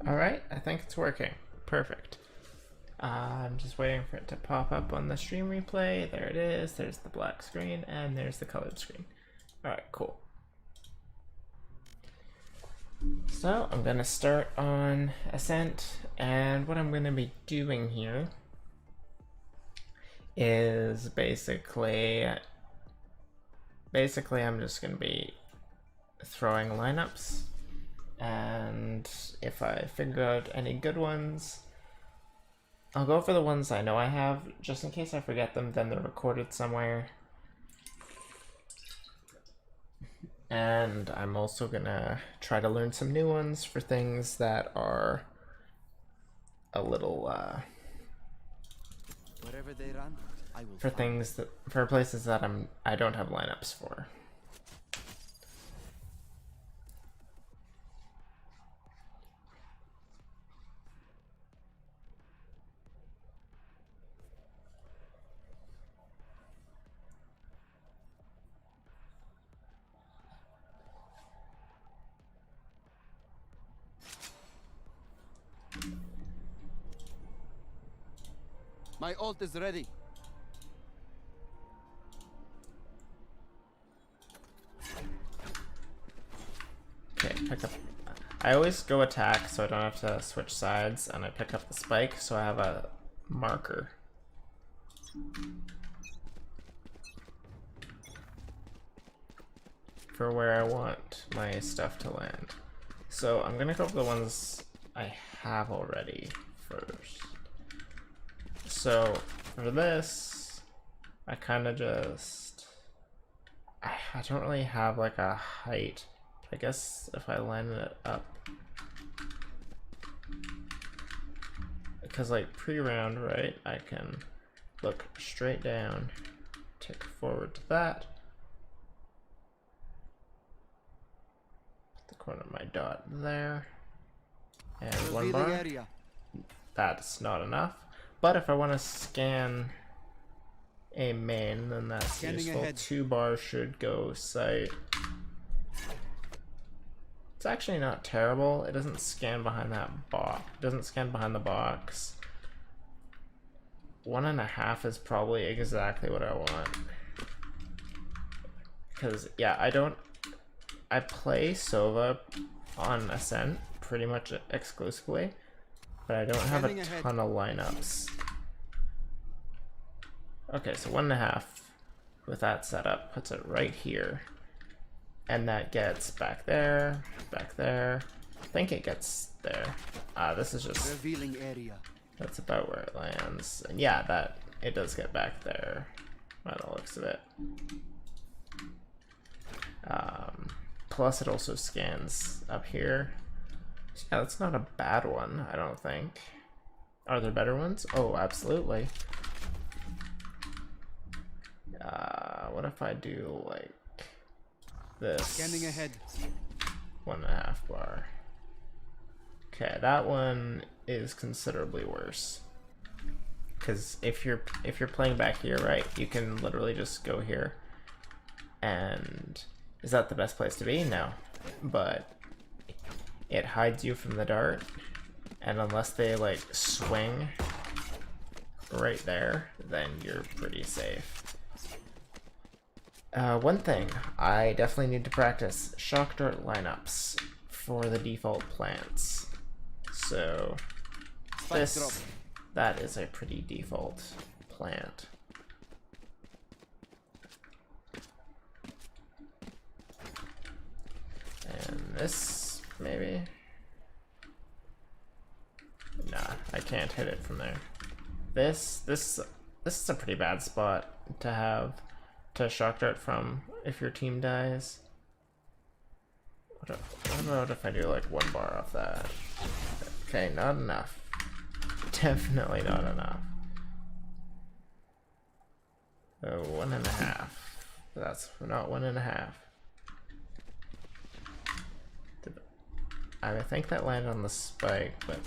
Alright, I think it's working. Perfect. I'm just waiting for it to pop up on the stream replay. There it is. There's the black screen, and there's the colored screen. Alright, cool. So I'm gonna start on Ascent, and what I'm gonna be doing here is basically I'm just gonna be throwing lineups, and if I figure out any good ones, I'll go for the ones I know I have, just in case I forget them, then they're recorded somewhere. And I'm also gonna try to learn some new ones for things that are a little, Wherever they run, I will for things that, for places that I don't have lineups for. My ult is ready. Okay, pick up. I always go attack so I don't have to switch sides, and I pick up the spike so I have a marker. For where I want my stuff to land. So I'm gonna go for the ones I have already first. So for this, I kind of just, I don't really have like a height. I guess if I line it up, because like pre-round, right, I can look straight down, tick forward to that, put the corner of my dot there, and one bar. Area. That's not enough. But if I want to scan a main, then that's Scanning useful. ahead. 2 bars should go sight. It's actually not terrible. It doesn't scan behind that box. It doesn't scan behind the box. 1.5 is probably exactly what I want. Because, yeah, I play Sova on Ascent pretty much exclusively, but I don't have a ton of lineups. Okay, so 1.5 with that setup puts it right here. And that gets back there. I think it gets there. This is just Revealing area. That's about where it lands. And yeah, that it does get back there by the looks of it. Plus it also scans up here. So yeah, that's not a bad one, I don't think. Are there better ones? Oh, absolutely. What if I do like this? Scanning ahead. 1.5 bar. Okay, that one is considerably worse. Because if you're playing back here, right, you can literally just go here. And is that the best place to be? No. But it hides you from the dart. And unless they like swing right there, then you're pretty safe. One thing, I definitely need to practice shock dart lineups for the default plants. So that is a pretty default plant. And this, maybe? Nah, I can't hit it from there. This is a pretty bad spot to have to shock dart from if your team dies. What about if I do like 1 bar off that? Okay, not enough. Definitely not enough. So 1.5. That's not 1.5. I think that landed on the spike, but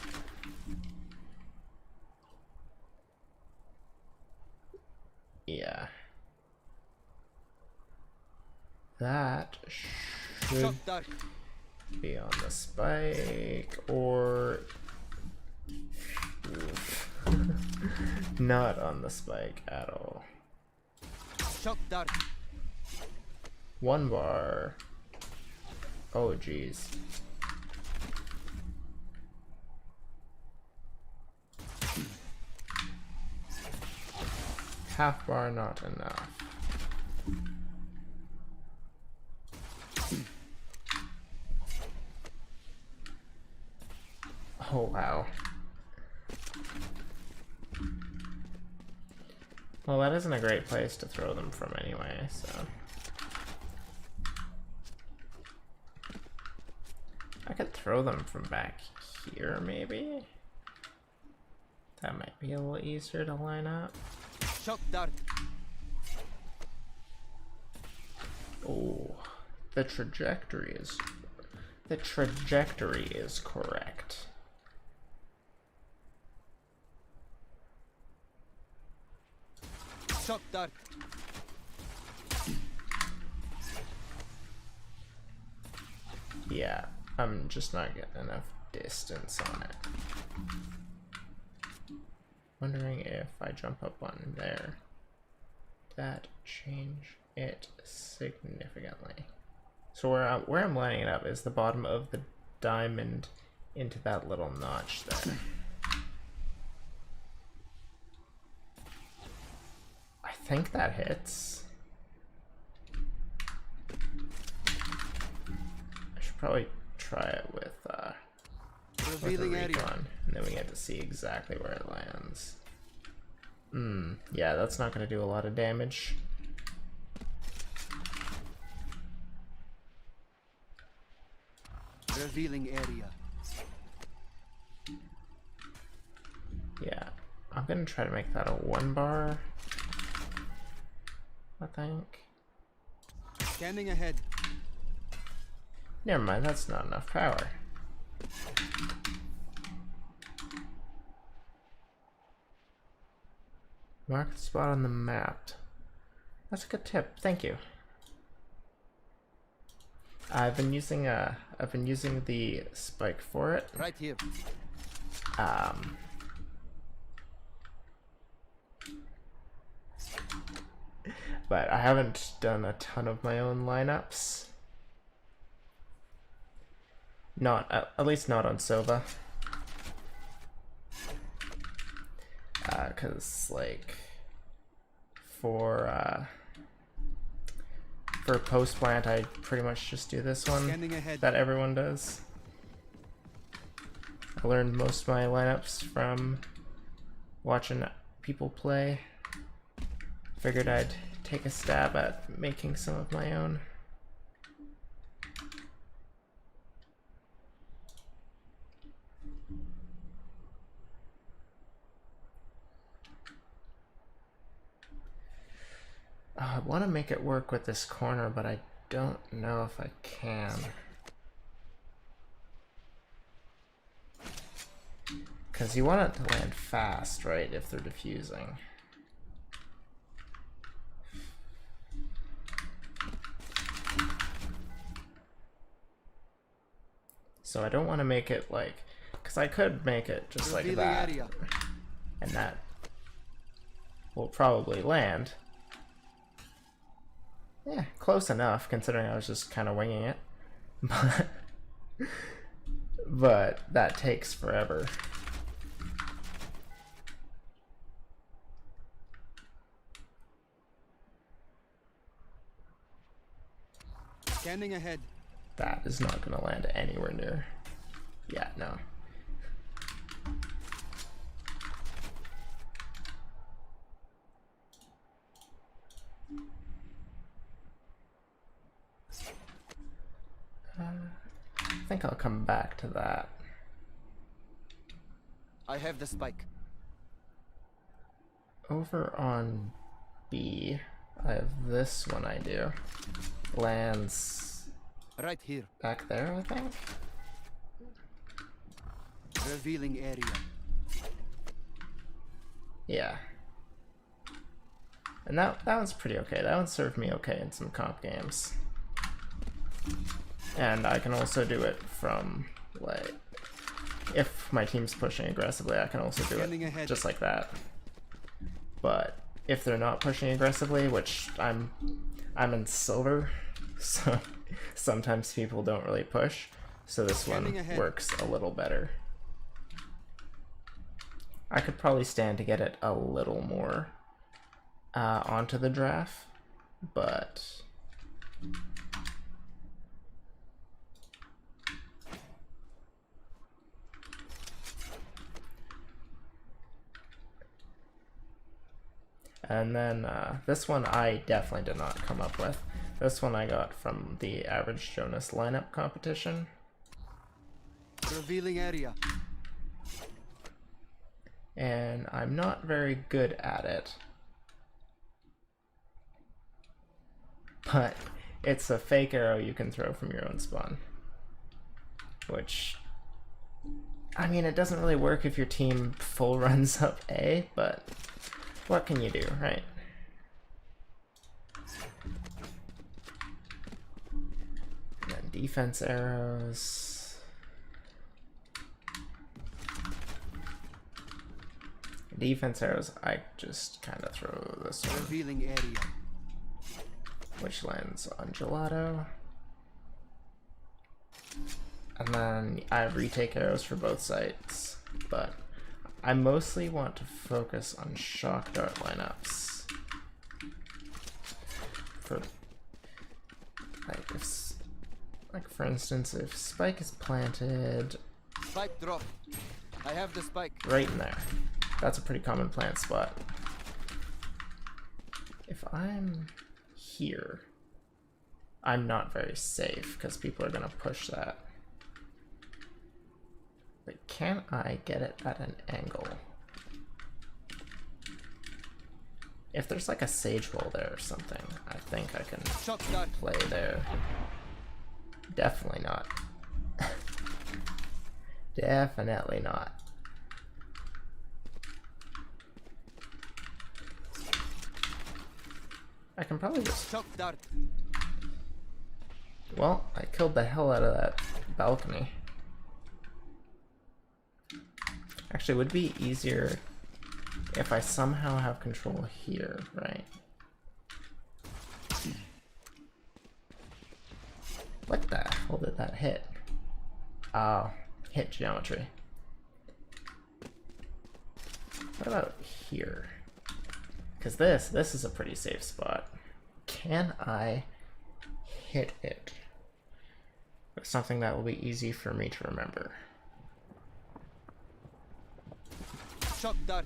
yeah. That should be on the spike or oof. Not on the spike at all. Shock dart. 1 bar. Oh geez. Half bar not enough. Oh wow. Well, that isn't a great place to throw them from anyway, so. I could throw them from back here, maybe? That might be a little easier to line up. Shock dart. Oh, the trajectory is correct. Shock dart. Yeah, I'm just not getting enough distance on it. Wondering if I jump up on there, that change it significantly. So where I'm lining it up is the bottom of the diamond into that little notch there. I think that hits. I should probably try it with a Revealing area. recon, and then we get to see exactly where it lands. Yeah, that's not going to do a lot of damage. Revealing area. Yeah, I'm going to try to make that a 1 bar, I think. Scanning ahead. Never mind, that's not enough power. Mark the spot on the map. That's a good tip. Thank you. I've been using the spike for it. Right here. But I haven't done a ton of my own lineups. Not at least not on Sova. Cause like for post plant I pretty much just do this one Scanning ahead. that everyone does. I learned most of my lineups from watching people play. Figured I'd take a stab at making some of my own. I want to make it work with this corner, but I don't know if I can. Because you want it to land fast, right, if they're diffusing. So I don't want to make it like, because I could make it just like Revealing that, area. and that will probably land. Yeah, close enough considering I was just kind of winging it. But that takes forever. Scanning ahead. That is not going to land anywhere near. Yeah, no. I think I'll come back to that. I have the spike. Over on B, I have this one I do. Lands Right here. back there, I think. Revealing area. Yeah. And that one's pretty okay. That one served me okay in some comp games. And I can also do it from, like, if my team's pushing aggressively, I can also do Scanning it ahead. just like that. But if they're not pushing aggressively, which I'm in silver, so sometimes people don't really push, so this one Scanning ahead. works a little better. I could probably stand to get it a little more onto the draft, but and then this one I definitely did not come up with. This one I got from the Average Jonas Lineup competition. Revealing area. And I'm not very good at it. But it's a fake arrow you can throw from your own spawn. Which, I mean, it doesn't really work if your team full runs up A, but what can you do, right? And then defense arrows. Defense arrows, I just kind of throw this one, Revealing area. which lands on gelato. And then I have retake arrows for both sites, but I mostly want to focus on shock dart lineups. For like for instance, if spike is planted Spike drop. I have the spike. right in there, that's a pretty common plant spot. If I'm here, I'm not very safe because people are gonna push that. But can I get it at an angle? If there's like a sage wall there or something, I think I can Shock dart. play there. Definitely not. Definitely not. I can probably just... Shock dart. Well, I killed the hell out of that balcony. Actually, it would be easier if I somehow have control here, right? What the hell did that hit? Oh, hit geometry. What about here? Because this is a pretty safe spot. Can I hit it with something that will be easy for me to remember? Shock dart.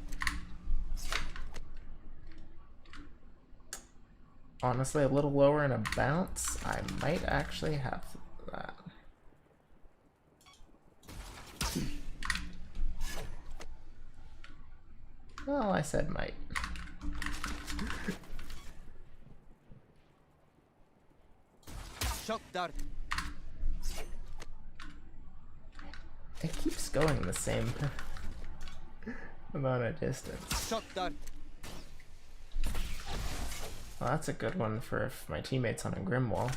Honestly, a little lower in a bounce, I might actually have that. Well, I said might. Shock dart. It keeps going the same amount of distance. Shock dart. Well, that's a good one for if my teammate's on a grim wall.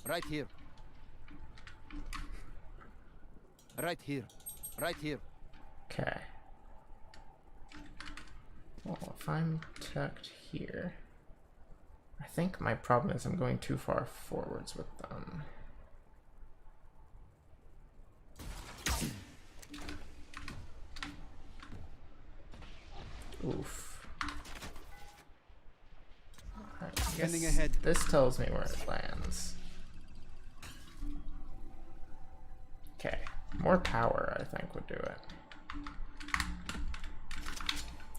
Right here. Right here. Right here. Okay. Well, if I'm tucked here, I think my problem is I'm going too far forwards with them. Oof. I Scanning guess ahead. this tells me where it lands. Okay, more power I think would do it.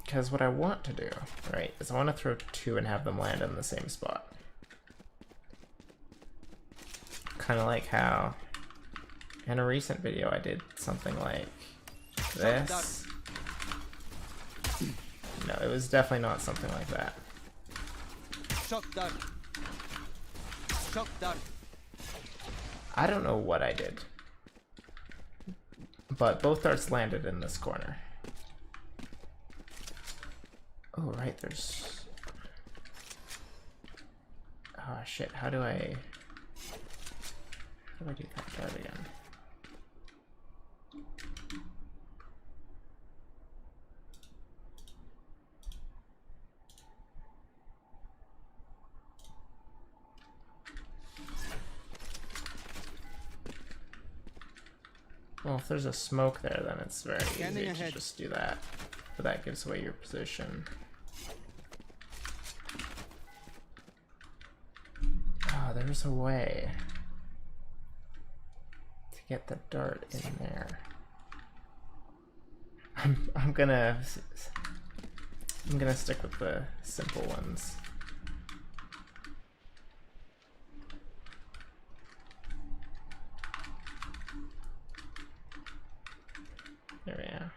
Because what I want to do, right, is I want to throw two and have them land in the same spot. Kind of like how In a recent video, I did something like this. No, it was definitely not something like that. Shock dart. Shock dart. I don't know what I did, but both darts landed in this corner. Oh, right, there's... Oh, shit, how do I do that dart again? Well, if there's a smoke there, then it's very easy to just do that. But that gives away your position. Oh, there's a way to get the dart in there. I'm gonna stick with the simple ones. There we are.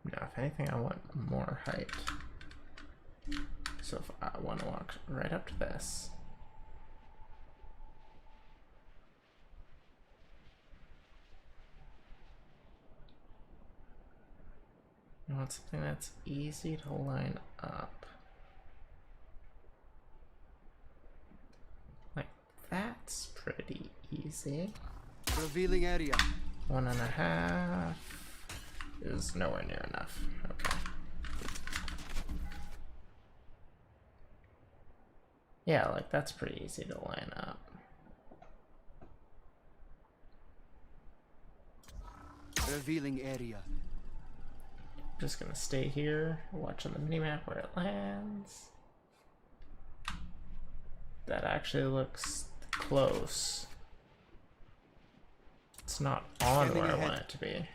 Now, if anything, I want more height. So if I want to walk right up to this. I want something that's easy to line up. Like, that's pretty easy. Revealing area. 1.5 is nowhere near enough. Okay. Yeah, like that's pretty easy to line up. Revealing area. Just gonna stay here, watch on the minimap where it lands. That actually looks close. It's not on where I want it to be.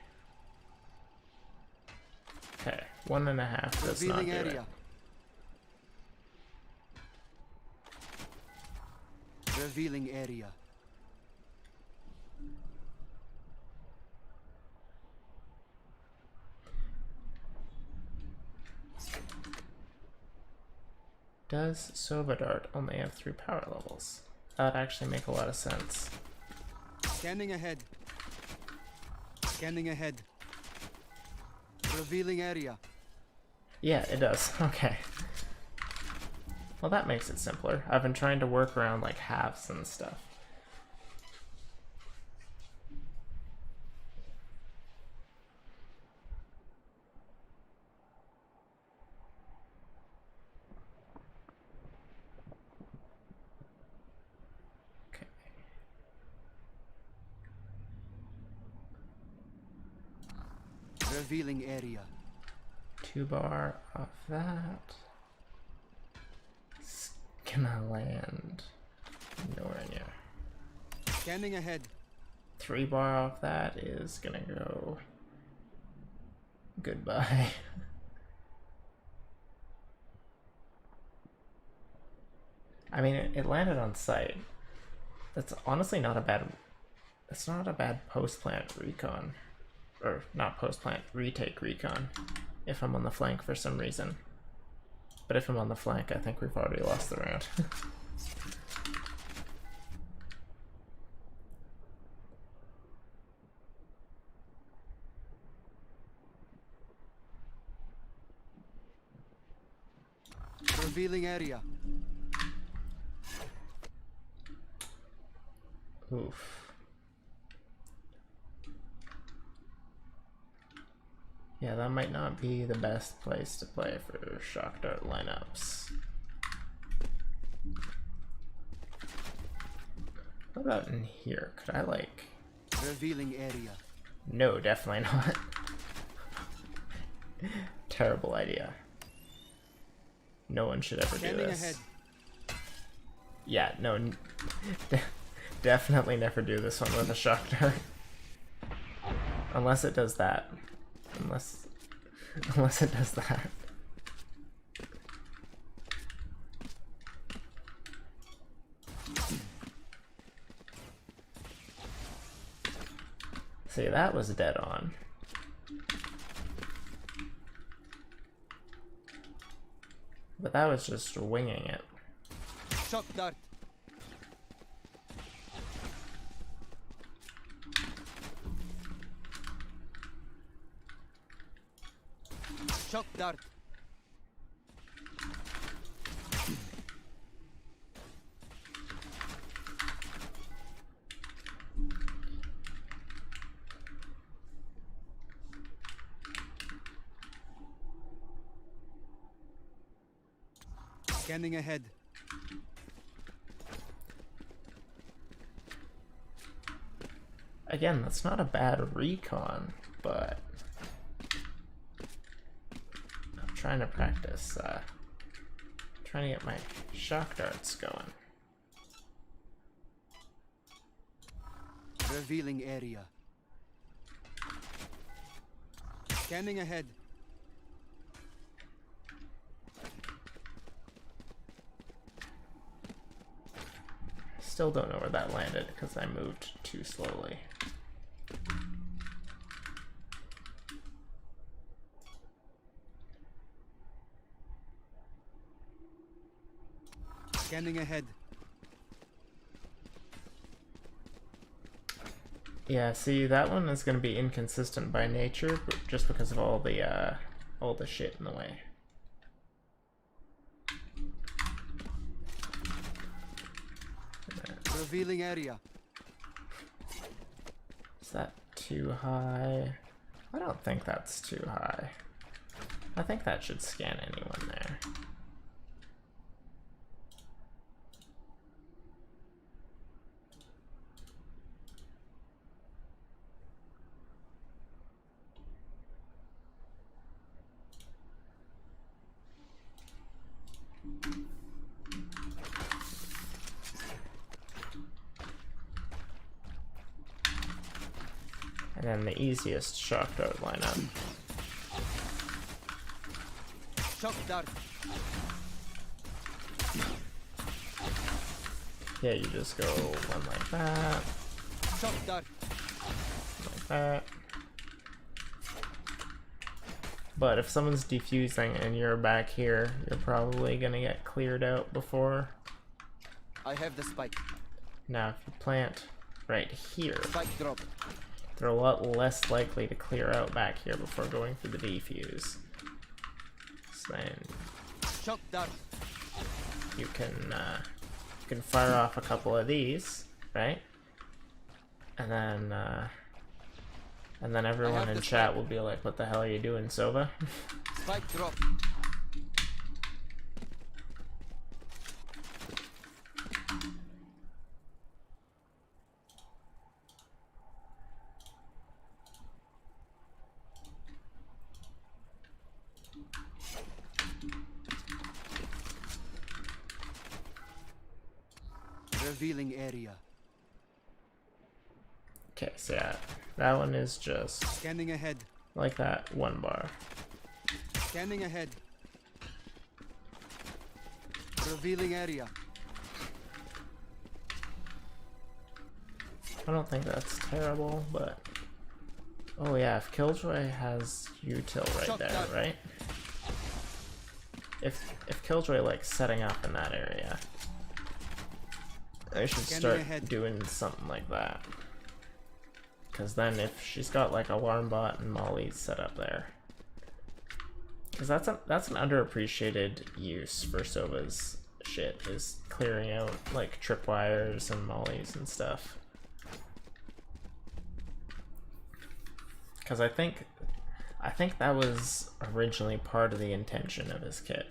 Okay, 1.5 does not do it. Revealing area. Does Sova Dart only have 3 power levels? That would actually make a lot of sense. Scanning ahead. Scanning ahead. Revealing area. Yeah, it does. Okay. Well, that makes it simpler. I've been trying to work around like halves and stuff. Okay. Revealing area. 2 bar off that. It's gonna land nowhere near. Scanning ahead. 3 bar off that is gonna go goodbye. I mean, it landed on site. That's honestly not a bad. It's not a bad post-plant recon, or not post-plant, retake recon. If I'm on the flank for some reason, but if I'm on the flank, I think we've already lost the round. Revealing area. Oof. Yeah, that might not be the best place to play for shock dart lineups. What about in here? Could I like... Revealing area. No, definitely not. Terrible idea. No one should ever do Scanning this. ahead. Yeah, no, definitely never do this one with a shock dart. Unless it does that. Unless it does that. See, that was dead on. But that was just winging it. Shock dart. Shock dart. Scanning ahead. Again, that's not a bad recon, but I'm trying to practice, trying to get my shock darts going. Revealing area. Scanning ahead. Still don't know where that landed because I moved too slowly. Scanning ahead. Yeah, see, that one is going to be inconsistent by nature, but just because of all the shit in the way. Revealing area. Is that too high? I don't think that's too high. I think that should scan anyone there. And then the easiest shock dart lineup. Shock dart. Yeah, you just go one like that, Shock dart. like that. But if someone's defusing and you're back here, you're probably gonna get cleared out before. I have the spike. Now, if you plant right here, Spike drop. they're a lot less likely to clear out back here before going for the defuse. So then Shock dart. you can fire off a couple of these, right? And then everyone in chat will be like, "What the hell are you doing, Sova?" Spike drop. Revealing area. Okay, so yeah, that one is just Scanning ahead. like that, one bar. Scanning ahead. Revealing area. I don't think that's terrible, but oh yeah, if Killjoy has util right Shot there, that. right? If Killjoy like setting up in that area, I should Scanning start ahead. doing something like that. Because then if she's got like alarm bot and mollies set up there, because that's an underappreciated use for Sova's shit, is clearing out like tripwires and mollies and stuff. Because I think that was originally part of the intention of his kit.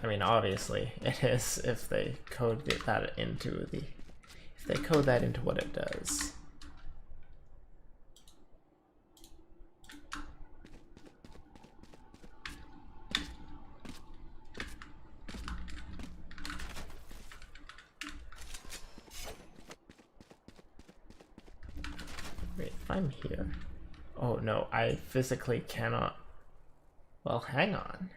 I mean, obviously it is if they code that into what it does. Wait, if I'm here. Oh no, I physically cannot. Well, hang on.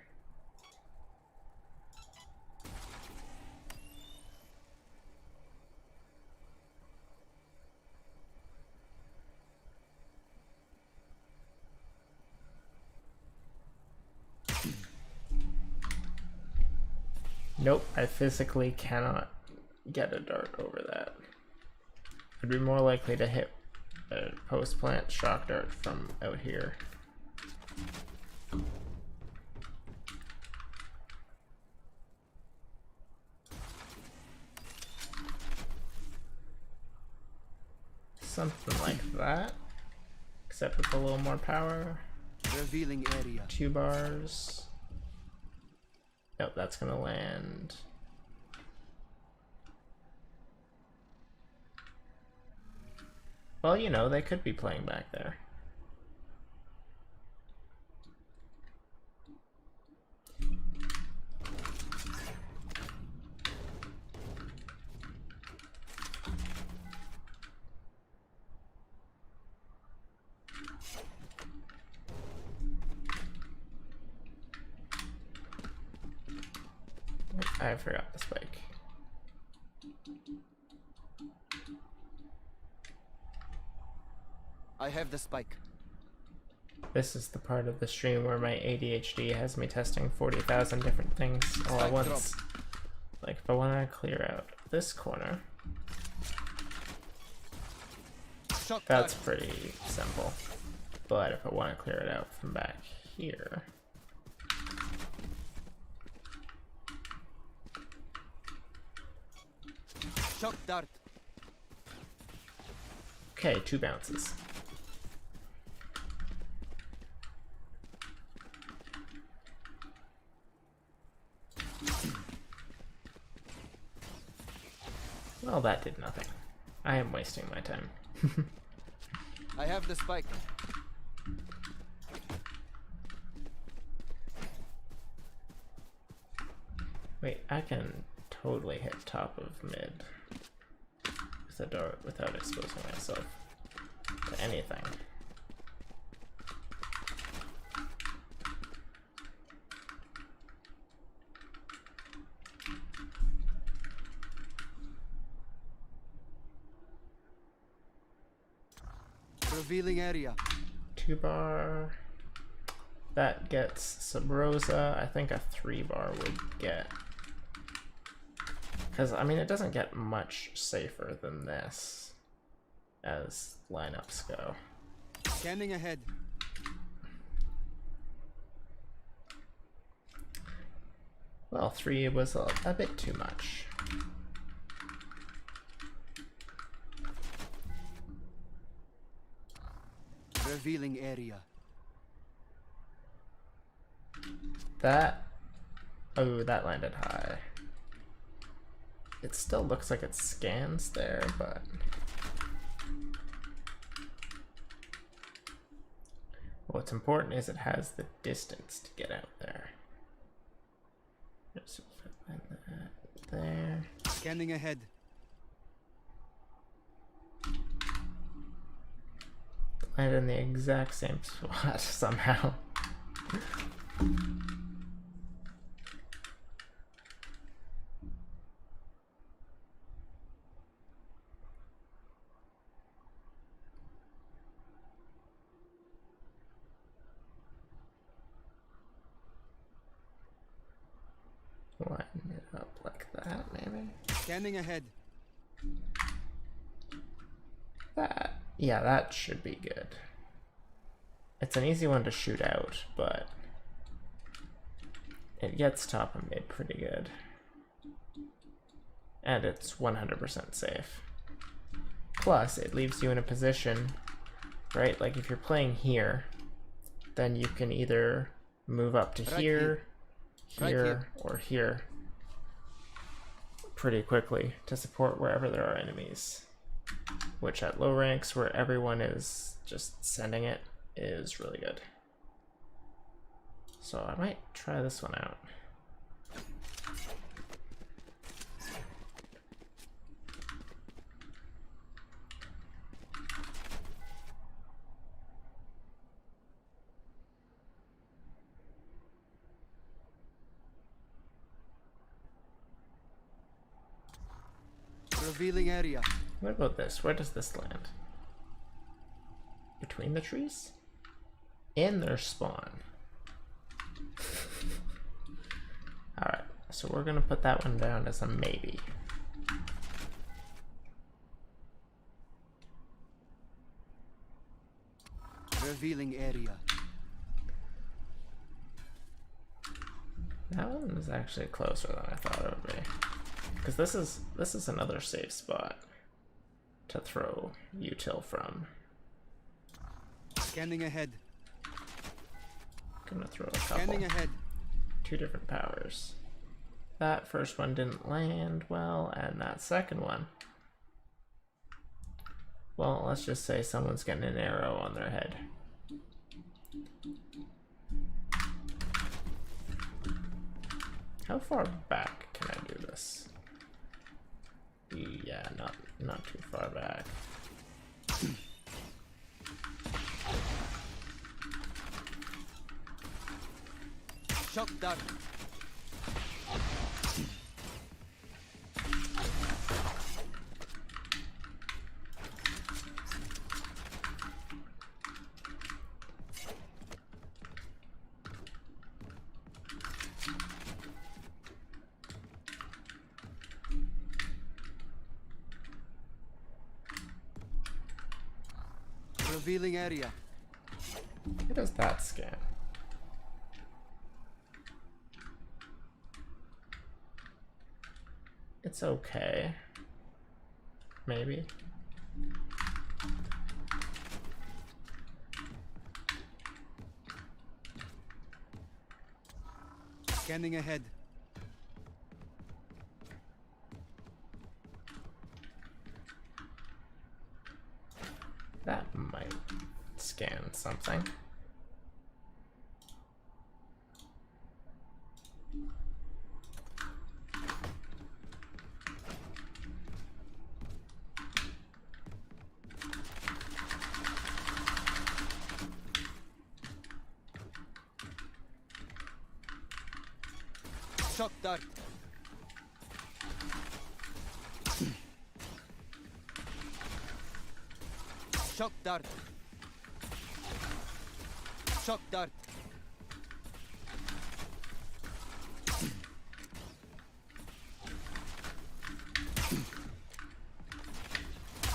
Nope, I physically cannot get a dart over that. I'd be more likely to hit a post-plant shock dart from out here. Something like that, except with a little more power. Revealing area. 2 bars. Nope, that's gonna land. Well, you know, they could be playing back there. I forgot the spike. I have the spike. This is the part of the stream where my ADHD has me testing 40,000 different things all at once. Like if I want to clear out this corner, that's pretty simple. But if I want to clear it out from back here, Shock dart. okay, 2 bounces. Well, that did nothing. I am wasting my time. I have the spike. Wait, I can totally hit top of mid with a dart without exposing myself to anything. Revealing area. 2 bar. That gets Sub Rosa. I think a 3 bar would get. Because, I mean, it doesn't get much safer than this as lineups go. Scanning ahead. Well, 3 was a bit too much. Revealing area. That. Oh, that landed high. It still looks like it scans there, but. What's important is it has the distance to get out there. So if I find that there. Scanning ahead. Landed in the exact same spot somehow. Line it up like that, maybe? Scanning ahead. That. Yeah, that should be good. It's an easy one to shoot out, but it gets top and mid pretty good. And it's 100% safe. Plus, it leaves you in a position, right? Like if you're playing here, then you can either move up to Right here, Right here. or here pretty quickly to support wherever there are enemies. Which at low ranks, where everyone is just sending it, is really good. So I might try this one out. Revealing area. What about this? Where does this land? Between the trees? In their spawn. Alright, so we're gonna put that one down as a maybe. Revealing area. That one is actually closer than I thought it would be. Because this is another safe spot to throw util from. Scanning ahead. Gonna throw a couple. Scanning ahead. 2 different powers. That first one didn't land well, and that second one, well, let's just say someone's getting an arrow on their head. How far back can I do this? Yeah, not too far back. Shock dart. Revealing area. What does that scan? It's okay. Maybe. Scanning ahead. That might scan something. Shock dart. Shock dart. Shock dart.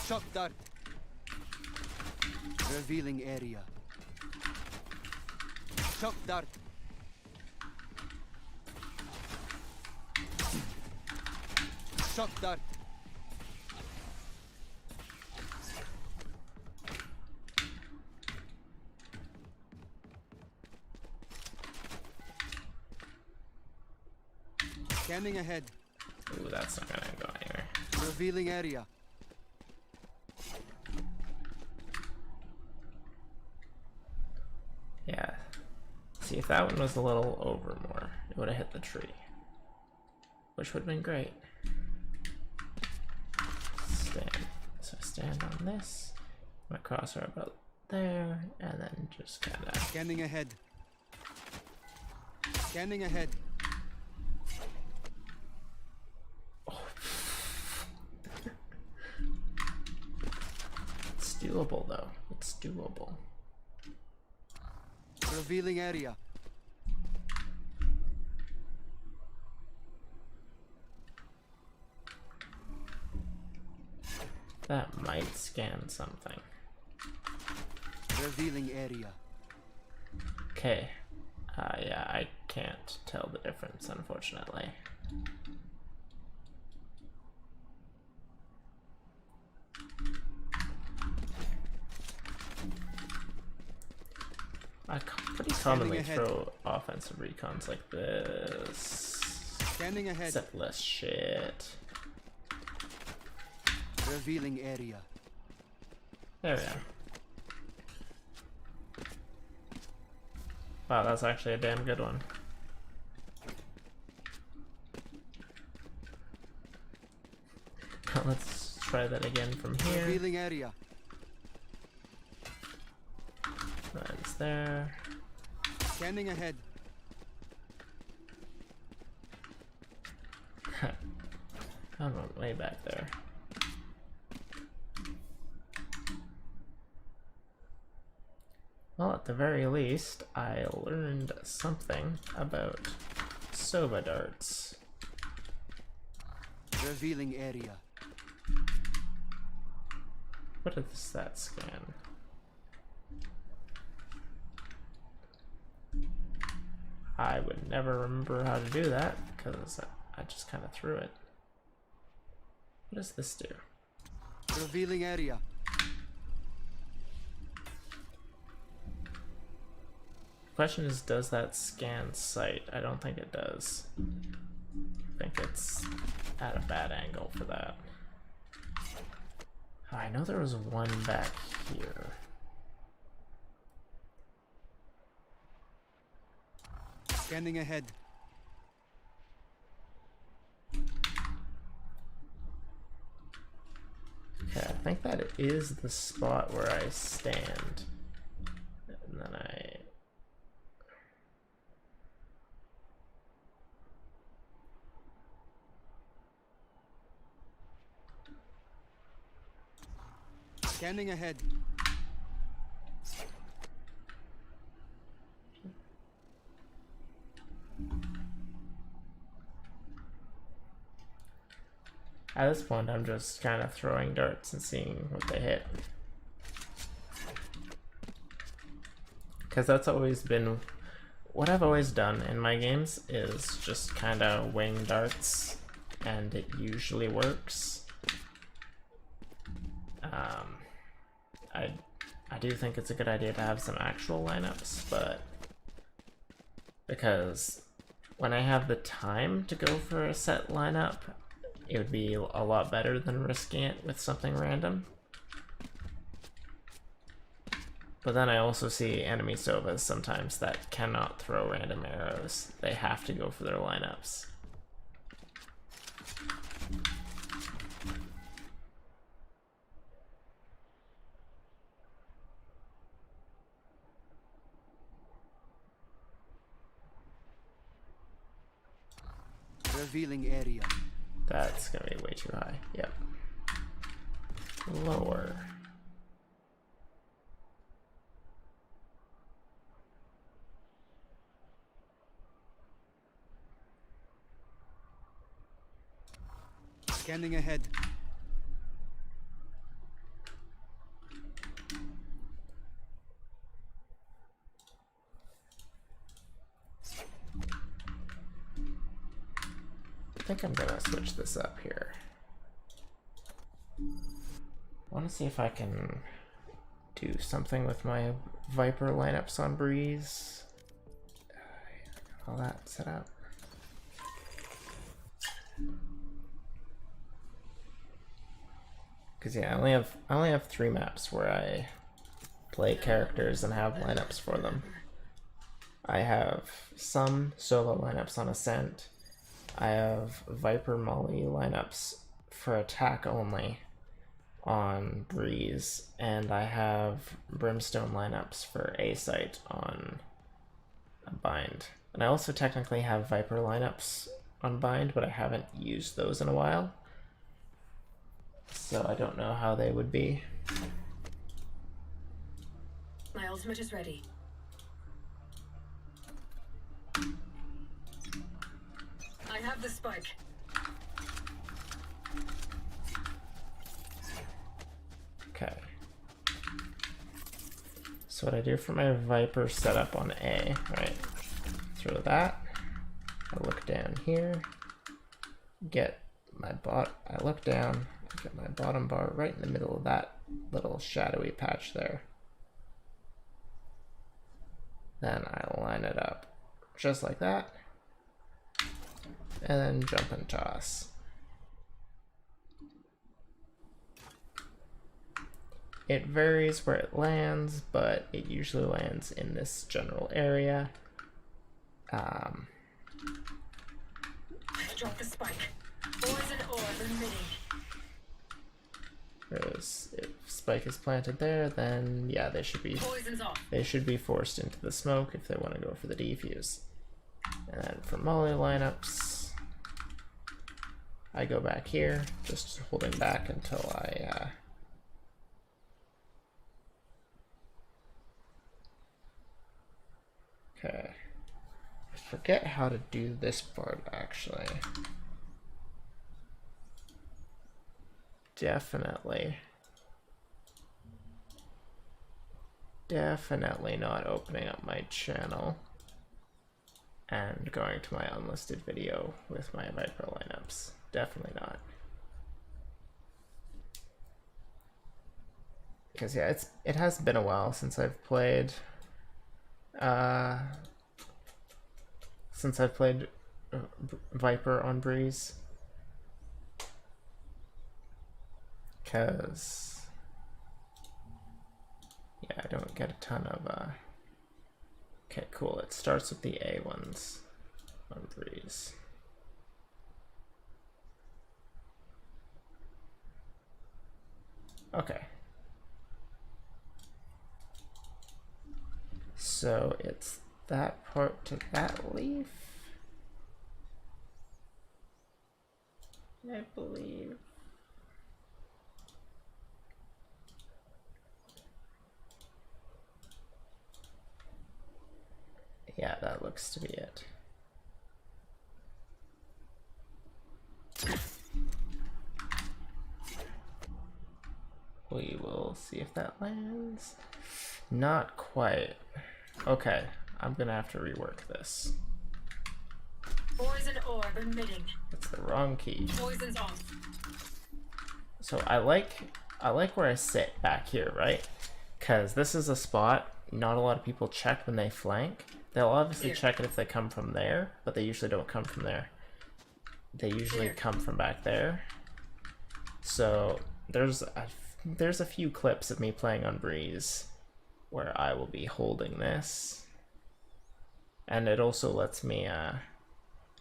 Shock dart. Revealing area. Shock dart. Shock dart. Scanning ahead. Ooh, that's not gonna go anywhere. Revealing area. Yeah. See, if that one was a little over more, it would have hit the tree. Which would have been great. Stand. So stand on this. My crosshair about there, and then just kind of. Scanning ahead. Scanning ahead. It's doable though. It's doable. Revealing area. That might scan something. Revealing area. Okay. Yeah, I can't tell the difference, unfortunately. I pretty commonly ahead. throw offensive recons like this. Scanning ahead. Except less shit. Revealing area. There we are. Wow, that's actually a damn good one. Let's try that again from here. Revealing area. That's there. Scanning ahead. I'm way back there. Well, at the very least, I learned something about Sova darts. Revealing area. What is that scan? I would never remember how to do that because I just kind of threw it. What does this do? Revealing area. Question is, does that scan sight? I don't think it does. I think it's at a bad angle for that. Oh, I know there was one back here. Scanning ahead. Okay, I think that is the spot where I stand. And then I... Scanning ahead. At this point, I'm just kind of throwing darts and seeing what they hit. Because that's always been... What I've always done in my games is just kind of wing darts, and it usually works. I do think it's a good idea to have some actual lineups, but because when I have the time to go for a set lineup, it would be a lot better than risking it with something random. But then I also see enemy Sovas sometimes that cannot throw random arrows. They have to go for their lineups. Revealing area. That's gonna be way too high. Yep. Lower. Scanning ahead. I think I'm gonna switch this up here. I want to see if I can do something with my Viper lineups on Breeze. All that set up. Because yeah, I only have 3 maps where I play characters and have lineups for them. I have some solo lineups on Ascent. I have Viper Molly lineups for attack only on Breeze, and I have Brimstone lineups for A-Site on Bind. And I also technically have Viper lineups on Bind, but I haven't used those in a while, so I don't know how they would be. My ultimate is ready. I have the spike. Okay. So what I do for my Viper setup on A, right? Throw that. I look down here. Get my I look down. I get my bottom bar right in the middle of that little shadowy patch there. Then I line it up just like that. And then jump and toss. It varies where it lands, but it usually lands in this general area. Drop the spike. Poison orb emitting. Whereas if spike is planted there, then yeah, they should be Poison's off. They should be forced into the smoke if they want to go for the defuse. And then for Molly lineups, I go back here, just holding back until I Okay. I forget how to do this part actually. Definitely not opening up my channel and going to my unlisted video with my Viper lineups. Definitely not. Because yeah, it has been a while since I've played Viper on Breeze. Because yeah, I don't get a ton of okay, cool. It starts with the A ones on Breeze. Okay. So it's that part to that leaf, I believe. Yeah, that looks to be it. We will see if that lands. Not quite. Okay, I'm gonna have to rework this. Poison orb emitting. It's the wrong key. Poison's off. So I like where I sit back here, right? Because this is a spot not a lot of people check when they flank. They'll obviously check it if they come from there, but they usually don't come from there. They usually come from back there. So there's a few clips of me playing on Breeze where I will be holding this, and it also lets me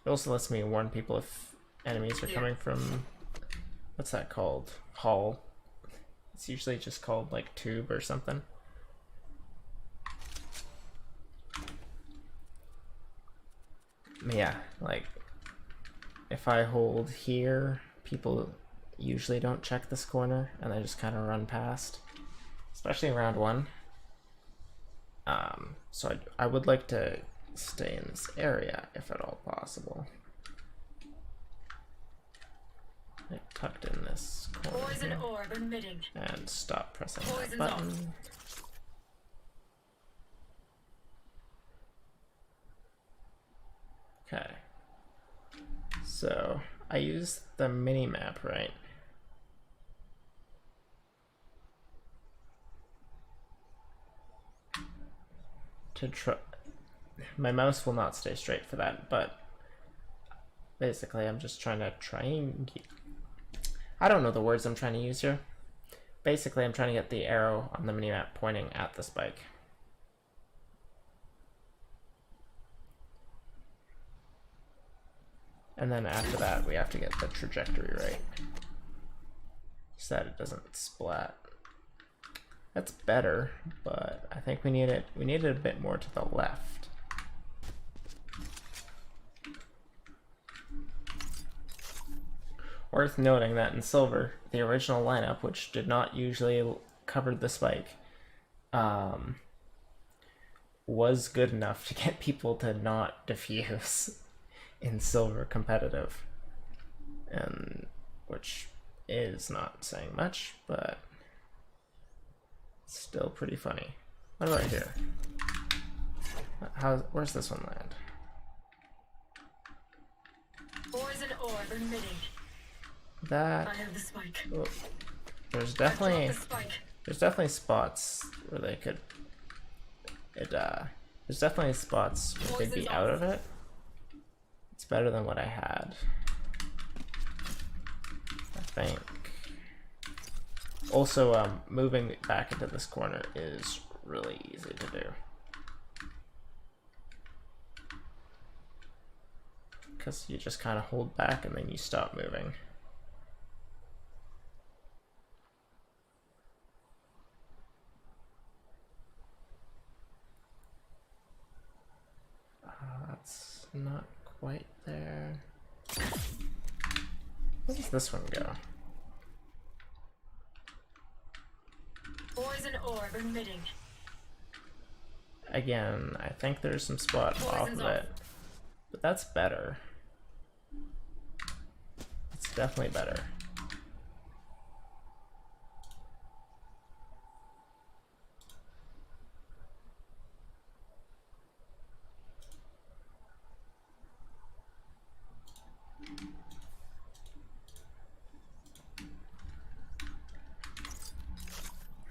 warn people if enemies are coming from, what's that called? Hall. It's usually just called like tube or something. Yeah, like if I hold here, people usually don't check this corner and they just kind of run past, especially in round one. So I would like to stay in this area if at all possible. Like tucked in this corner Poison here. orb emitting. And stop pressing Poison's that button. off. Okay. So I use the mini map, right? To try. My mouse will not stay straight for that, but basically I'm just trying to I don't know the words I'm trying to use here. Basically I'm trying to get the arrow on the minimap pointing at the spike. And then after that we have to get the trajectory right, so that it doesn't splat. That's better, but I think we need it a bit more to the left. Worth noting that in silver, the original lineup, which did not usually cover the spike, was good enough to get people to not defuse in silver competitive, and which is not saying much, but still pretty funny. What about here? Where's this one land? Poison orb emitting. That I have the spike. oh, there's Drop definitely the spike. spots where they could there's definitely spots where they'd be Poison's out off. of it. It's better than what I had, I think. Also, moving back into this corner is really easy to do, because you just kind of hold back and then you stop moving. That's not quite there. Where does this one go? Poison orb emitting. again, I think there's some spot off of it, but that's better. It's definitely better.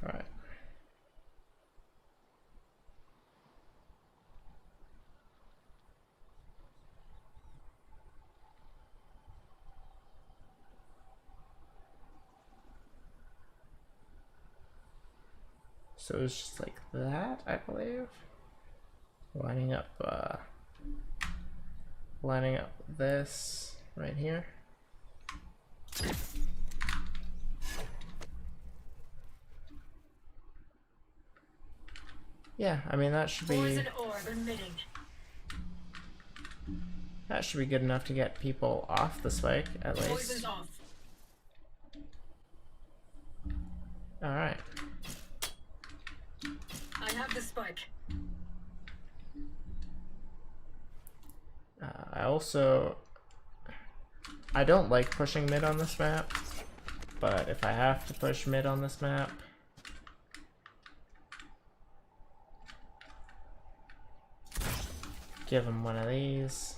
All right. So it's just like that, I believe. Lining up this right here. Yeah, I mean that should be good enough to get people off the spike at least. All right. I have the spike. I don't like pushing mid on this map, but if I have to push mid on this map, give him one of these,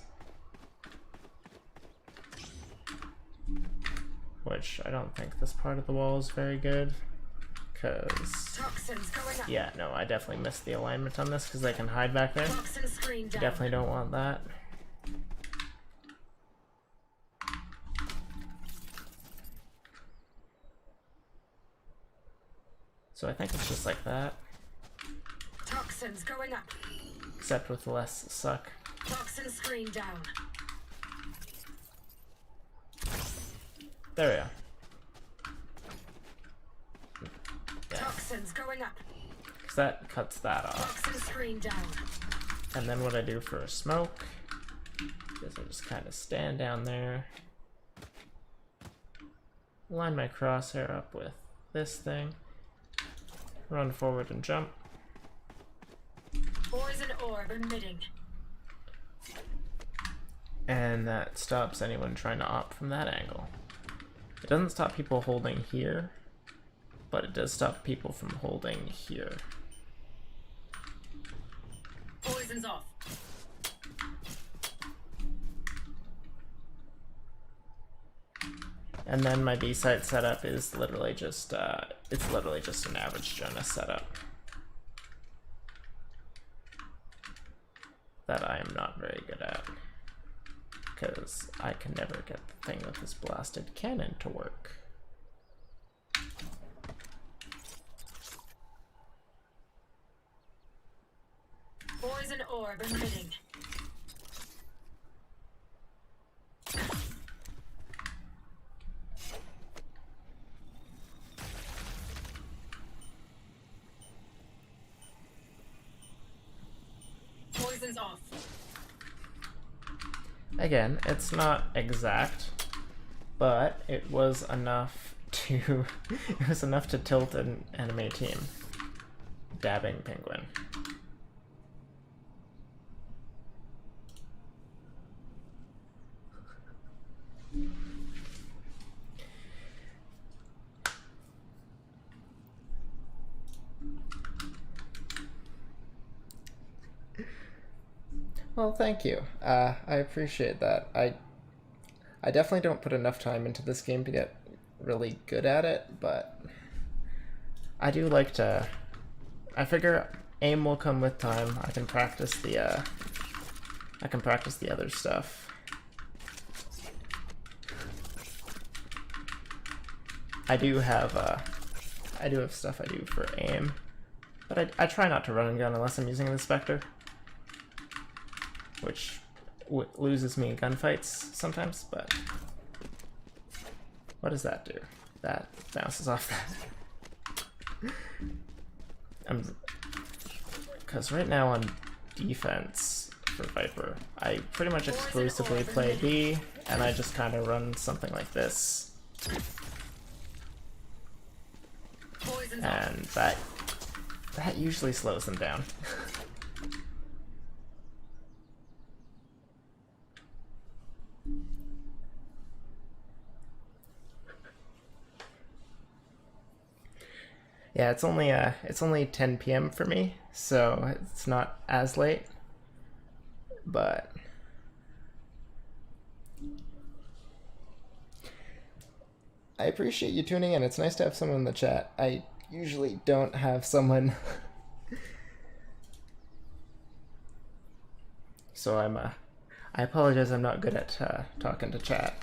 which I don't think this part of the wall is very good, because yeah, no, I definitely missed the alignment on this because they can hide back there. Definitely don't want that. So I think it's just like that. Toxins going up. Except with less suck. Toxin screen down. There we go. Yeah. Toxins going up. Because that cuts that off. Toxin screen down. And then what I do for a smoke is I just kind of stand down there, line my crosshair up with this thing, run forward and jump. Poison orb emitting. And that stops anyone trying to opt from that angle. It doesn't stop people holding here, but it does stop people from holding here. Poison's off. And then my B site setup is literally just it's literally just an average Jonas setup that I am not very good at, because I can never get the thing with this blasted cannon to work. Poison orb emitting. Poison's off. Again, it's not exact, but it was enough to it was enough to tilt an enemy team. Dabbing penguin. Well, thank you. I appreciate that. I definitely don't put enough time into this game to get really good at it, but I do like to. I figure aim will come with time. I can practice the other stuff. I do have stuff I do for aim, but I try not to run and gun unless I'm using the Spectre, which loses me in gunfights sometimes, but what does that do? That bounces off that. Because right now on defense for Viper, I pretty much exclusively play B, and I just kind of run something like this. And that usually slows them down. Yeah, it's only 10 p.m. for me, so it's not as late. But I appreciate you tuning in. It's nice to have someone in the chat. I usually don't have someone. So I apologize, I'm not good at talking to chat.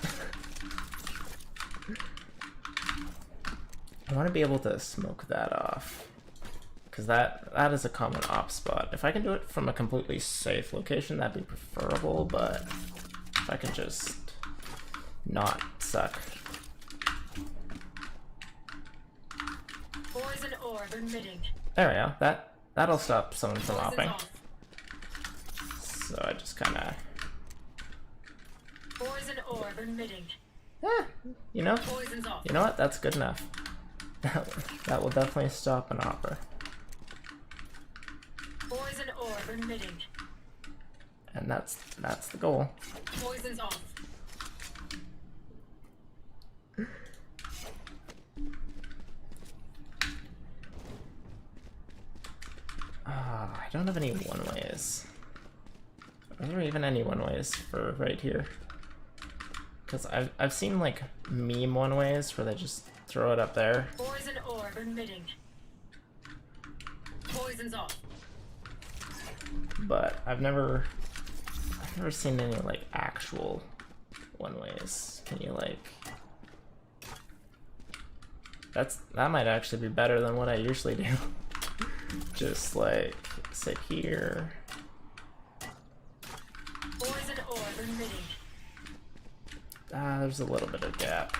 I want to be able to smoke that off, because that is a common op spot. If I can do it from a completely safe location, that'd be preferable, but if I can just not suck. Poison orb emitting. There we go. That'll stop someone from Poison's opping. off. So I just kind of, Poison orb emitting. you know, Poison's off. you know what? That's good enough. That will definitely stop an opper. Poison orb emitting. And that's the goal. Poison's off. I don't have any one-ways. Are there even any one-ways for right here? Because I've seen like meme one-ways where they just throw it up there. Poison orb emitting. Poison's off. But I've never seen any like actual one-ways. Can you like... That might actually be better than what I usually do. Just like sit here. Poison orb emitting. There's a little bit of gap.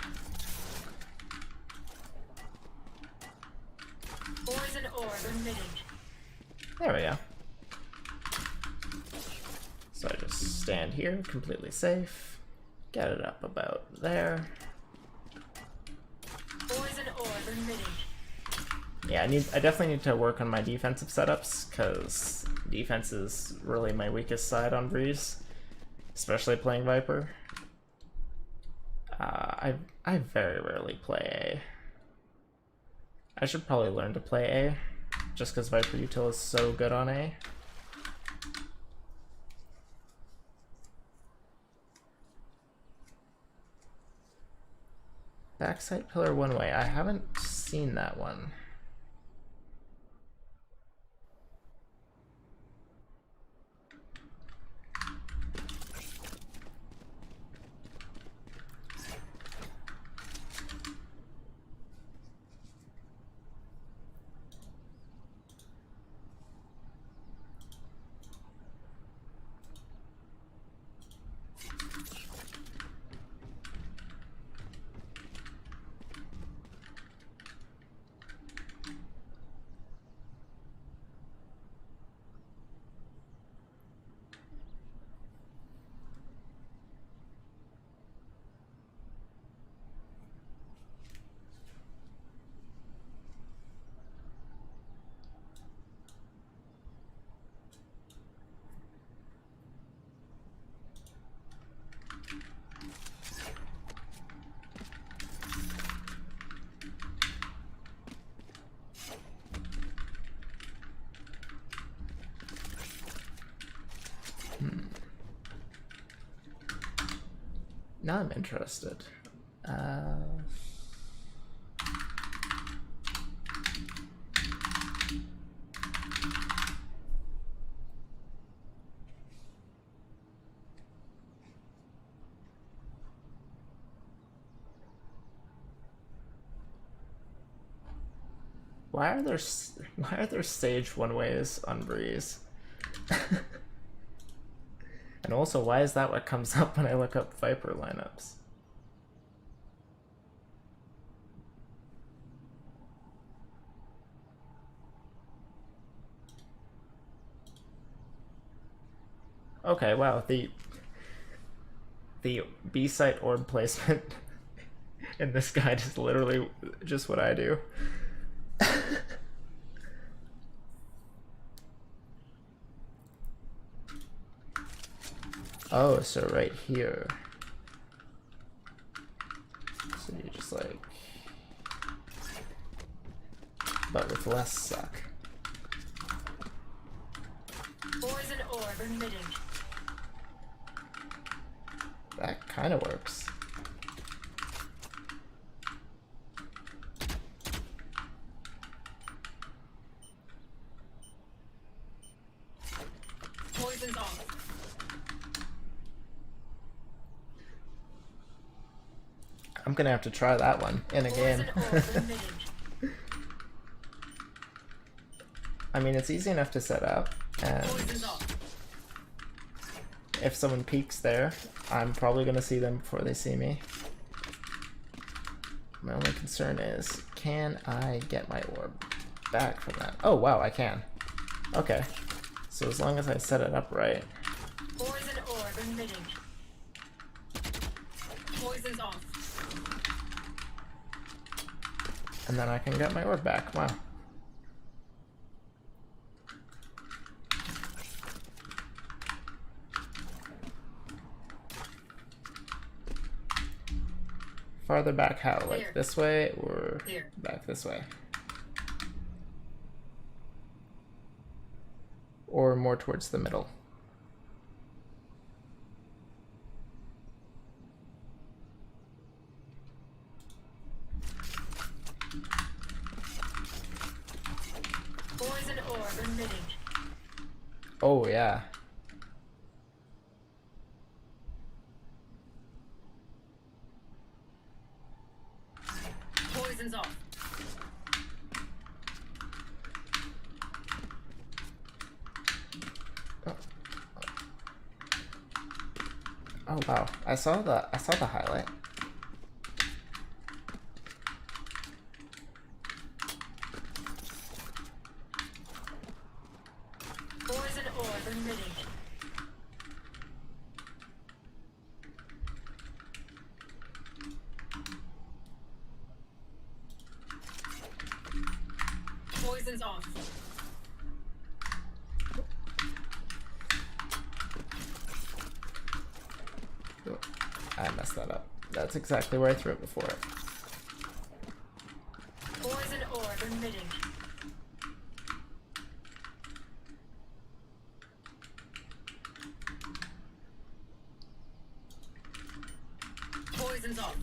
Poison orb emitting. There we go. So I just stand here, completely safe. Get it up about there. Poison orb emitting. Yeah, I definitely need to work on my defensive setups, because defense is really my weakest side on Breeze, especially playing Viper. I very rarely play A. I should probably learn to play A, just because Viper Util is so good on A. Backside pillar one way. I haven't seen that one. Now I'm interested. Why are there stage one ways on Breeze? And also, why is that what comes up when I look up Viper lineups? Okay, wow, the B-site orb placement in this guide is literally just what I do. Oh, so right here. So you just like... but with less suck. Poison orb emitting. That kind of works. Poison's off. I'm gonna have to try that one in a game. Poison orb emitting. I mean, it's easy enough to set up, and Poison's off. if someone peeks there, I'm probably gonna see them before they see me. My only concern is, can I get my orb back from that? Oh wow, I can. Okay. So as long as I set it up right. Poison orb emitting. Poison's off. And then I can get my orb back. Wow. Farther back how? Like Here. this way or Here. back this way? Or more towards the middle? Poison orb emitting. Oh yeah. Poison's off. Oh wow. I saw the highlight. Poison orb emitting. Poison's off. Oh, I messed that up. That's exactly where I threw it before. Poison orb emitting. Poison's off.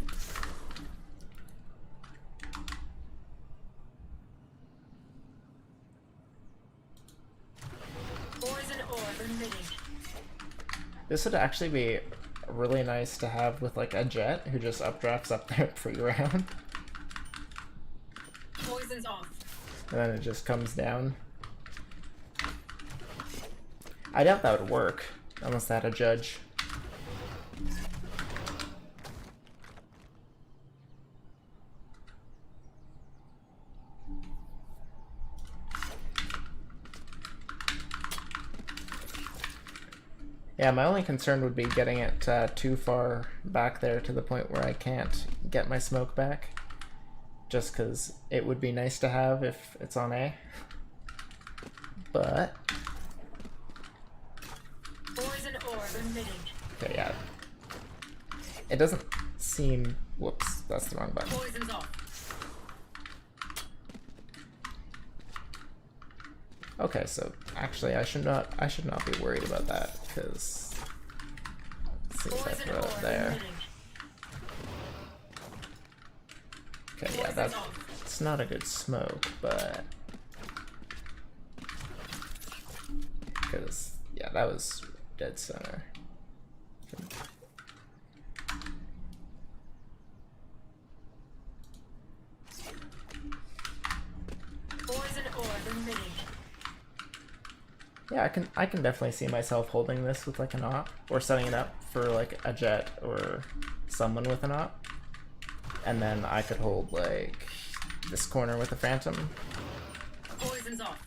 Poison orb emitting. This would actually be really nice to have with like a jet who just updrafts up there pre-round. Poison's off. And then it just comes down. I doubt that would work unless they had a judge. Yeah, my only concern would be getting it too far back there to the point where I can't get my smoke back. Just because it would be nice to have if it's on A. But... Poison orb emitting. okay, yeah. It doesn't seem... whoops, that's the wrong button. Poison's off. Okay, so actually I should not be worried about that, because let's see if I Poison throw it orb there. emitting. Okay, yeah, Poison's that's off. it's not a good smoke, but because yeah, that was dead center. Poison orb emitting. Yeah, I can definitely see myself holding this with like an op, or setting it up for like a jet or someone with an op, and then I could hold like this corner with a phantom. Poison's off.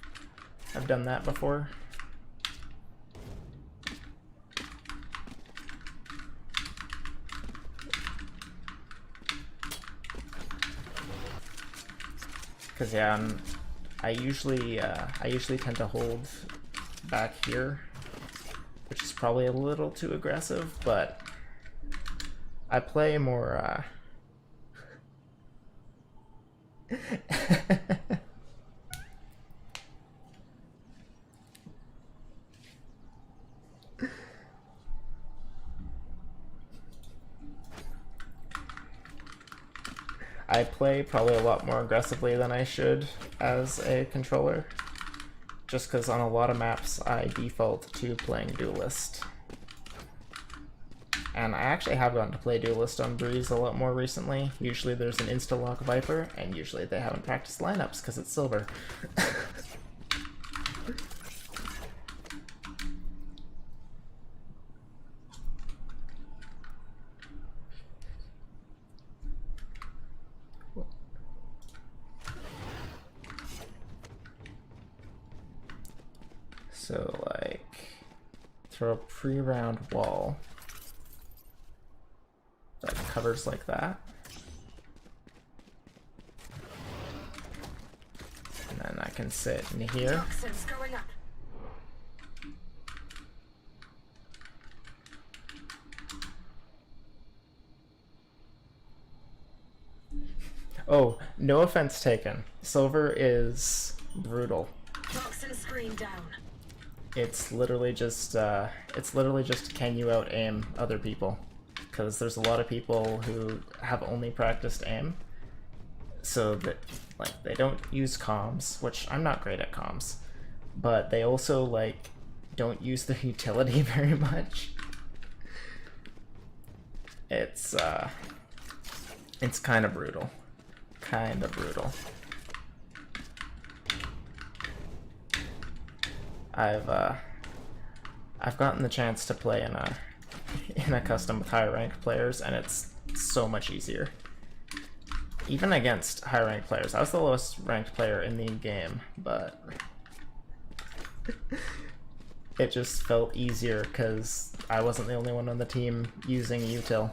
I've done that before. Cause yeah, I usually tend to hold back here, which is probably a little too aggressive, but I play more play probably a lot more aggressively than I should as a controller. Just because on a lot of maps I default to playing Duelist. And I actually have gotten to play Duelist on Breeze a lot more recently. Usually there's an insta-lock Viper, and usually they haven't practiced lineups because it's silver. So, like, throw a pre-round wall that covers like that. And then I can sit in here. Toxins going up. Oh, no offense taken. Silver is brutal. Toxin screen down. It's literally just can you out aim other people? Because there's a lot of people who have only practiced aim, so that like they don't use comms, which I'm not great at comms, but they also like don't use their utility very much. It's kind of brutal. Kind of brutal. I've gotten the chance to play in a custom with higher ranked players, and it's so much easier. Even against higher ranked players. I was the lowest ranked player in the game, but it just felt easier because I wasn't the only one on the team using util.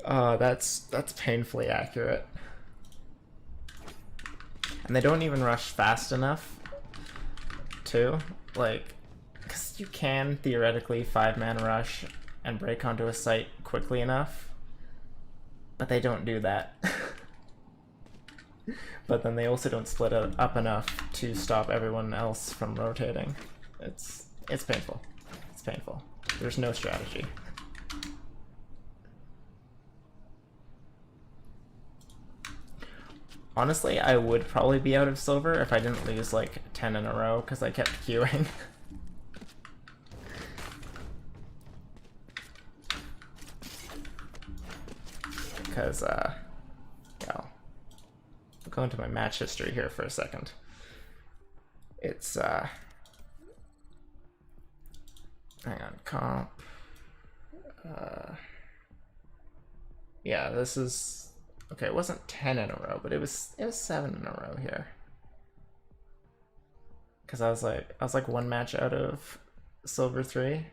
That's painfully accurate. And they don't even rush fast enough, too. Like, because you can theoretically 5-man rush and break onto a site quickly enough, but they don't do that. But then they also don't split it up enough to stop everyone else from rotating. It's painful. It's painful. There's no strategy. Honestly, I would probably be out of silver if I didn't lose like 10 in a row because I kept queuing. Because, yeah, I'll go into my match history here for a second. It's, hang on, comp. Yeah, this is... Okay, it wasn't 10 in a row, but it was 7 in a row here. Cause I was like one match out of silver 3,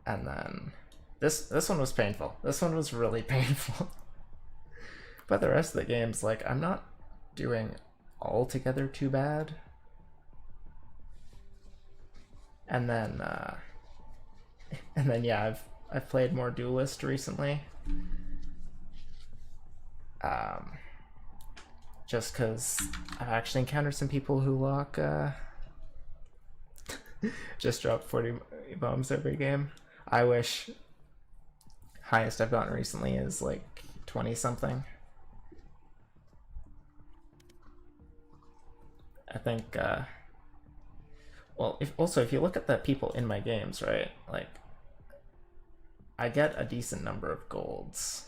and then this one was painful. This one was really painful. But the rest of the games, like, I'm not doing altogether too bad. And then yeah, I've played more Duelist recently. Just because I've actually encountered some people who lock, just drop 40 bombs every game. I wish highest I've gotten recently is like 20 something. I think, well, if you look at the people in my games, right, like, I get a decent number of golds.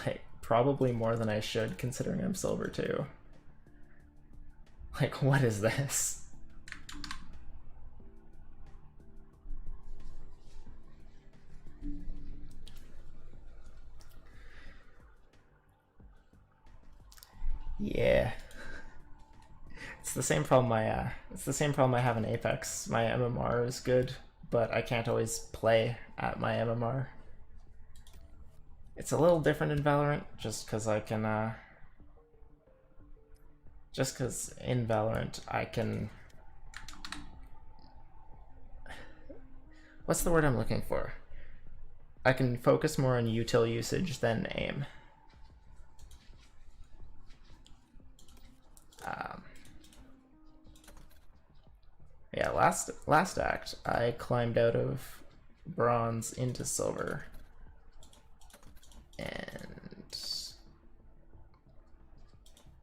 Like, probably more than I should, considering I'm silver too. Like, what is this? Yeah. It's the same problem I have in Apex. My MMR is good, but I can't always play at my MMR. It's a little different in Valorant, just because I can, just because in Valorant I can... What's the word I'm looking for? I can focus more on util usage than aim. Yeah, last act, I climbed out of bronze into silver. And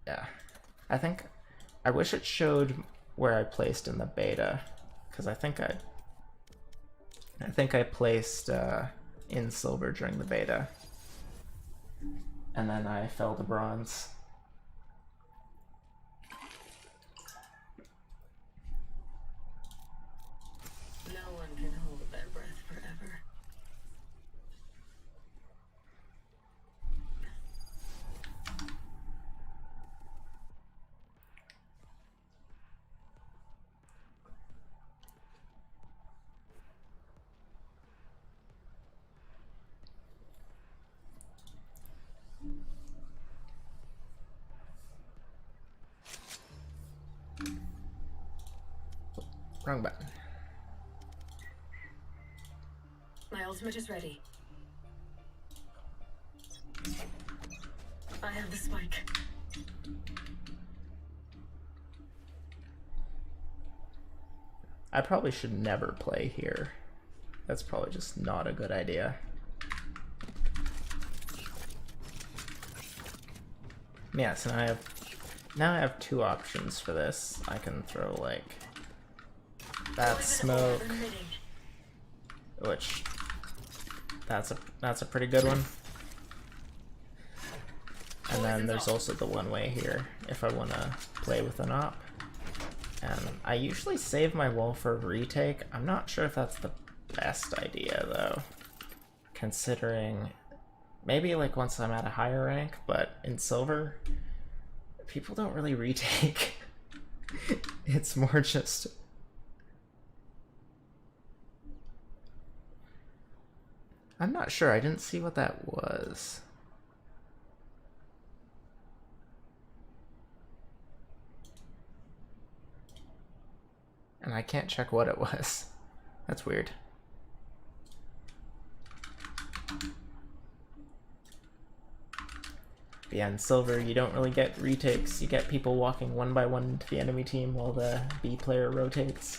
yeah, I wish it showed where I placed in the beta, because I think I placed in silver during the beta, and then I fell to bronze. No one can hold their breath forever. Wrong button. My ultimate is ready. I have the spike. I probably should never play here. That's probably just not a good idea. Yeah, so now I have two options for this. I can throw like that smoke, which that's a pretty good one. And then there's also the one way here if I want to play with an op. And I usually save my wall for retake. I'm not sure if that's the best idea though, considering maybe like once I'm at a higher rank, but in silver, people don't really retake. It's more just... I'm not sure, I didn't see what that was. And I can't check what it was. That's weird. But yeah, in silver, you don't really get retakes. You get people walking one by one to the enemy team while the B player rotates.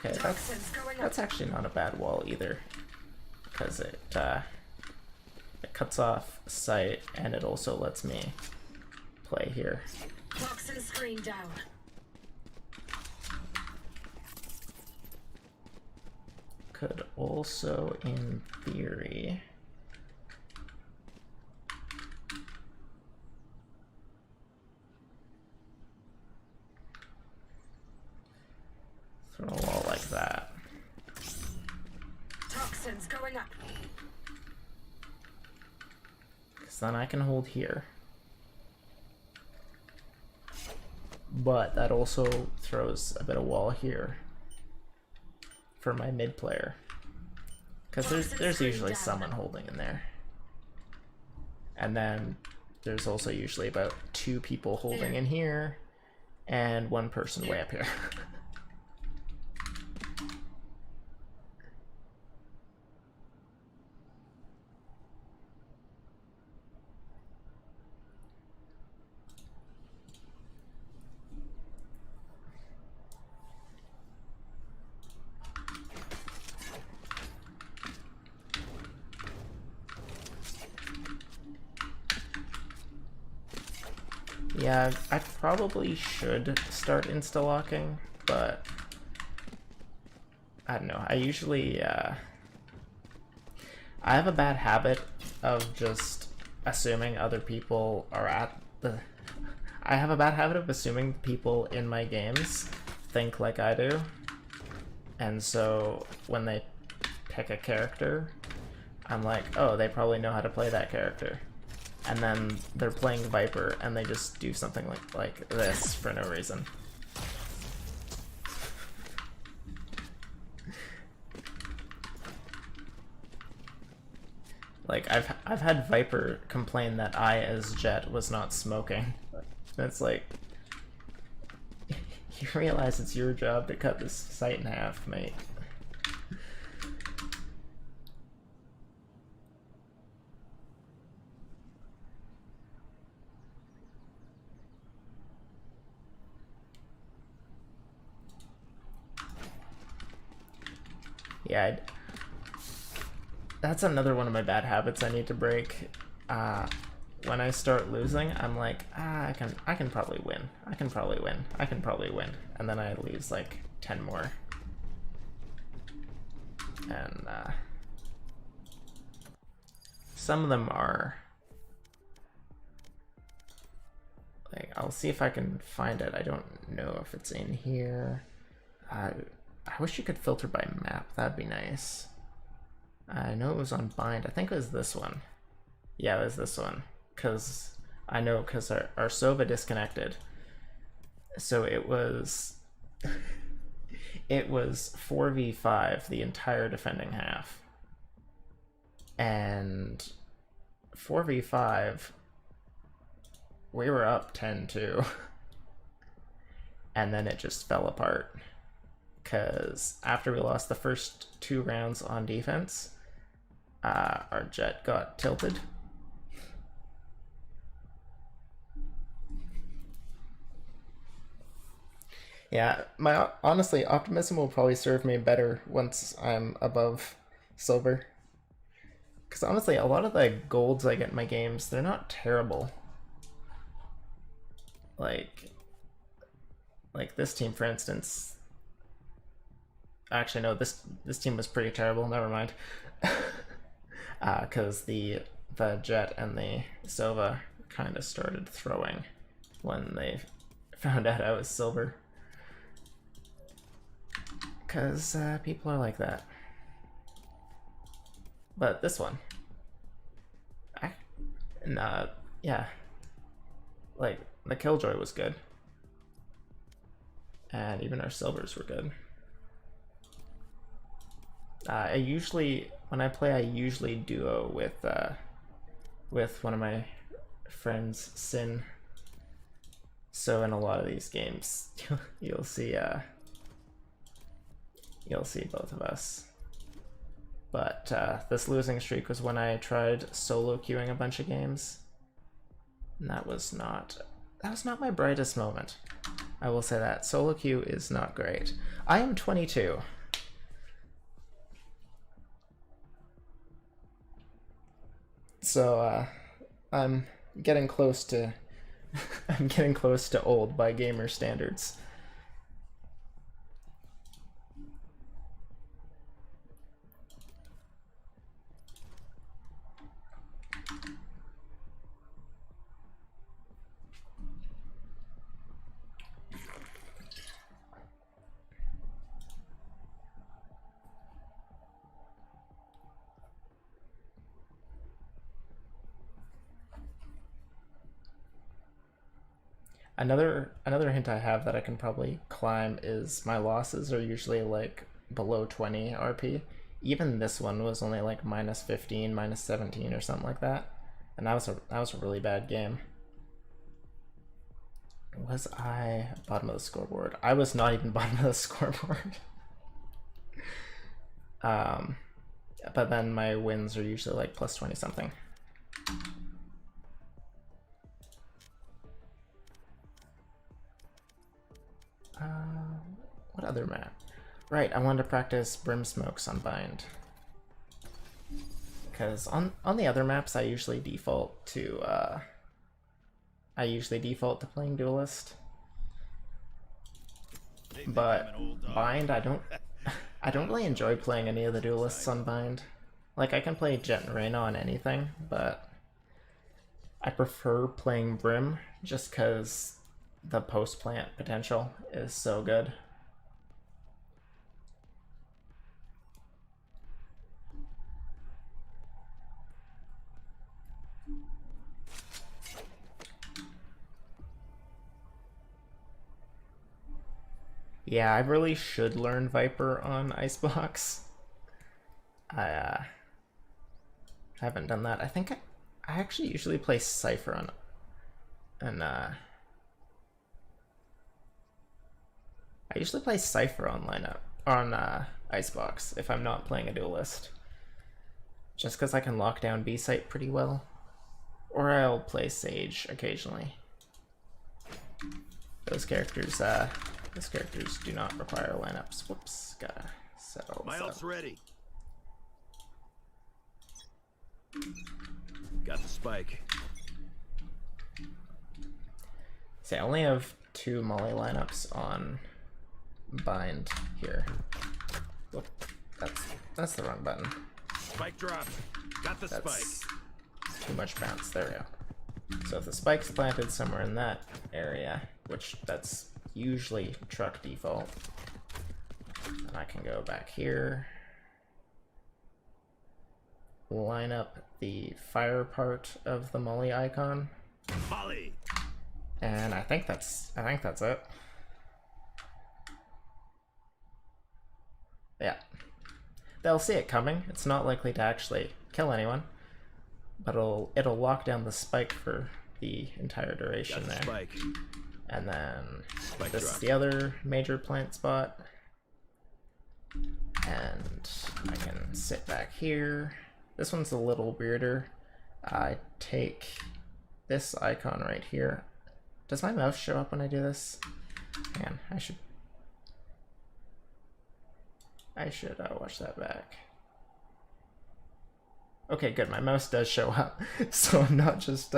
Okay, that's actually not a bad wall either, because it cuts off sight and it also lets me play here. Toxin screen down. Could also, in theory, throw a wall like that. Toxins going up. Because then I can hold here. But that also throws a bit of wall here for my mid player. Because there's usually someone holding in there. And then there's also usually about 2 people holding in here and 1 person way up here. Yeah, I probably should start insta-locking, but I don't know. I usually, I have a bad habit of just assuming other people are at the... I have a bad habit of assuming people in my games think like I do. And so when they pick a character, I'm like, oh, they probably know how to play that character. And then they're playing Viper and they just do something like this for no reason. Like I've had Viper complain that I as Jet was not smoking. And it's like, you realize it's your job to cut this site in half, mate. Yeah, that's another one of my bad habits I need to break. When I start losing, I'm like, I can probably win. I can probably win. And then I lose like 10 more. And some of them are like, I'll see if I can find it. I don't know if it's in here. I wish you could filter by map. That'd be nice. I know it was on bind. I think it was this one. Yeah, it was this one. Because I know, because our Sova disconnected. So it was it was 4v5 the entire defending half. And 4v5 we were up 10-2. And then it just fell apart. Because after we lost the first 2 rounds on defense, our jet got tilted. Yeah, honestly, optimism will probably serve me better once I'm above silver. Because honestly, a lot of the golds I get in my games, they're not terrible. Like this team, for instance. Actually, no, this team was pretty terrible. Never mind. Because the jet and the Sova kind of started throwing when they found out I was silver. Because people are like that. But this one, yeah, like the Killjoy was good, and even our silvers were good. I usually, when I play, I usually duo with one of my friends, Sin. So in a lot of these games, you'll see both of us. But this losing streak was when I tried solo queuing a bunch of games, and that was not my brightest moment. I will say that solo queue is not great. I am 22. So I'm getting close to I'm getting close to old by gamer standards. Another hint I have that I can probably climb is my losses are usually like below 20 RP. Even this one was only like -15, -17 or something like that. And that was a really bad game. Was I bottom of the scoreboard? I was not even bottom of the scoreboard. But then my wins are usually like +20 something. What other map? Right, I wanted to practice Brim Smokes on Bind. Because on the other maps, I usually default to playing Duelist. But Bind, I don't really enjoy playing any of the Duelists on Bind. Like, I can play Jet and Reyna on anything, but I prefer playing Brim just because the post-plant potential is so good. Yeah, I really should learn Viper on Icebox. I haven't done that. I think I actually usually play Cypher on I usually play Cypher on lineup on Icebox if I'm not playing a Duelist. Just because I can lock down B site pretty well. Or I'll play Sage occasionally. Those characters do not require lineups. Whoops, gotta So My what's ult's up? ready. Got the spike. See, I only have 2 Molly lineups on bind here. Whoop, that's the wrong button. Spike dropped. Got the That's spike. too much bounce. There we go. So if the spike's planted somewhere in that area, which that's usually truck default, and I can go back here, line up the fire part of the Molly icon, Molly. and I think that's it. Yeah. They'll see it coming. It's not likely to actually kill anyone, but it'll lock down the spike for the entire duration Got the there. spike. And then Spike this is drop. the other major plant spot. And I can sit back here. This one's a little weirder. I take this icon right here. Does my mouse show up when I do this? Man, I should watch that back. Okay, good. My mouse does show up, so I'm not just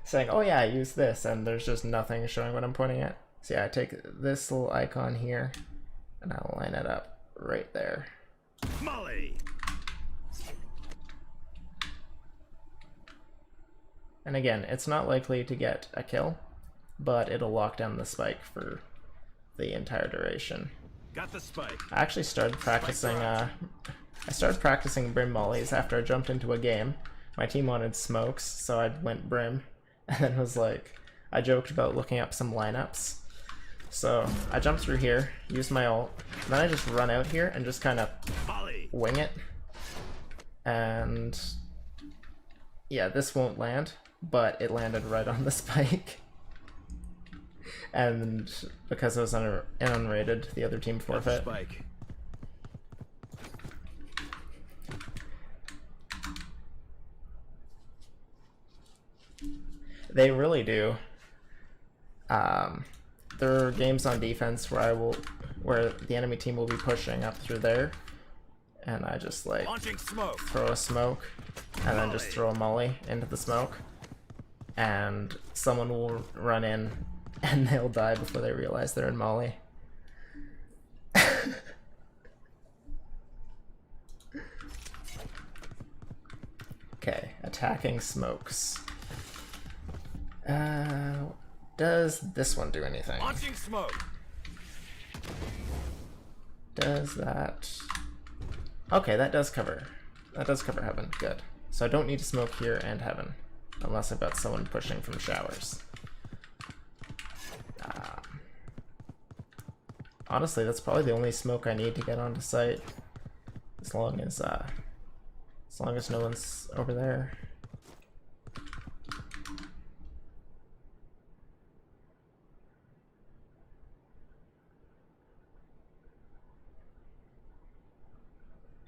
saying, "Oh yeah, I use this," and there's just nothing showing what I'm pointing at. So yeah, I take this little icon here, and I'll line it up right there. Molly. And again, it's not likely to get a kill, but it'll lock down the spike for the entire duration. Got the spike. I actually started practicing brim mollies after I jumped into a game. My team wanted smokes, so I went brim, and then was like, I joked about looking up some lineups. So I jumped through here, used my ult, and then I just run out here and just kind of Molly. wing it. And yeah, this won't land, but it landed right on the spike. And because it was unrated, the other team Got the forfeit. spike. They really do. There are games on defense where where the enemy team will be pushing up through there, and I just like Launching smoke. throw a smoke, and then just throw a molly into the smoke, and someone will run in, and they'll die before they realize they're in molly. Okay, attacking smokes. Does this one do anything? Launching smoke. Does that... Okay, that does cover heaven. Good. So I don't need to smoke here and heaven, unless I've got someone pushing from showers. Honestly, that's probably the only smoke I need to get onto site, as long as no one's over there.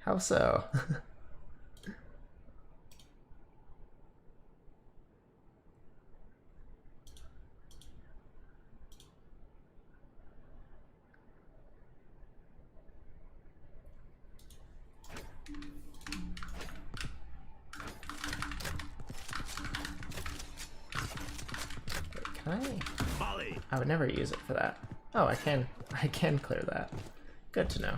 How so? Can I? Molly. I would never use it for that. Oh, I can clear that. Good to know.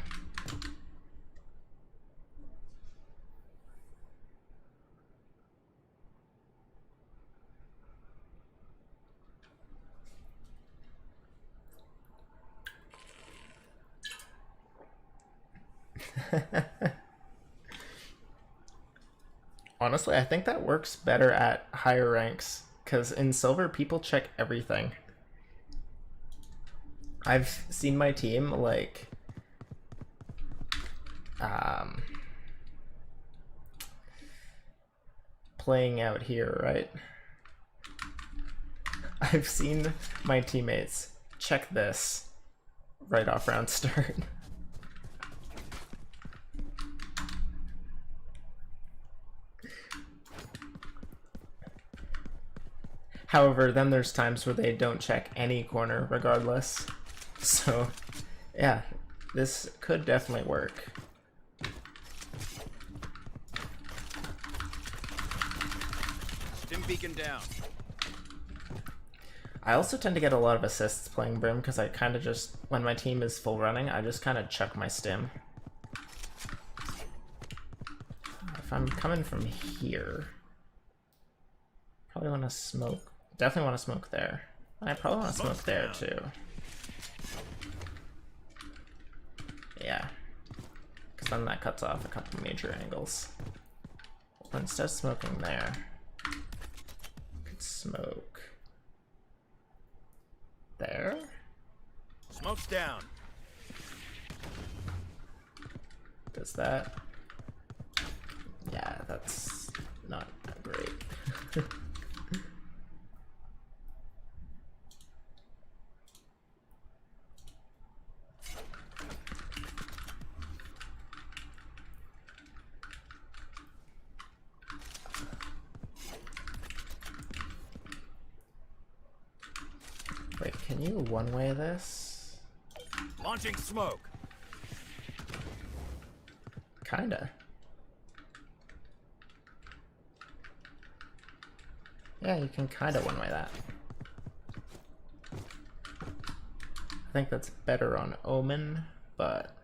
Honestly, I think that works better at higher ranks, because in silver, people check everything. I've seen my team, like, playing out here, right? I've seen my teammates check this right off round start. However, then there's times where they don't check any corner regardless. So, yeah, this could definitely work. Stim beacon down. I also tend to get a lot of assists playing Brim because I kind of just, when my team is full running, I just kind of chuck my stim. If I'm coming from here, probably want to smoke. Definitely want to smoke there. I probably want to smoke there too. Yeah, because then that cuts off a couple major angles. But instead of smoking there, I could smoke there. Smoke's down. Does that? Yeah, that's not great. Wait, can you one-way this? Launching smoke. Kinda. Yeah, you can kinda one-way that. I think that's better on Omen, but...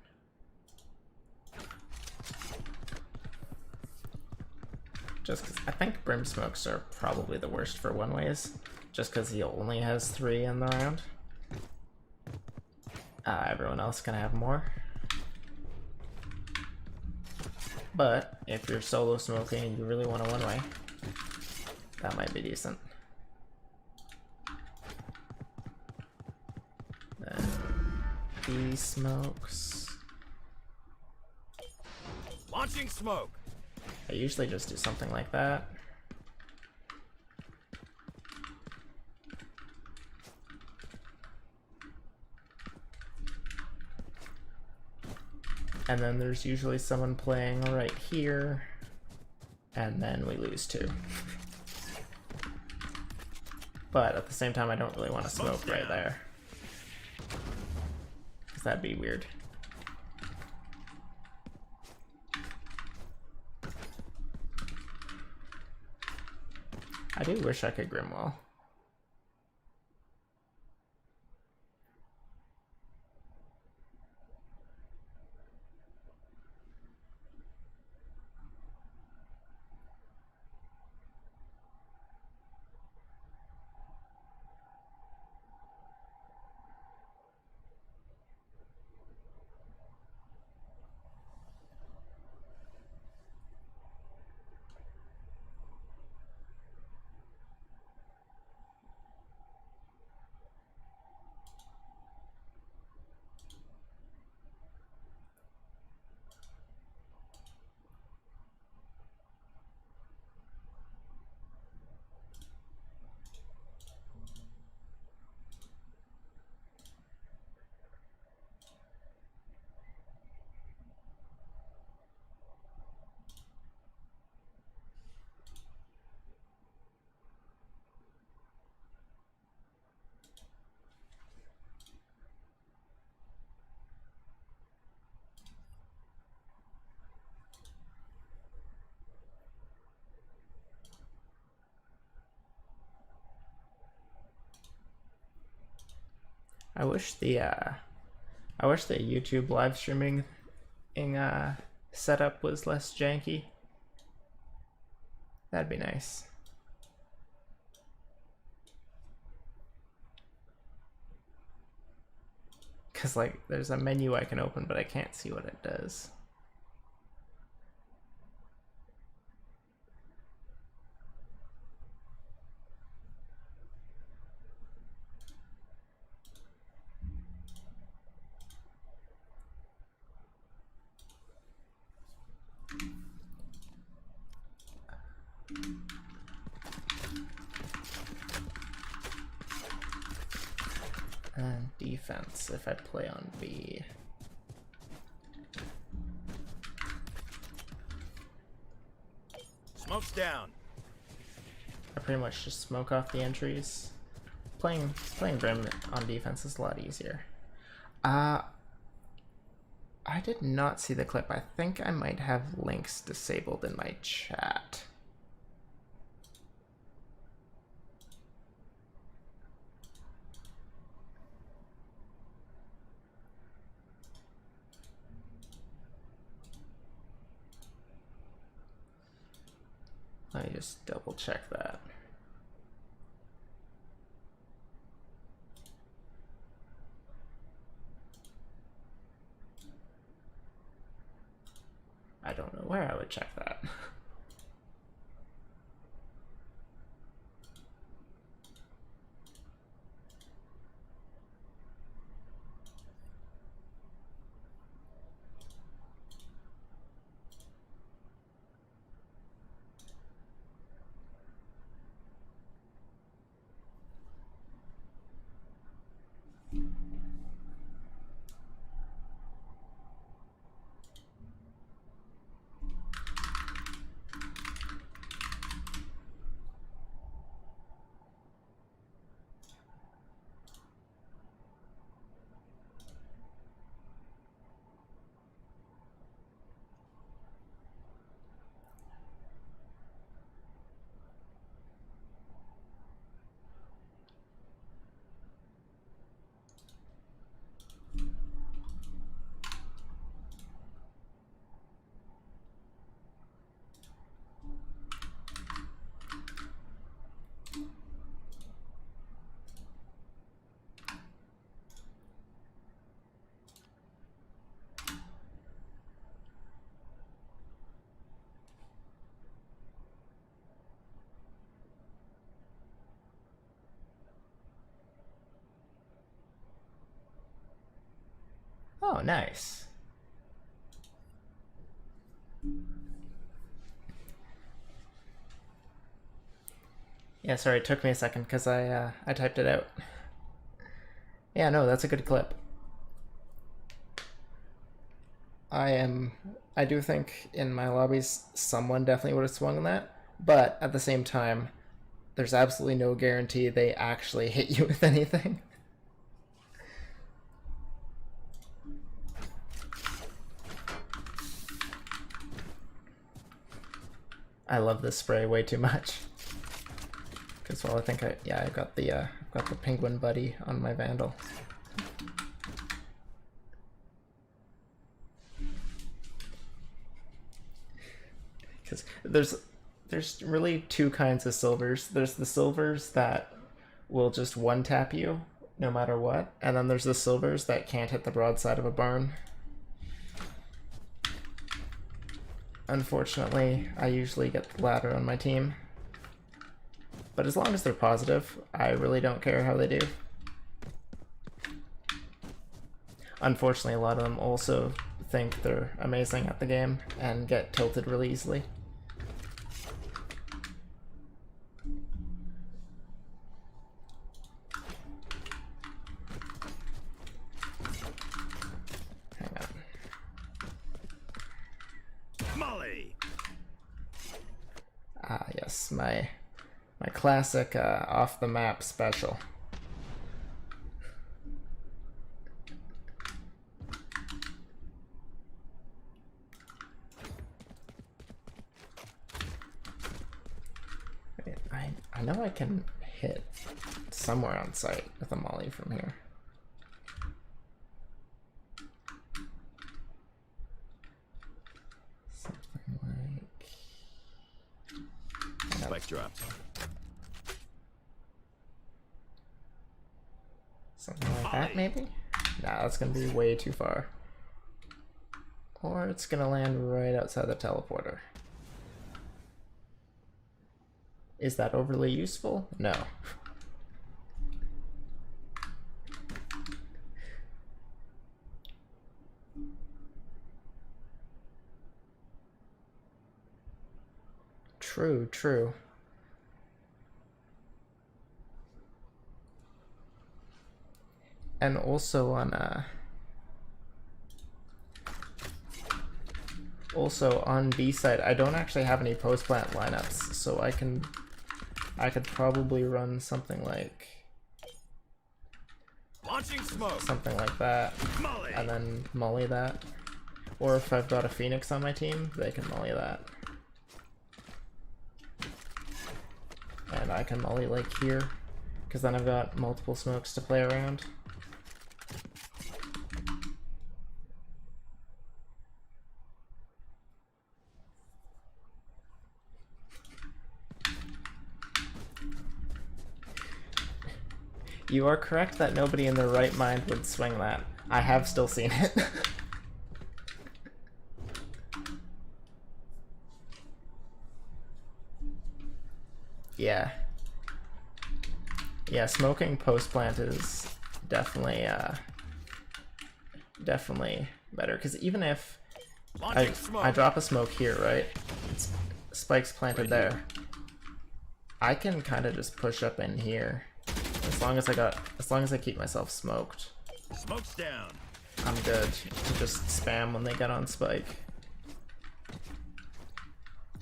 just because I think Brim Smokes are probably the worst for one-ways, just because he only has 3 in the round. Everyone else can have more. But if you're solo smoking and you really want to one-way, that might be decent. Then B smokes. Launching smoke. I usually just do something like that. And then there's usually someone playing right here, and then we lose 2. But at the same time, I don't really want to smoke right there, because that'd be weird. I do wish I could Grimwall. I wish the YouTube live streaming setup was less janky. That'd be nice. Cause like there's a menu I can open, but I can't see what it does. And defense if I play on B. Smoke's down. I pretty much just smoke off the entries. Playing Brim on defense is a lot easier. I did not see the clip. I think I might have links disabled in my chat. Let me just double check that. I don't know where I would check that. Oh, nice. Yeah, sorry, it took me a second because I typed it out. Yeah, no, that's a good clip. I do think in my lobbies someone definitely would have swung that, but at the same time, there's absolutely no guarantee they actually hit you with anything. I love this spray way too much. Because well, I think I got the penguin buddy on my Vandal. Because there's really two kinds of silvers. There's the silvers that will just one tap you no matter what, and then there's the silvers that can't hit the broadside of a barn. Unfortunately, I usually get the latter on my team. But as long as they're positive, I really don't care how they do. Unfortunately, a lot of them also think they're amazing at the game and get tilted really easily. Hang on. Molly. Ah, yes, my classic off the map special. Wait, I know I can hit somewhere on site with a molly from here. Something like Spike drop. something like that, maybe? Nah, that's gonna be way too far. Or it's gonna land right outside the teleporter. Is that overly useful? No. True, true. And also on B side, I don't actually have any post plant lineups, so I could probably run something like Launching smoke. something like that, Molly. and then molly that. Or if I've got a Phoenix on my team, they can molly that. And I can molly like here, because then I've got multiple smokes to play around. You are correct that nobody in their right mind would swing that. I have still seen it. Yeah. Yeah, smoking post-plant is definitely, definitely better. Because even if Launching smoke. I drop a smoke here, right? Spike's planted Right there. I can kind of just push up in here. As long as I keep myself smoked, Smoke's down. I'm good to just spam when they get on spike.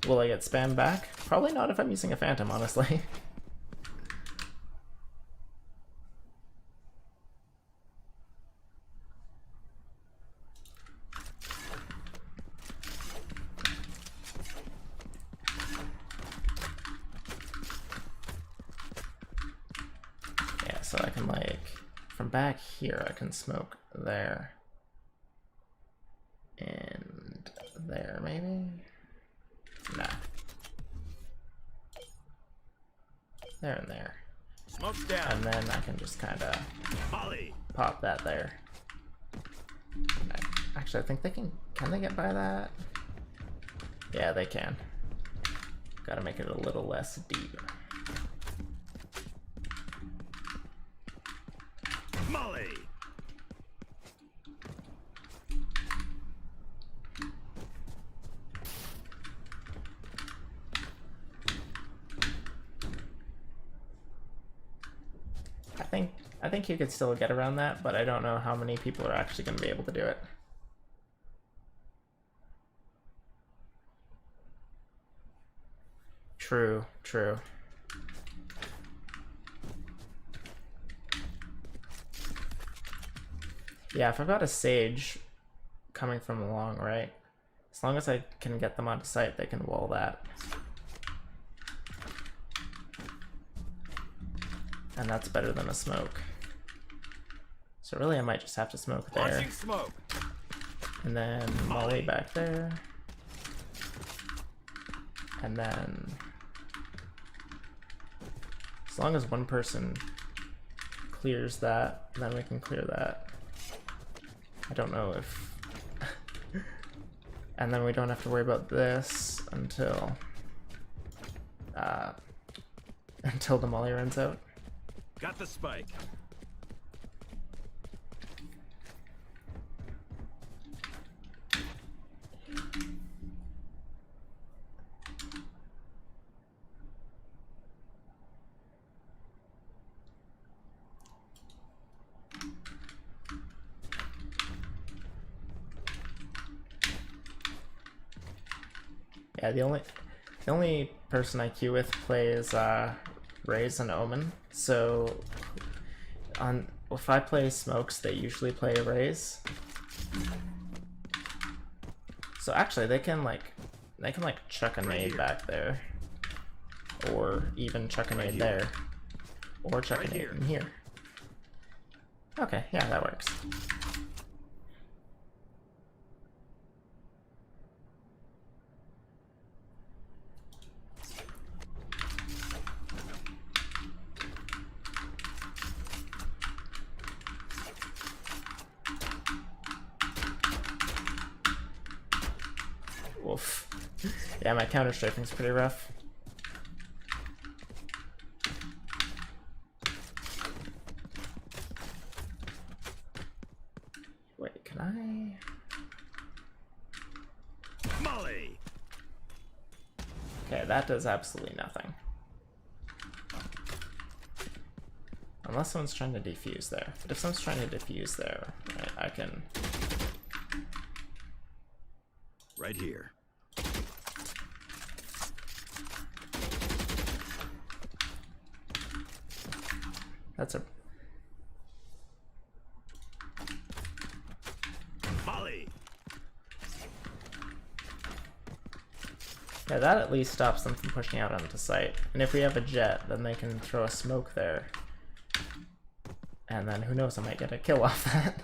Will I get spammed back? Probably not if I'm using a phantom, honestly. Yeah, so I can like, from back here I can smoke there. And there maybe? Nah. There and there. Smoke's down. And then I can just kind of Molly. pop that there. Actually, I think they can they get by that? Yeah, they can. Gotta make it a little less deep. Molly. I think you could still get around that, but I don't know how many people are actually going to be able to do it. True, true. Yeah, if I've got a Sage coming from the long right, as long as I can get them onto site, they can wall that. And that's better than a smoke. So really I might just have to smoke there. Launching smoke. And then molly back there. And then as long as one person clears that, then we can clear that. I don't know if and then we don't have to worry about this until until the molly runs out. Got the spike. Yeah, the only person I queue with plays Raze and Omen. So if I play smokes, they usually play Raze. So actually they can chuck a nade back there. Or even chuck a nade there. Or chuck a nade in here. Okay, yeah, that works. Oof. Yeah, my counter strafing's pretty rough. Wait, can I? Molly. Okay, that does absolutely nothing. Unless someone's trying to defuse there. But if someone's trying to defuse there, I can... Right here. That's a... Yeah, that at least stops them from pushing out onto site. And if we have a jet, then they can throw a smoke there. And then who knows, I might get a kill off that.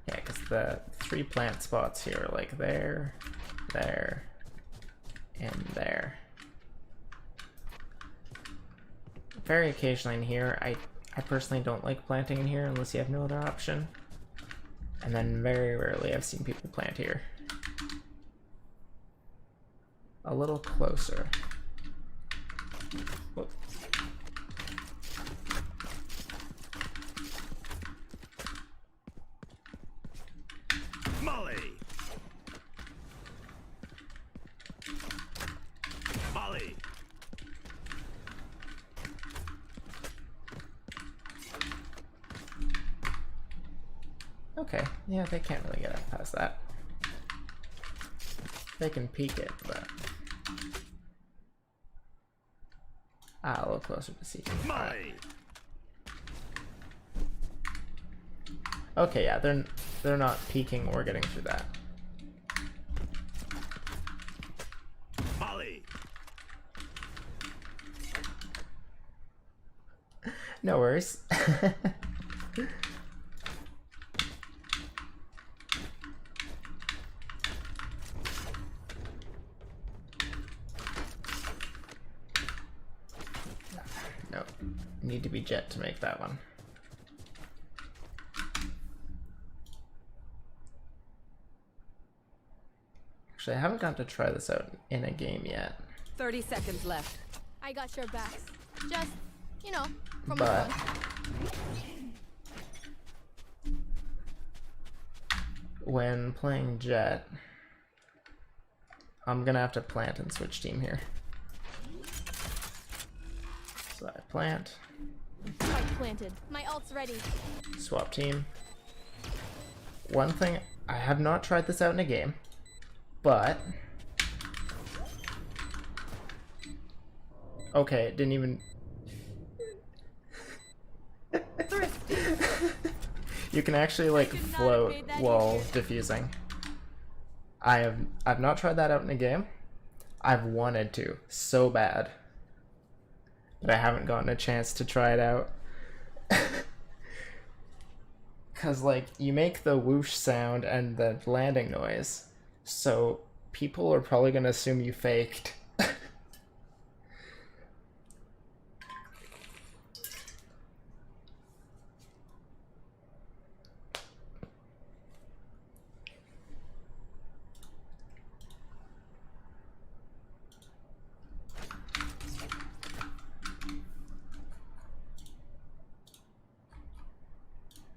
Yeah, because the 3 plant spots here are like there, there, and there. Very occasionally in here, I personally don't like planting in here unless you have no other option. And then very rarely I've seen people plant here. A little closer. Whoop. Molly! Molly! Okay, yeah, they can't really get up past that. They can peek it, but... Ah, a little closer to see. Molly! Okay, yeah, they're not peeking or getting through that. Molly! No worries. No, need to be jet to make that one. Actually, I haven't gotten to try this out in a game yet. 30 seconds left. I got your backs. Just, you know, from But afar. when playing jet, I'm gonna have to plant and switch team here. So I plant, Spike planted. My ult's ready. swap team. One thing, I have not tried this out in a game, but... Okay, it didn't even... You can actually like could not have float made that while easier. diffusing. I've not tried that out in a game. I've wanted to so bad, but I haven't gotten a chance to try it out. Cause like you make the whoosh sound and the landing noise, so people are probably gonna assume you faked.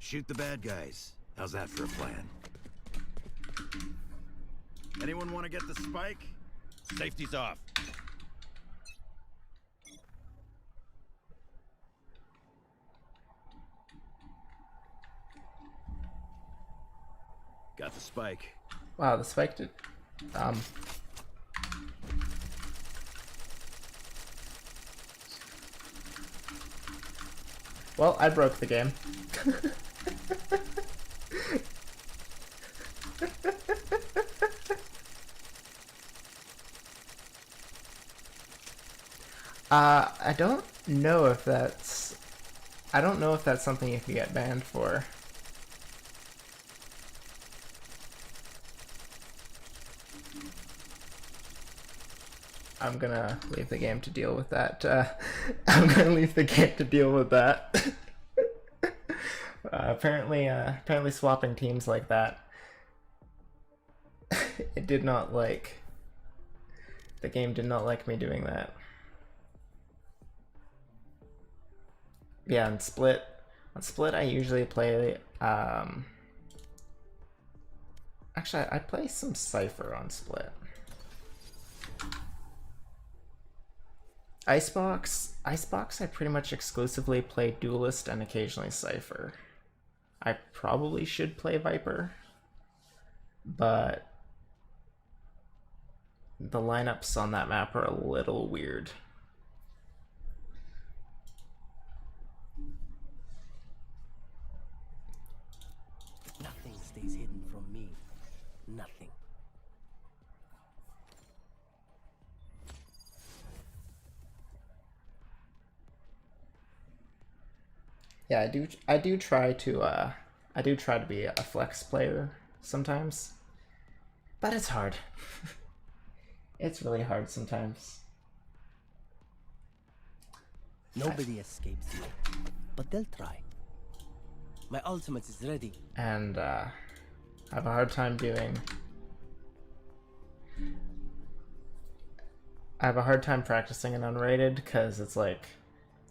Shoot the bad guys. How's that for a plan? Anyone want to get the spike? Safety's off. Got the spike. Wow, the spike did. Well, I broke the game. I don't know if that's... I don't know if that's something you can get banned for. I'm gonna leave the game to deal with that. I'm gonna leave the game to deal with that. Apparently swapping teams like that, it did not like... The game did not like me doing that. Yeah, on Split I usually play, actually I play some Cypher on Split. Icebox I pretty much exclusively play Duelist and occasionally Cypher. I probably should play Viper, but the lineups on that map are a little weird. Nothing stays hidden from me. Nothing. Yeah, I do try to be a flex player sometimes, but it's hard. It's really hard sometimes. Nobody escapes you, but they'll try. My ultimate is ready. And I have a hard time practicing an unrated because it's like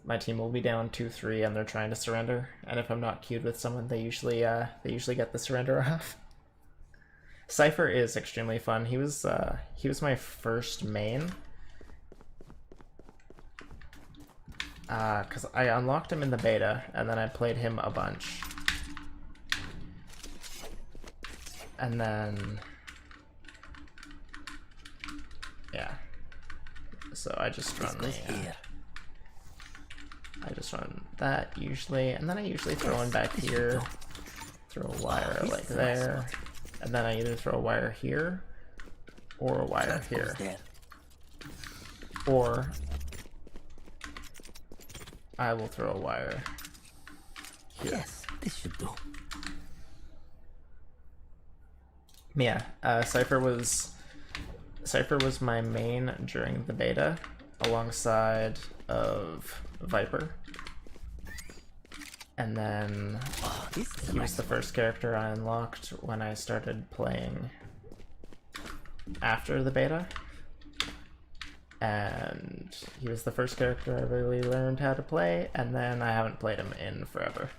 my team will be down 2-3 and they're trying to surrender, and if I'm not queued with someone, they usually get the surrender off. Cypher is extremely fun. He was my first main. Because I unlocked him in the beta, and then I played him a bunch. And then... yeah. So I just run I just run that usually, and then I usually throw in back here, throw a wire like there, and then I either throw a wire here, or a wire here. Or I will throw a wire here. Yes, this should do. Yeah, Cypher was my main during the beta, alongside of Viper. And then he was the first character I unlocked when I started playing after the beta. And he was the first character I really learned how to play, and then I haven't played him in forever.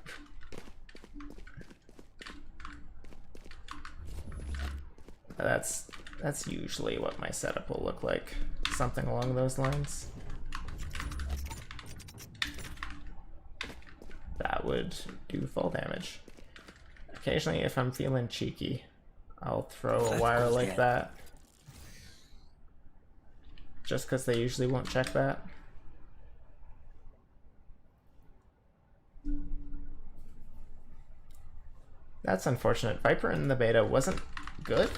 That's usually what my setup will look like. Something along those lines. That would do full damage. Occasionally, if I'm feeling cheeky, I'll throw a wire like that. Just because they usually won't check that. That's unfortunate. Viper in the beta wasn't good.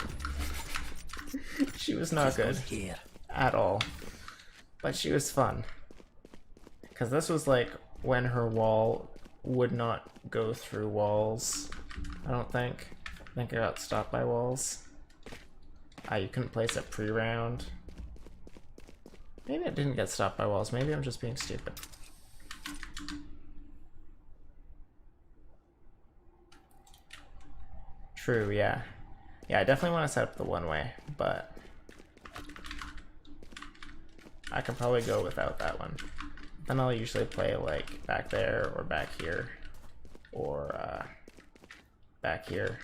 She was not good at all. But she was fun. Because this was like when her wall would not go through walls, I don't think. I think I got stopped by walls. You couldn't place it pre-round. Maybe I didn't get stopped by walls. Maybe I'm just being stupid. True, yeah. Yeah, I definitely want to set up the one-way, but I can probably go without that one. Then I'll usually play like back there or back here or back here.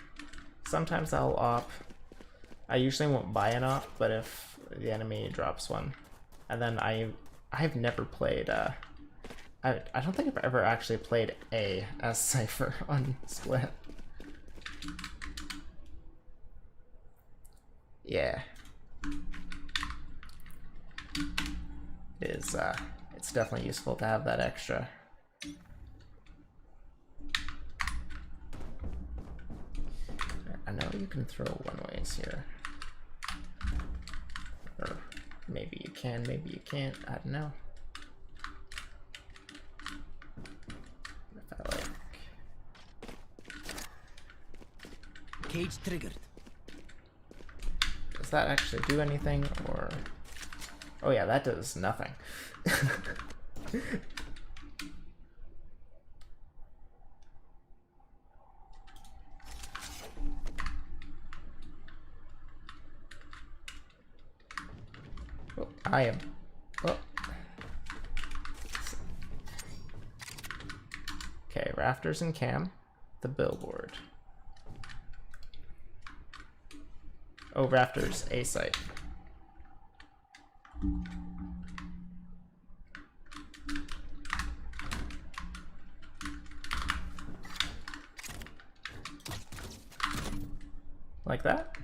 Sometimes I'll op. I usually won't buy an op, but if the enemy drops one. And then I've never played I don't think I've ever actually played A as Cypher on Split. Yeah. It's definitely useful to have that extra. I know you can throw one-ways here. Or maybe you can, maybe you can't, I don't know. If I like... Cage triggered. Does that actually do anything, or... oh yeah, that does nothing. Oh, I am... oh. Okay, rafters and cam. The billboard. Oh, rafters, A site. Like that?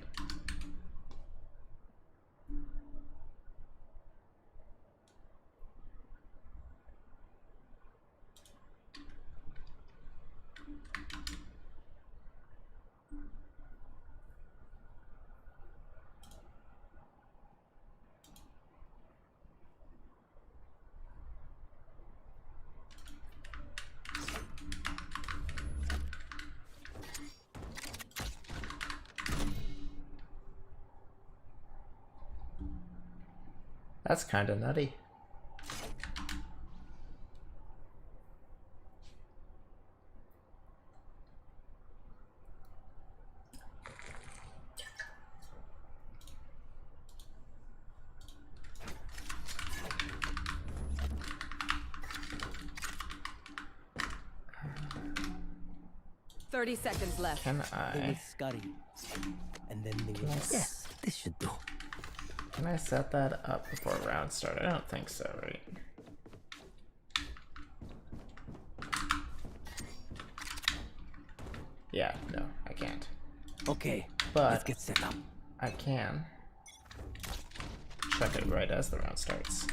That's kind of nutty. Thirty seconds left. Can They will I? scurry. And then they will... Yes, this should do. Can I set that up before round start? I don't think so, right? Yeah, no, I can't. Okay, But let's get set up. I can check it right as the round starts.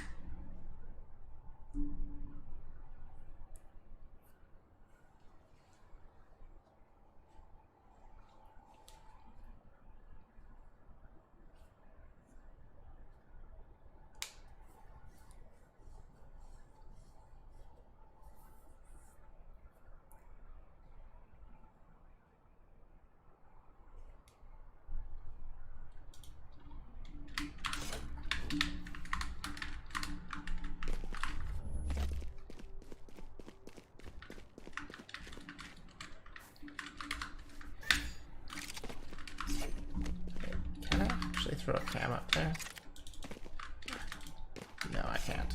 Can I actually throw a cam up there? No, I can't.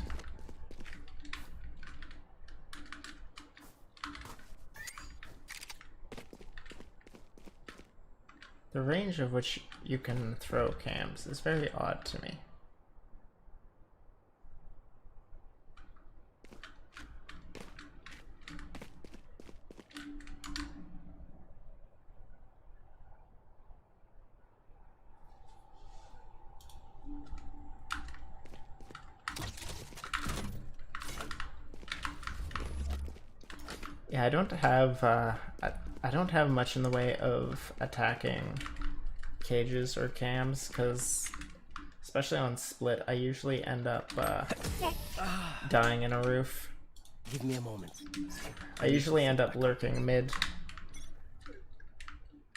The range of which you can throw cams is very odd to me. Yeah, I don't have I don't have much in the way of attacking cages or cams, because especially on split, I usually end up dying in a roof. Give me a moment. I usually end up lurking mid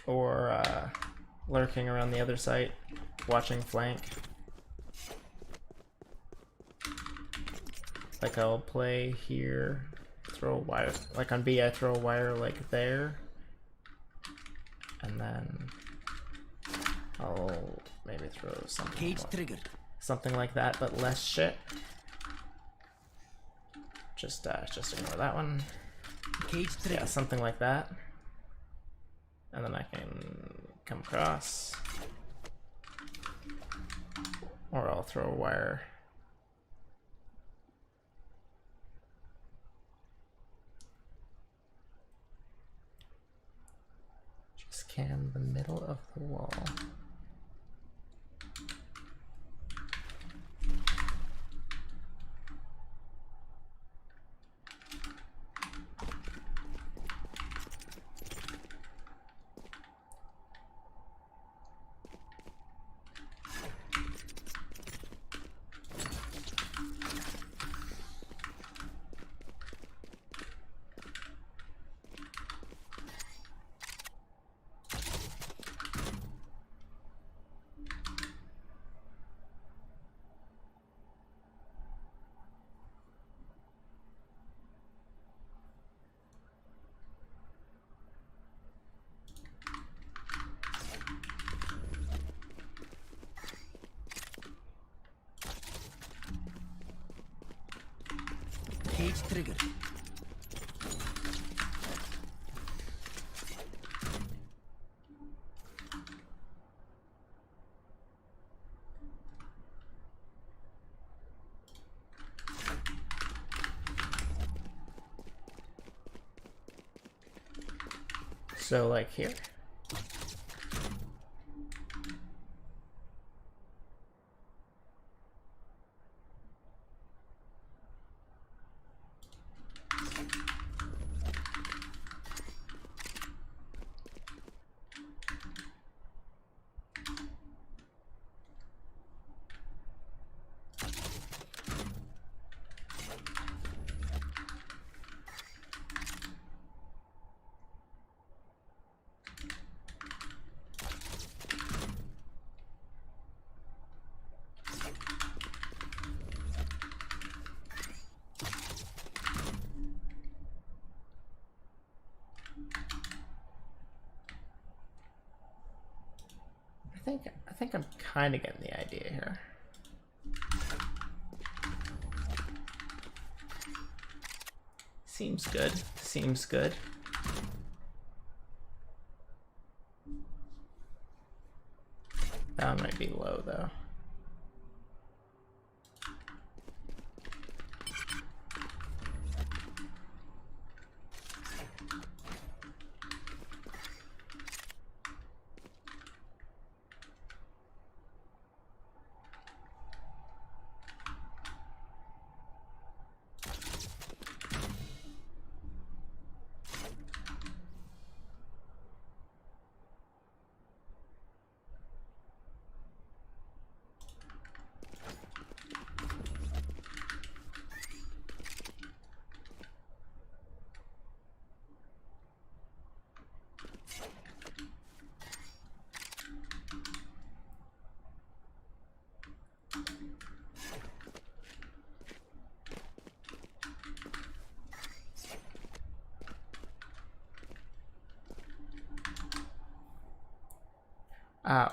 or lurking around the other site, watching flank. Like I'll play here, throw a wire, like on B I throw a wire like there, and then I'll maybe throw Cage triggered. something like that, but less shit. Just ignore that one. Cage triggered. Yeah, something like that. And then I can come across. Or I'll throw a wire. Just cam the middle of the wall. Cage triggered. So like here. think I'm kind of getting the idea here. Seems good. Seems good. That might be low though.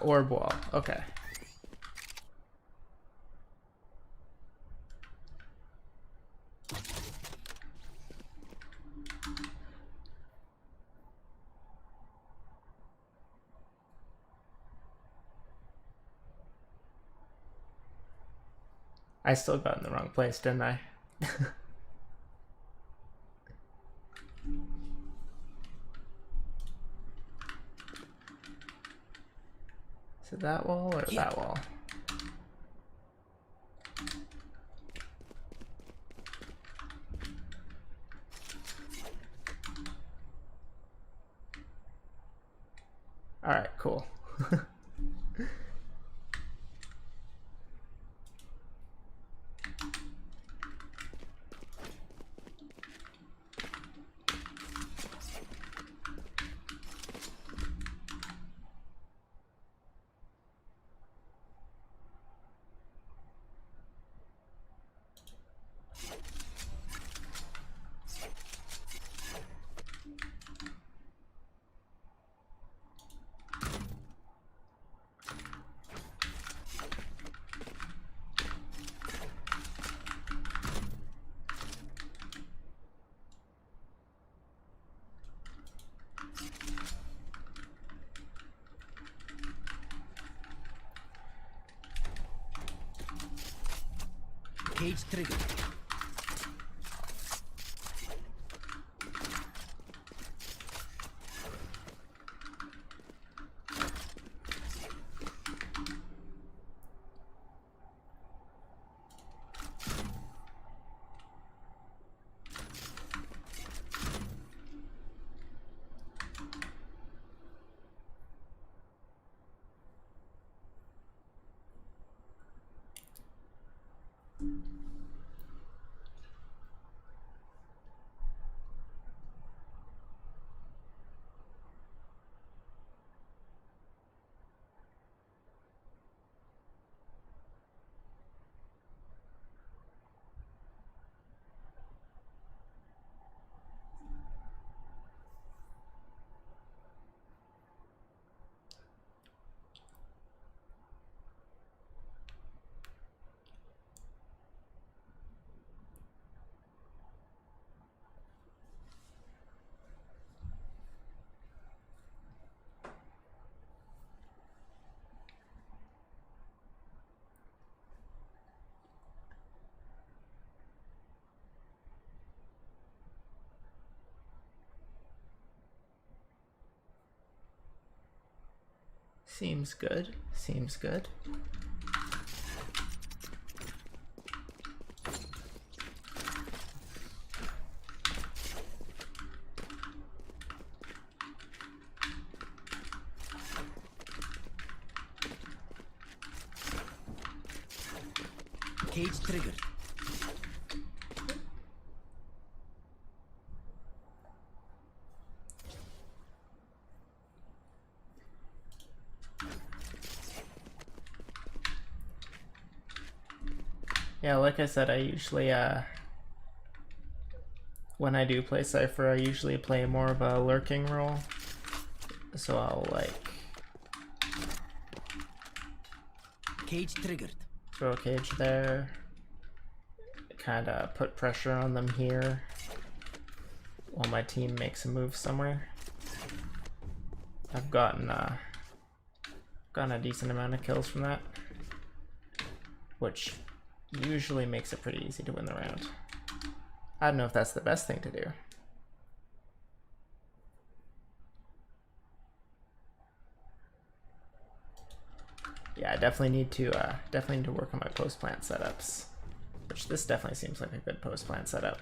Orb wall. Okay. I still got in the wrong place, didn't I? Is it that wall or that wall? Alright, cool. Cage trigger. Seems good. Seems good. Cage triggered. Yeah, like I said, I usually, when I do play Cypher, I usually play more of a lurking role. So I'll, like, Cage triggered. Throw a cage there. Kind of put pressure on them here while my team makes a move somewhere. I've gotten a decent amount of kills from that, which usually makes it pretty easy to win the round. I don't know if that's the best thing to do. Yeah, I definitely need to work on my post plant setups, which this definitely seems like a good post plant setup.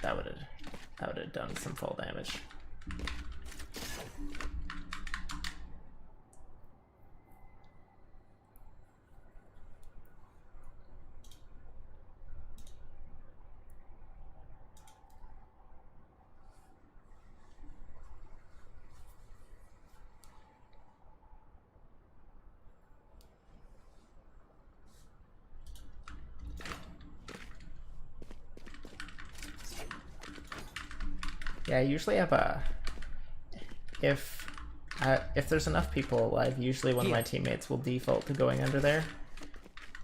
That would have done some fall damage. Yeah, I usually have a... If there's enough people alive, usually one of my teammates will default to going under there,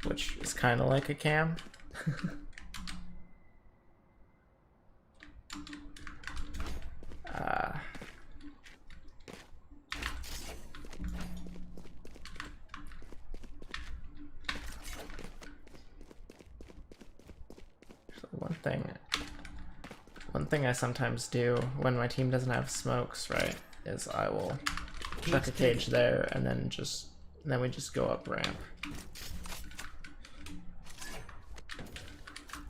which is kind of like a cam. So one thing I sometimes do when my team doesn't have smokes, right, is I will chuck a cage there and then we just go up ramp.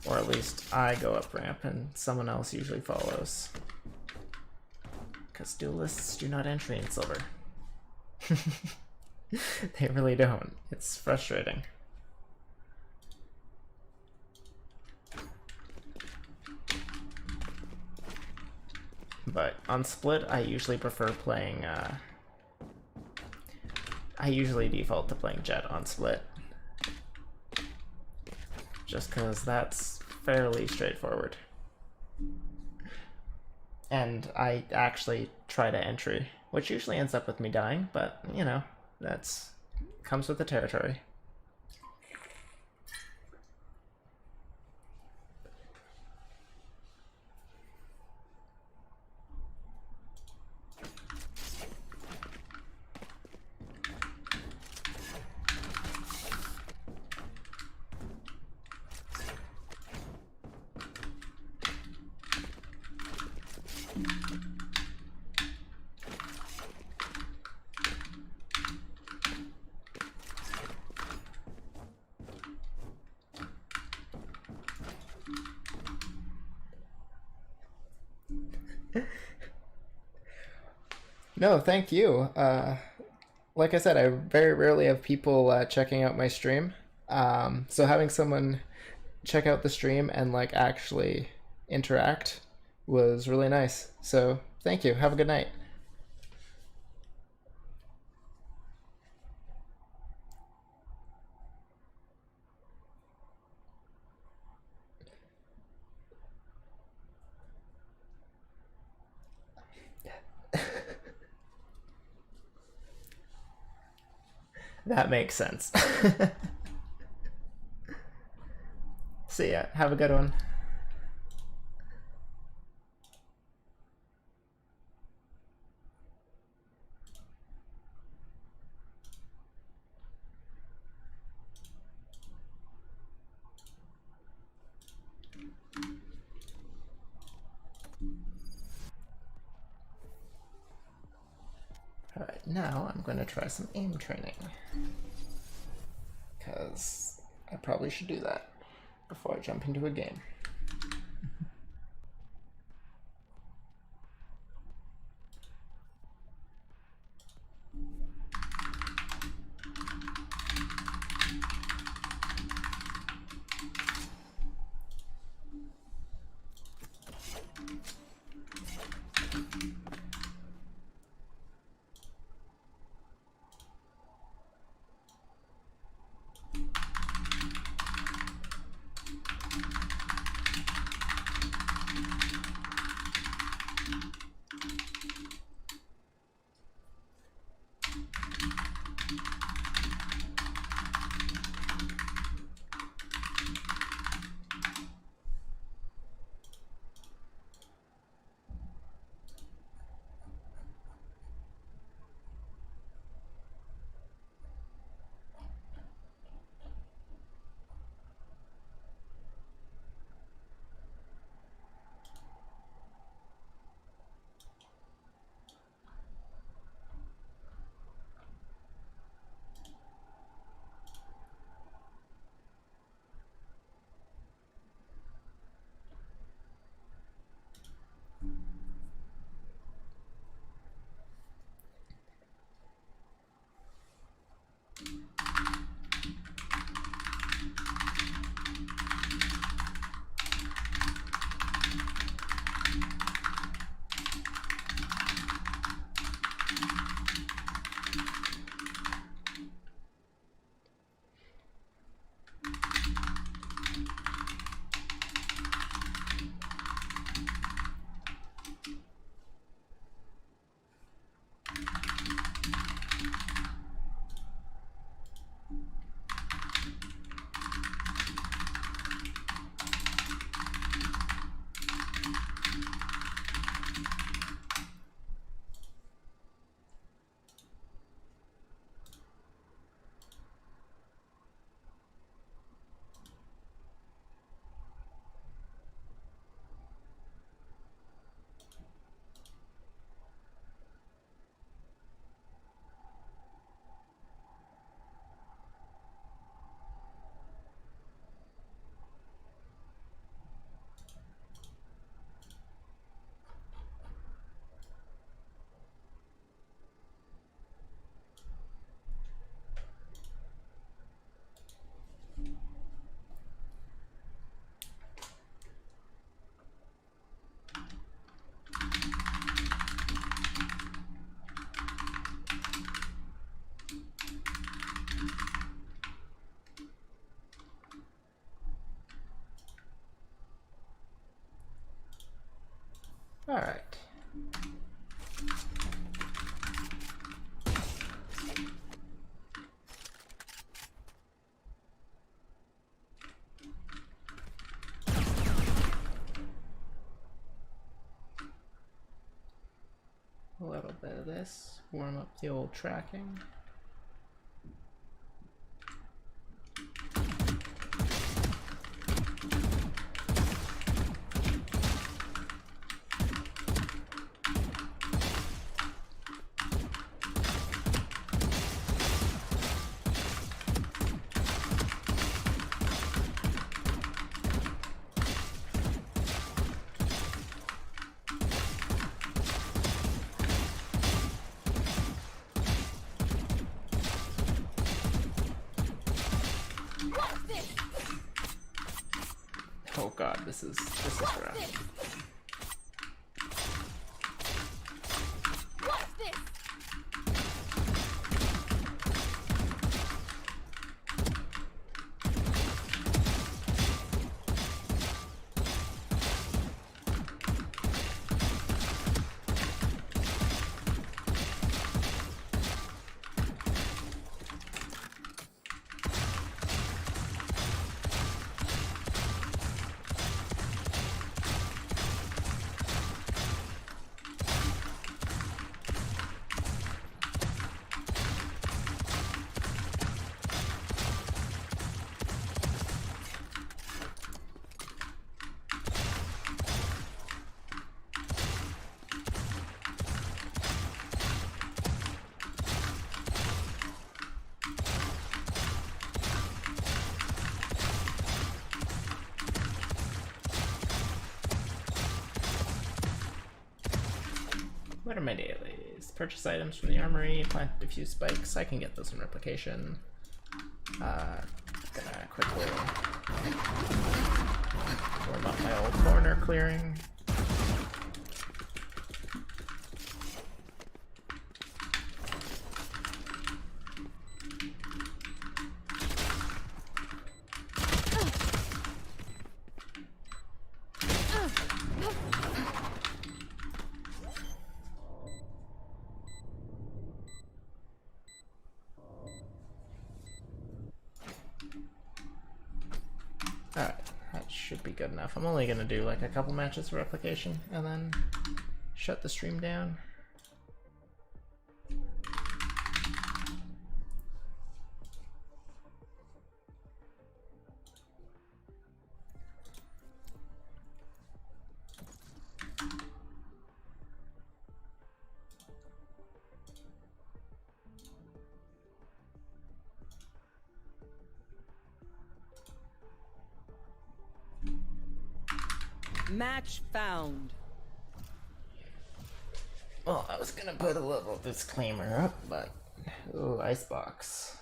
Or at least I go up ramp and someone else usually follows. Because duelists do not entry in silver. They really don't. It's frustrating. But on split, I usually prefer playing, I usually default to playing Jet on split. Just because that's fairly straightforward. And I actually try to entry, which usually ends up with me dying, but, you know, that's comes with the territory. No, thank you. Like I said, I very rarely have people checking out my stream. So having someone check out the stream and like actually interact was really nice. So thank you. Have a good night. That makes sense. See ya. Have a good one. Alright, now I'm going to try some aim training. Because I probably should do that before I jump into a game. Alright. A little bit of this, warm up the old tracking. Oh god, this is rough. What's this? What are my dailies? Purchase items from the armory, plant a few spikes. I can get those in replication. Gonna quickly warm up my old corner clearing. Alright, that should be good enough. I'm only gonna do like a couple matches of replication and then shut the stream down. Match found. Well, I was gonna put a little disclaimer up, but ooh, icebox.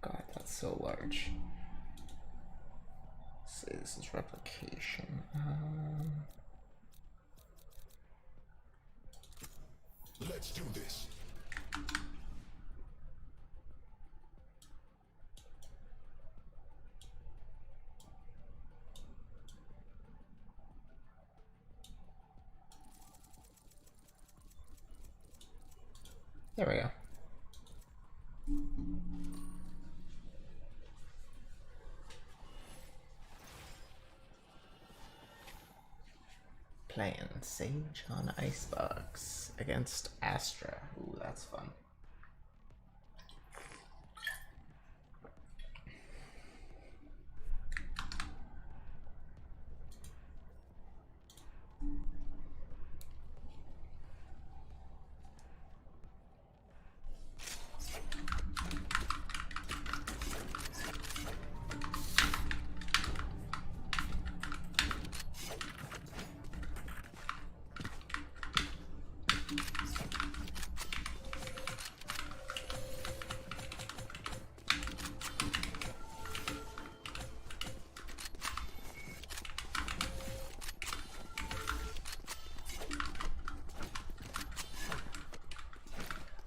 God, that's so large. Let's say this is replication. Let's do this. There we go. Playing Sage on Icebox against Astra. Ooh, that's fun.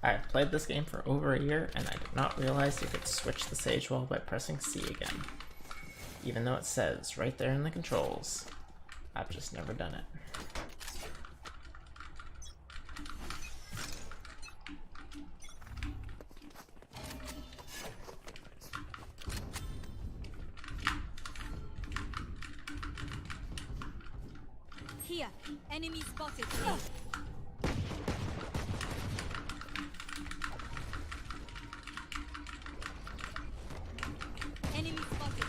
I've played this game for over a year, and I did not realize you could switch the Sage wall by pressing C again. Even though it says right there in the controls. I've just never done it. Here, enemy spotted. Enemy spotted.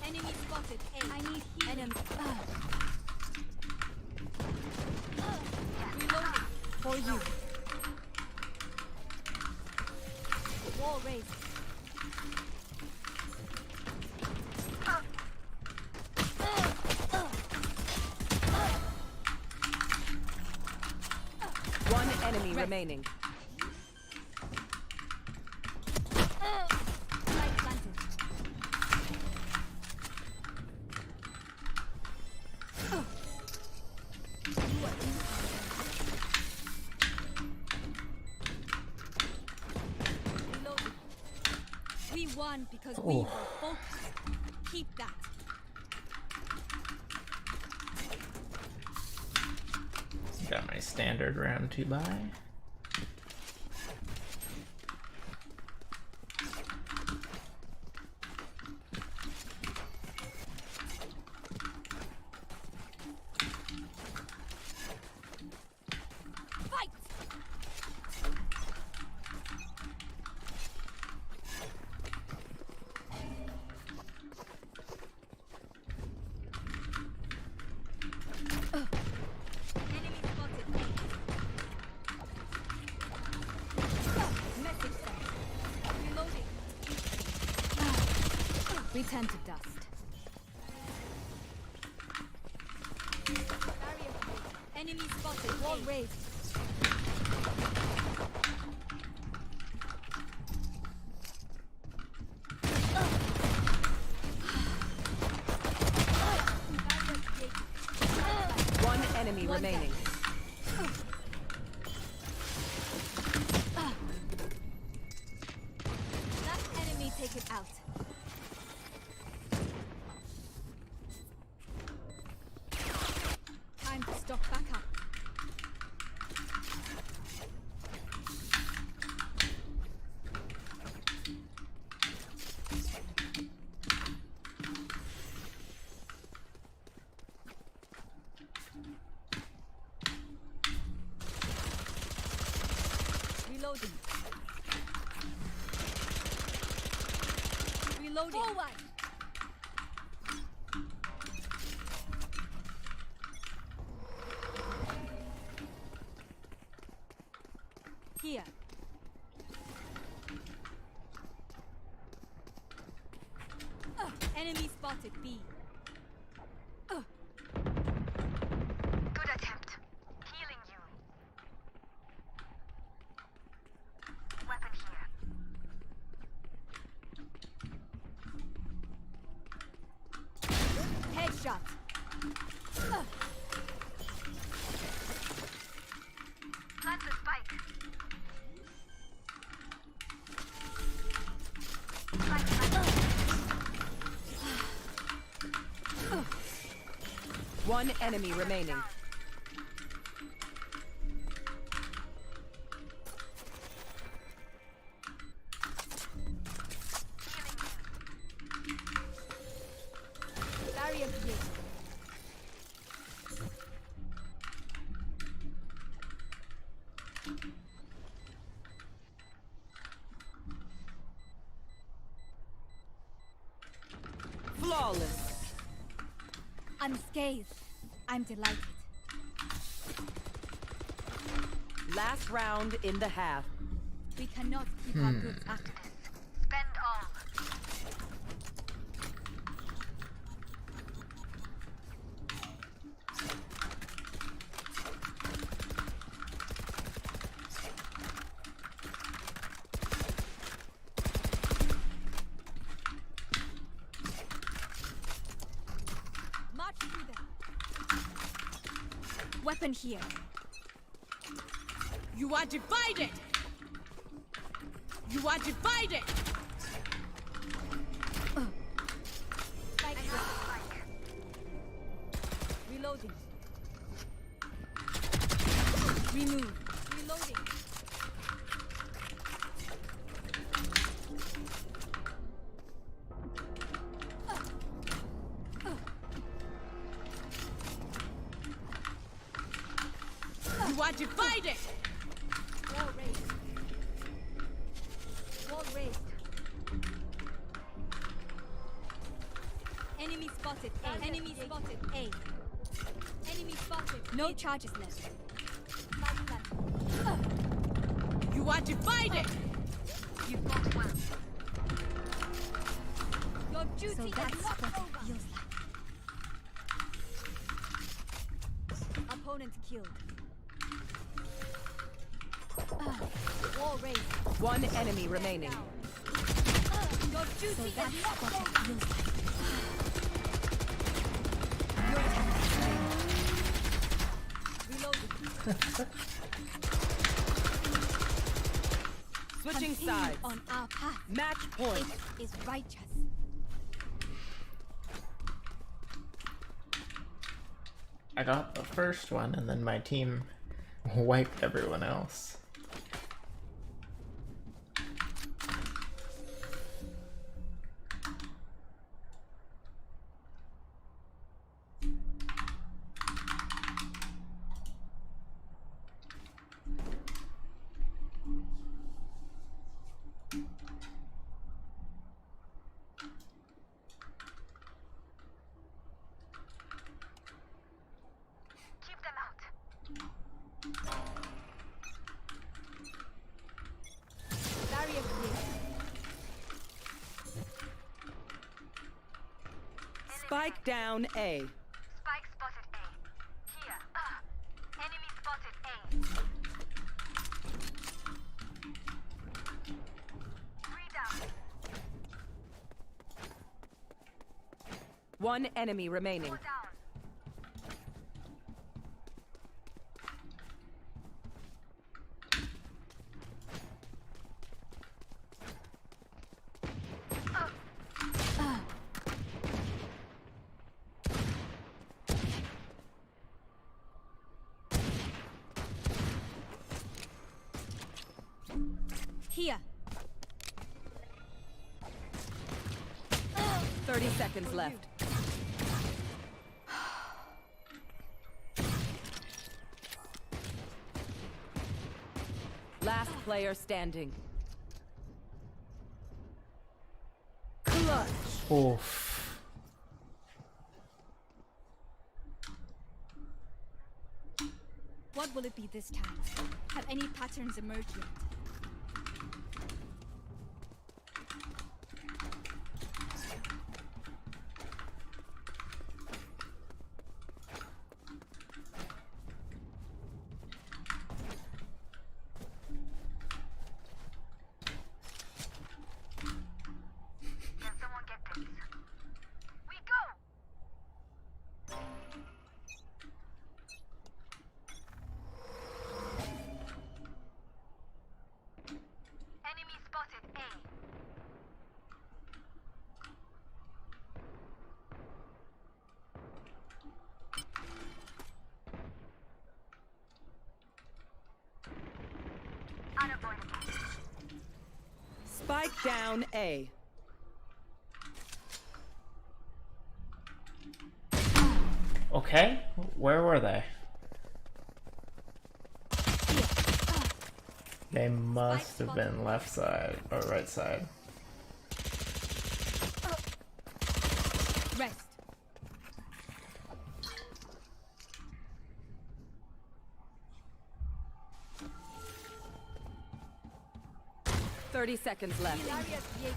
Enemy spotted. I need healing. Enemy. Reloading. For you. Wall raised. One enemy remaining. Light planted. Reloading. We won because we were focused. Keep that. Got my standard round 2 buy. Fight! Enemy spotted. Message sent. Reloading. Return to dust. Barrier raised. Enemy spotted. Wall raised. Barrier created. One enemy One remaining. Last enemy taken out. Time to stock back up. Reloading. Reloading. Forward. Here. Enemy spotted B. Good attempt. Healing you. Weapon here. Headshot. Plant the spike. One enemy remaining. Barrier created. Flawless. Unscathed. I'm delighted. Last round in the half. We cannot keep our goods active. Spend all. March through them. Weapon here. You are divided! You are divided! Reloading. Remove. Reloading. You are divided! Wall raised. Wall raised. Enemy spotted A. Enemy spotted A. Enemy spotted. No charges left. You are divided! You fought well. Your duty So is that's not what over. it feels like. Opponent killed. Wall raised. One enemy remaining. Your duty So is that's not what over. it feels like. Reloading. Switching Continue sides. on our path. Match point. It is righteous. I got the first one, and then my team wiped everyone else. Keep them out. Barrier clear. Spike down A. Spike spotted A. Here. Enemy spotted A. 3 down. One enemy remaining. 4 down. Here. 30 seconds left. Last player standing. Clutch. Oof. What will it be this time? Have any patterns emerged yet? Can someone get this? We go! Enemy spotted A. Unavoidable. Spike down A. Okay, where were they? They must have been left side or right side. Rest. Thirty seconds left. Barrier created.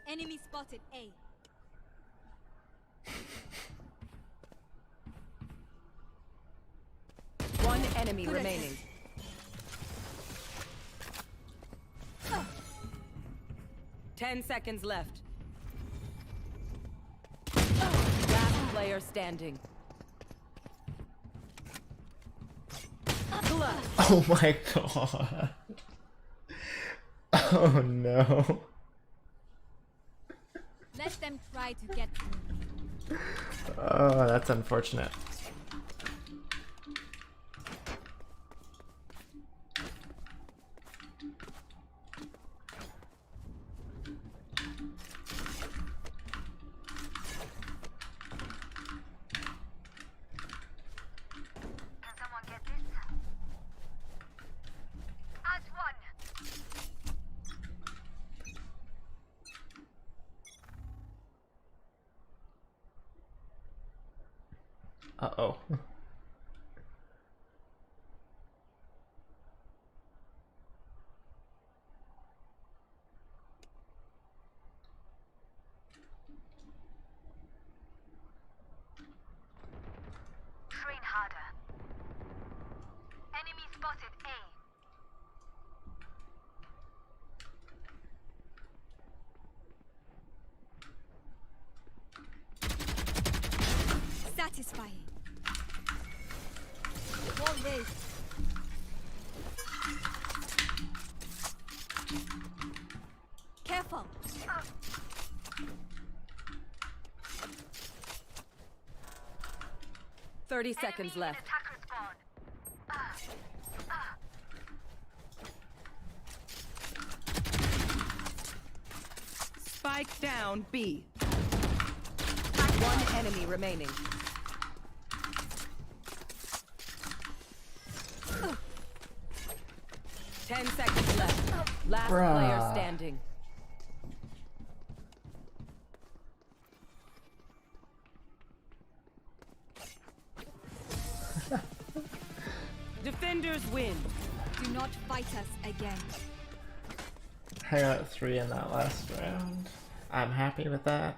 Enemy spotted A. One enemy remaining. Ten seconds left. Last player standing. Clutch. Oh my god. Oh no. Let them try to get through me. Oh, that's unfortunate. Can someone get this? As one. Uh-oh. Train harder. Enemy spotted A. Satisfying. Wall raised. Careful. 30 seconds left. Attacker spawn. Spike down B. One enemy remaining. Uh. 10 seconds left. Last Bruh. player standing. Defenders win. Do not fight us again. I got 3 in that last round. I'm happy with that.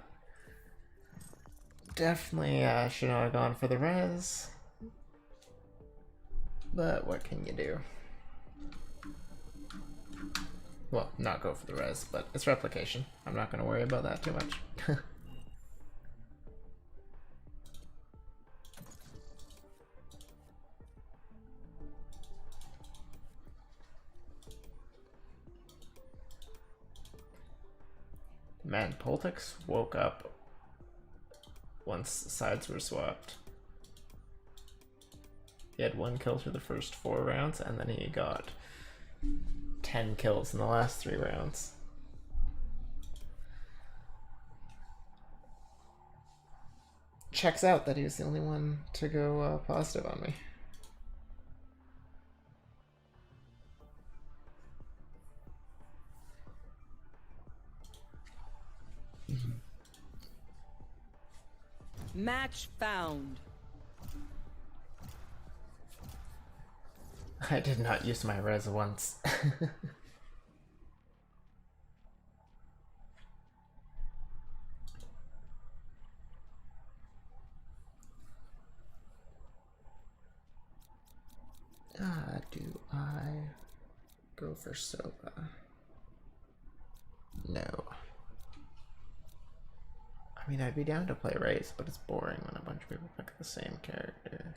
Definitely should not have gone for the res. But what can you do? Well, not go for the res, but it's replication. I'm not going to worry about that too much. Man, Poltex woke up once sides were swapped. He had 1 kill through the first 4 rounds, and then he got 10 kills in the last 3 rounds. Checks out that he was the only one to go positive on me. Match found. I did not use my res once. Do I go for Sova? No. I mean, I'd be down to play Race, but it's boring when a bunch of people pick the same character.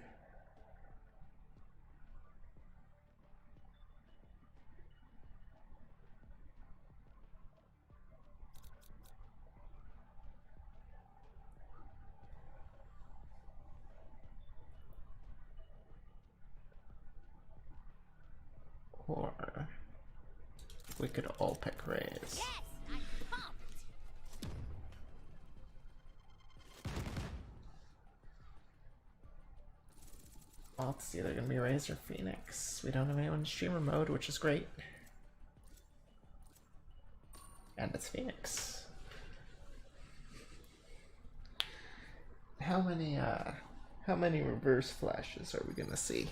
Or we could all pick Raze. Yes, I'm pumped. Well, it's either gonna be Raze or Phoenix. We don't have anyone in streamer mode, which is great. And it's Phoenix. How many reverse flashes are we gonna see?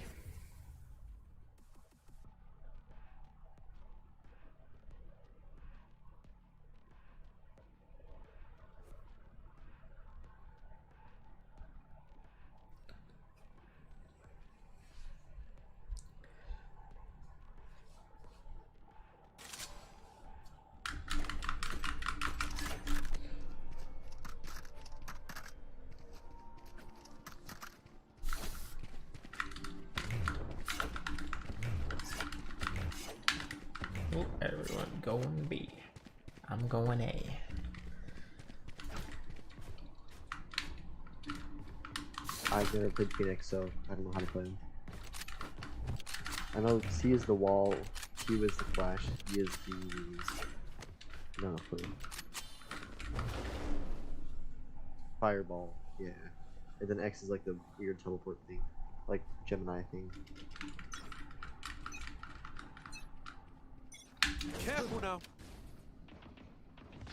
going A. I've never played Phoenix, so I don't know how to play him. I know C is the wall, Q is the flash, E is the... no clue. Fireball, yeah. And then X is like the weird teleport thing. Like Gemini thing. Careful now.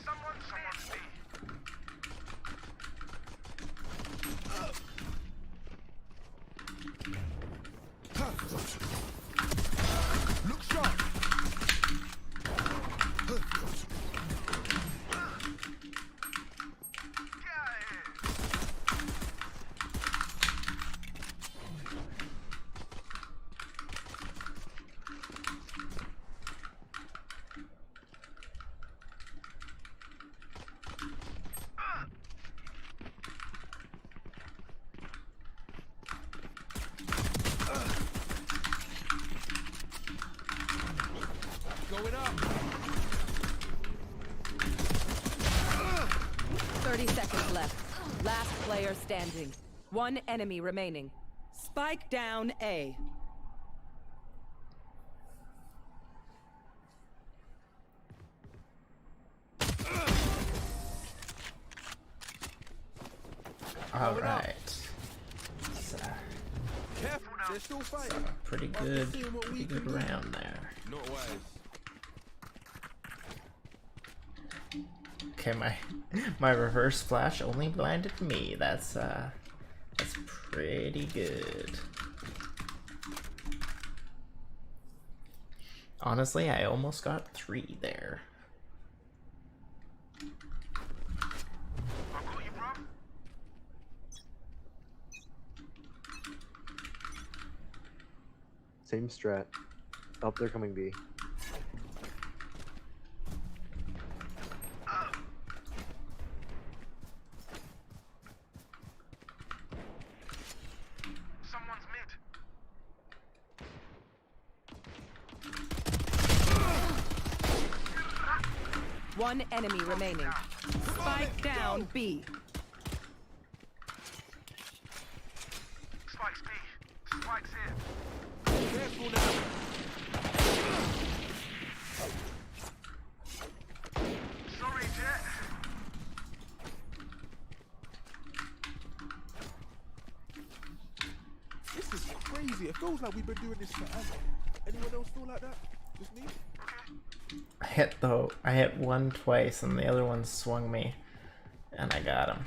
Someone's me. Look sharp. Going up. 30 seconds left. Last player standing. One enemy remaining. Spike down A. Alright. So, Careful now. They're still fighting. pretty good round there. Not wise. Okay, my reverse flash only blinded me. That's pretty good. Honestly, I almost got 3 there. I've got you, bro. Same strat. Oh, they're coming B. Someone's mid. One enemy remaining. Spike down B. Spike's B. Spike's here. Careful now. Sorry, Jet. This is crazy. It feels like we've been doing this forever. Anyone else feel like that? Just me? I hit one twice and the other one swung me and I got him.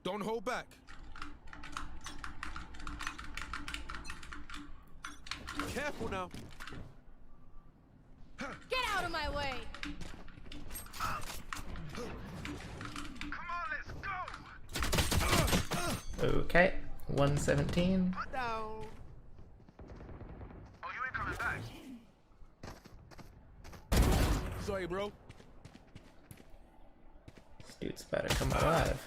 Don't hold back. Careful now. Get out of my way! Come on, let's go. Okay, 117. Put down. Oh, you ain't coming back. Sorry, bro. This dude's better come alive.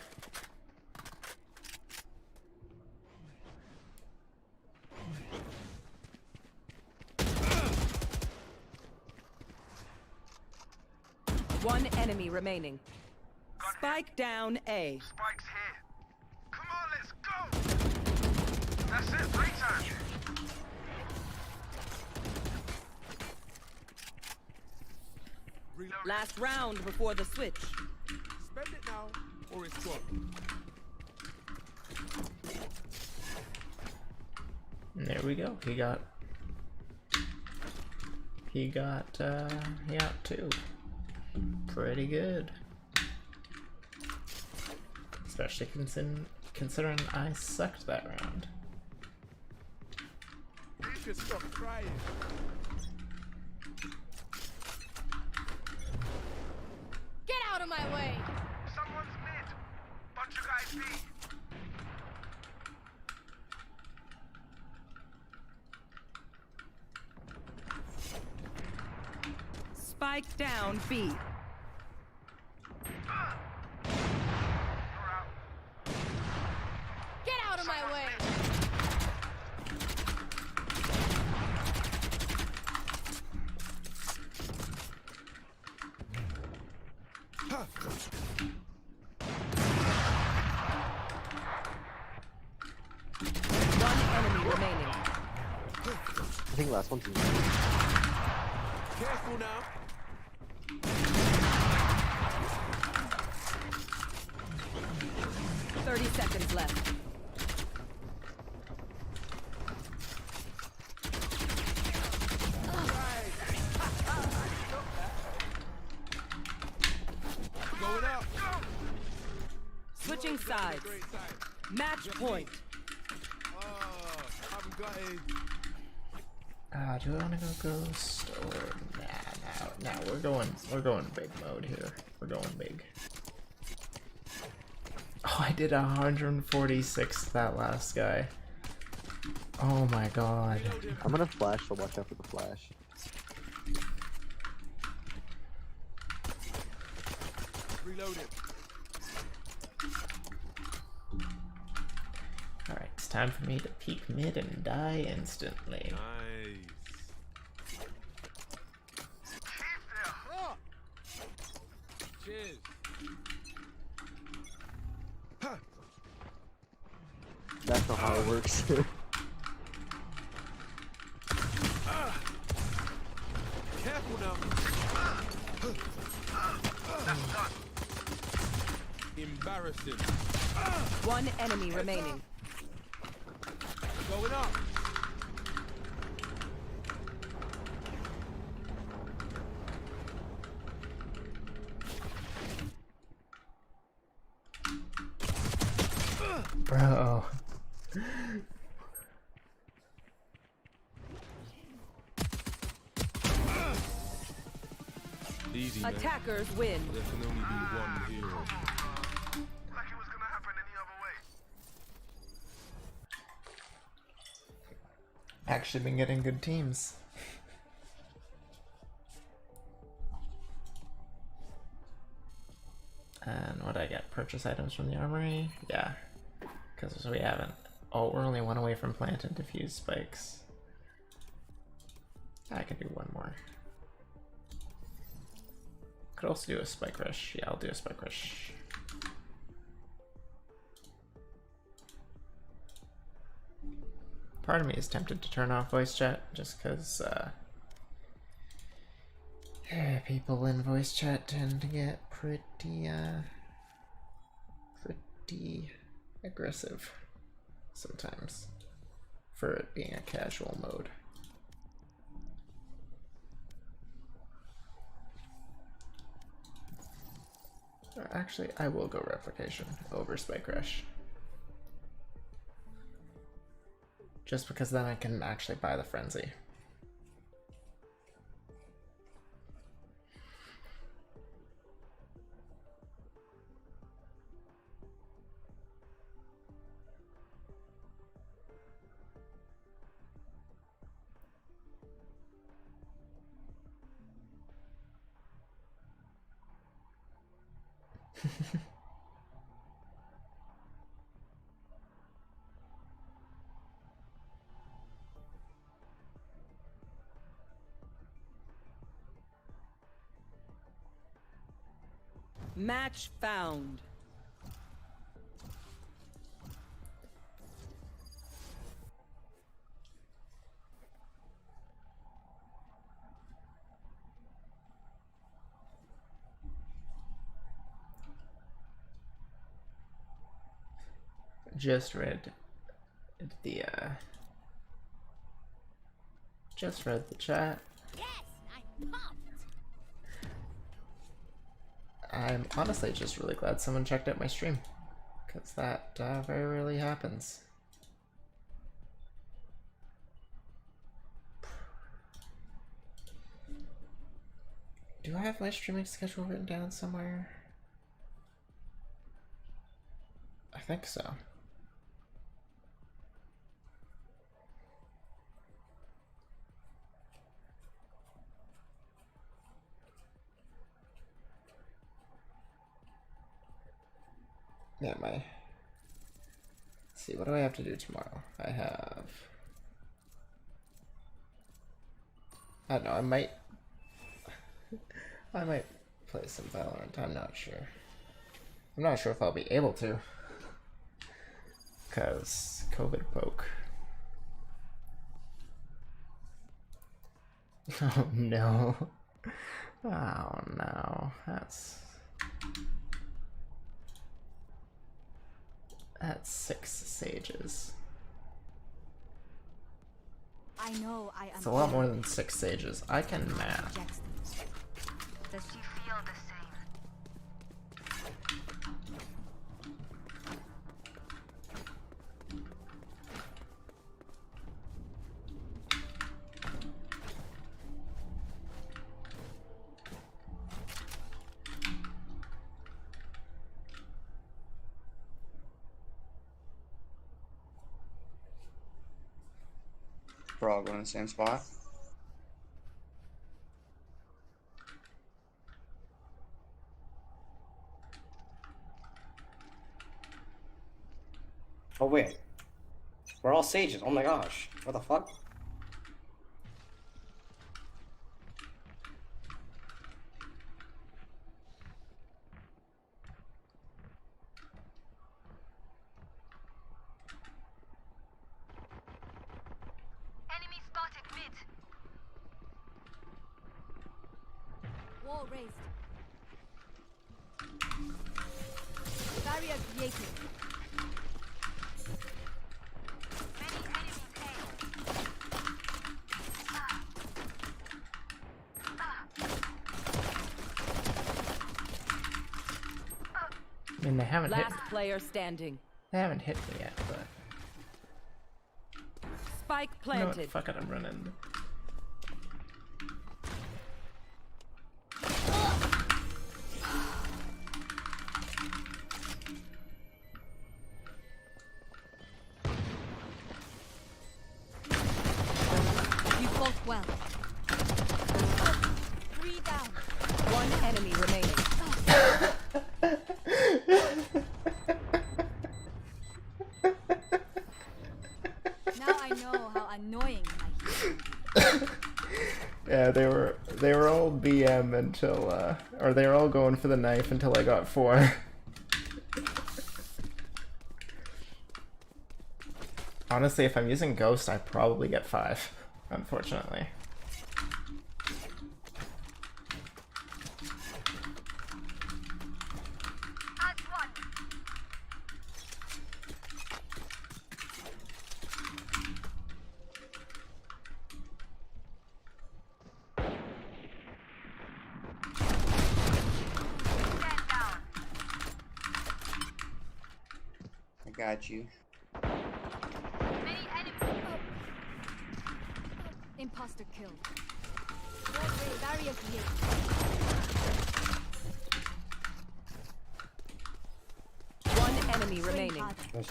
One enemy remaining. Spike down A. Spike's here. Come on, let's go. That's it, 3 times. Reload. Last round before the switch. Spend it now, or it's gone. And there we go. He got 2. Pretty good. Especially considering I sucked that round. You can stop crying. Get out of my way! Someone's mid. Bunch of guys B. Spike down B. of my way. One enemy remaining. I think last one's in. Careful now. Thirty seconds left. Going up. Switching sides. Great side. Match point. Oh, haven't got it. Do I want to go ghost or nah? We're going big mode here. We're going big. Oh, I did 146 that last guy. Oh my god. I'm gonna flash, so watch out for the flash. Reload it. Alright, it's time for me to peek mid and die instantly. Nice. Cheers. That's not how it works. Careful now. Embarrassing. One enemy remaining. Going up. Bro. Easy, man. Attackers win. There can only be one hero. Like it was gonna happen any other way. Actually been getting good teams. And what I get? Purchase items from the armory? Yeah. Because we haven't. Oh, we're only one away from plant and diffuse spikes. I can do one more. Could also do a spike rush. Yeah, I'll do a spike rush. Part of me is tempted to turn off voice chat just because people in voice chat tend to get pretty aggressive sometimes for it being a casual mode. Actually, I will go replication over spike rush. Just because then I can actually buy the frenzy. Match found. Just read the chat. Yes, I'm pumped. I'm honestly just really glad someone checked out my stream, because that very rarely happens. Do I have my streaming schedule written down somewhere? I think so. Yeah, my see, what do I have to do tomorrow? I have... I don't know, I might play some Valorant, I'm not sure. I'm not sure if I'll be able to. Because COVID broke. Oh no. Oh no. That's 6 sages. I know I am. It's a lot more than 6 sages. I can math. Does she feel the same? We're all going to the same spot. Oh wait. We're all sages. Oh my gosh. What the fuck? Enemy spotted mid. Wall raised. Barrier created. Many enemies I mean, they haven't hit. Last player standing. They haven't hit me yet, but Spike you know what? planted. Fuck it, I'm running. You fought well. 3 down. One enemy remaining. Now I know how annoying my hero can be. Yeah, they were all BM until or they were all going for the knife until I got 4. Honestly, if I'm using Ghost, I probably get 5, unfortunately. As one. Stand down. I got you. Many enemies. Imposter killed. Wall raised. Barrier created. One enemy Swing remaining. harder.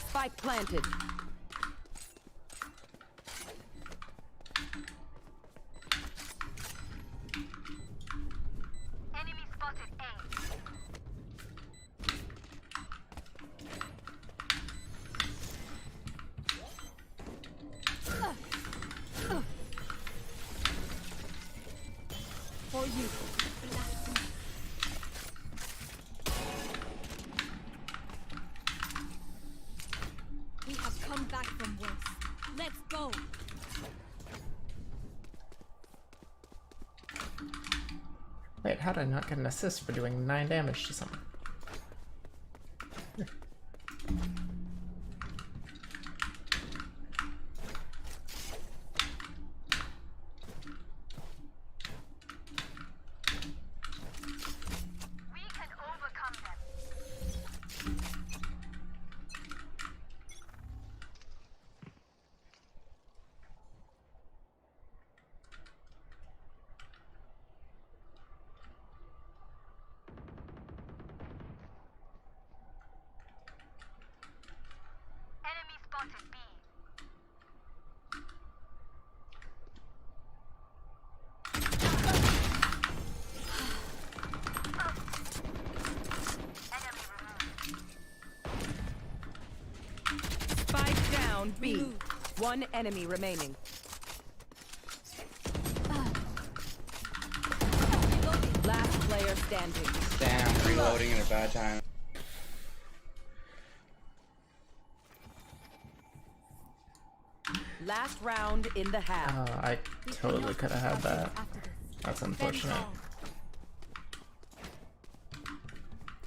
Spike planted. Enemy spotted A. For you. We have come back from worse. Let's go. Wait, how did I not get an assist for doing 9 damage to someone? We can overcome them. B. Move. One enemy remaining. Last player standing. Damn, reloading at a bad time. Last round in the half. Oh, I totally could have had that. That's unfortunate.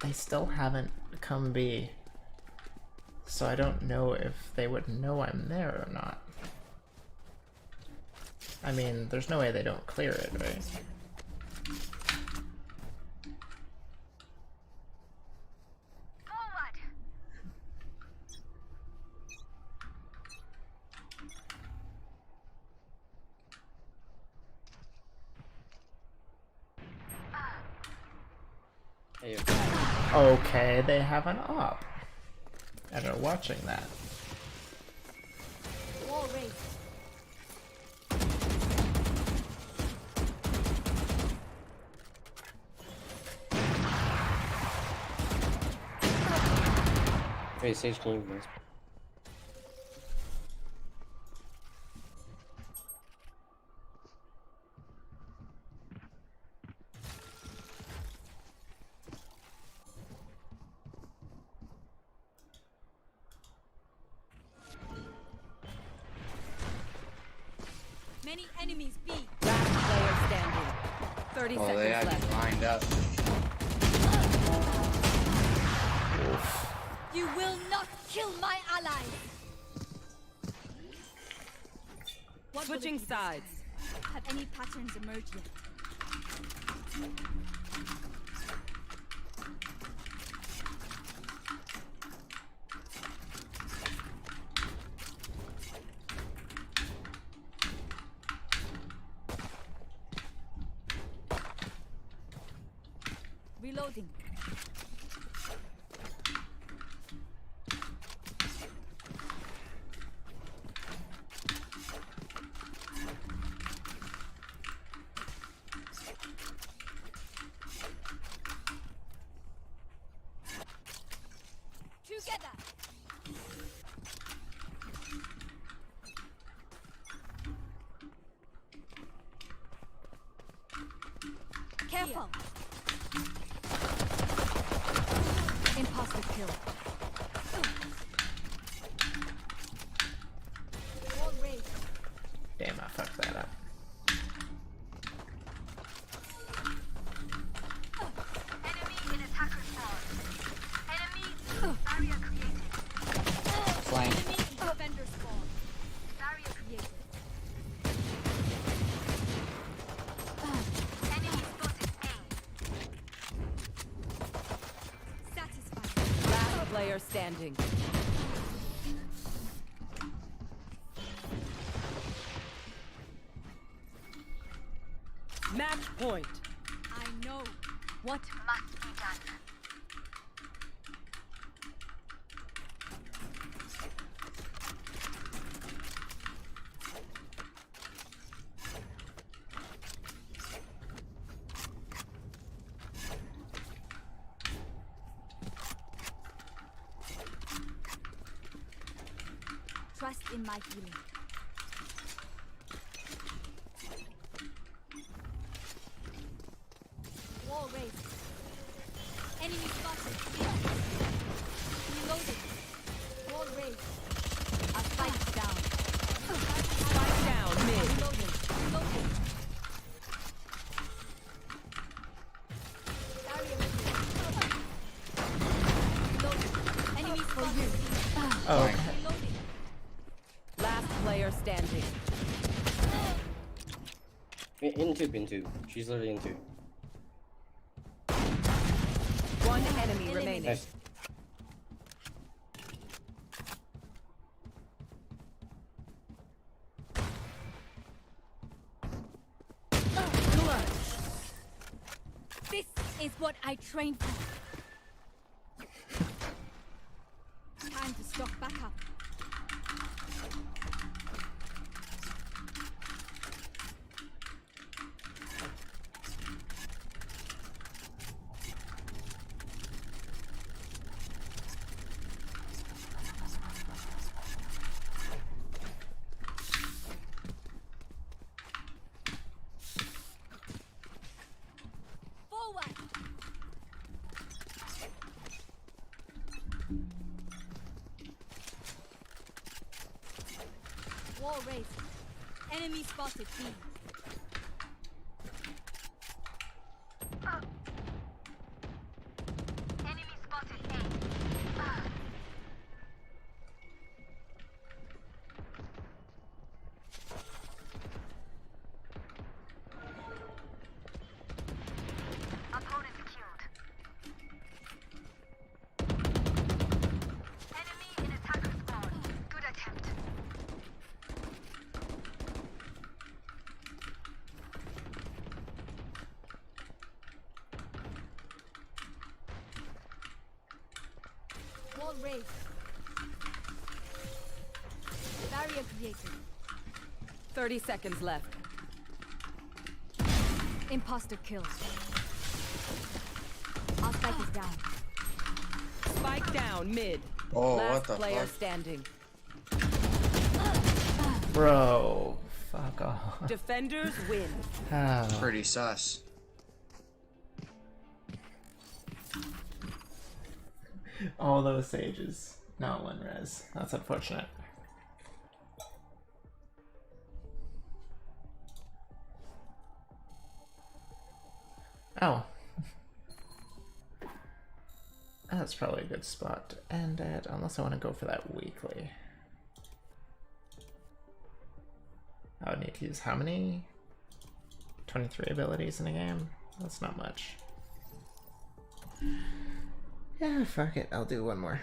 They still haven't come B. So I don't know if they would know I'm there or not. I mean, there's no way they don't clear it, right? Forward. Hey, Okay, they have an op. And are watching that. Wall raised. wait, Sage, can you move? Many enemies B. Last player standing. 30 Oh, they seconds had left. you lined up. You will not kill my allies. What will it Switching be? sides. Have any patterns emerged yet? Reloading. Together. Careful. Impossible kill. Wall raised. Damn, I fucked that up. Enemy in attacker spawn. Enemy barrier created. Flank. Enemy defender spawn. Barrier Created. enemy spotted A. Satisfied. Last player standing. Match point. I know what Must be done. trust in my healing. Wall raised. Enemy spotted. Reloading. Wall raised. A spike down. Spike down mid. Reloading. Reloading. Barrier ready. Reloading. Enemy spotted. Oh, okay. Reloading. Last player standing. In two. She's literally in two. One enemy remaining. Nice. This is what I trained for. Time to stock back up. Wall raised. Enemy spotted B. Enemy spotted A. Opponent killed. Enemy in attacker spawn. Good attempt. Wall raised. Barrier created. 30 seconds left. Imposter killed. Our spike is down. Spike down mid. Oh, Last what the player fuck? standing. Bro, fuck off. Defenders win. Ah. Pretty sus. All those sages, not one res. That's unfortunate. Oh. That's probably a good spot to end it, unless I want to go for that weekly. I would need to use how many? 23 abilities in a game? That's not much. Yeah, fuck it. I'll do one more.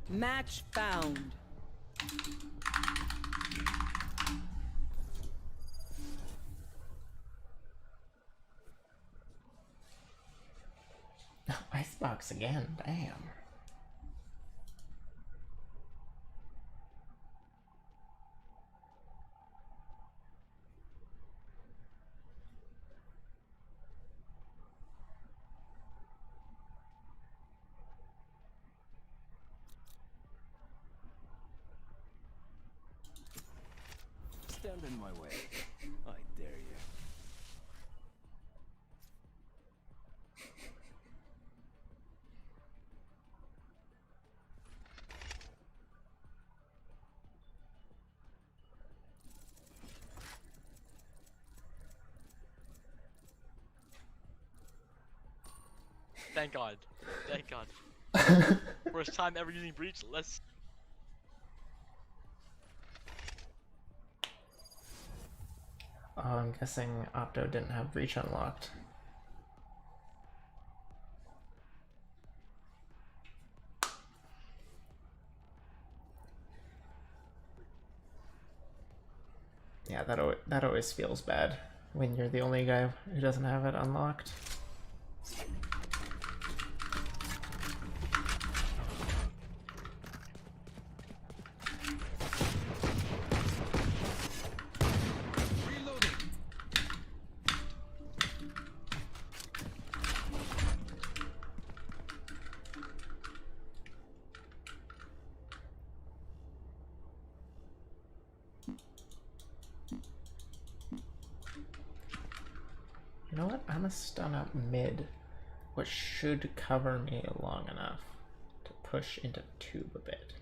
Match found. Icebox again, damn. Stand in my way. I dare you. Thank God. Thank God. First time ever using breach. Let's. Oh, I'm guessing Opto didn't have breach unlocked. Yeah, that always feels bad when you're the only guy who doesn't have it unlocked. You know what? I'm gonna stun up mid, which should cover me long enough to push into tube a bit.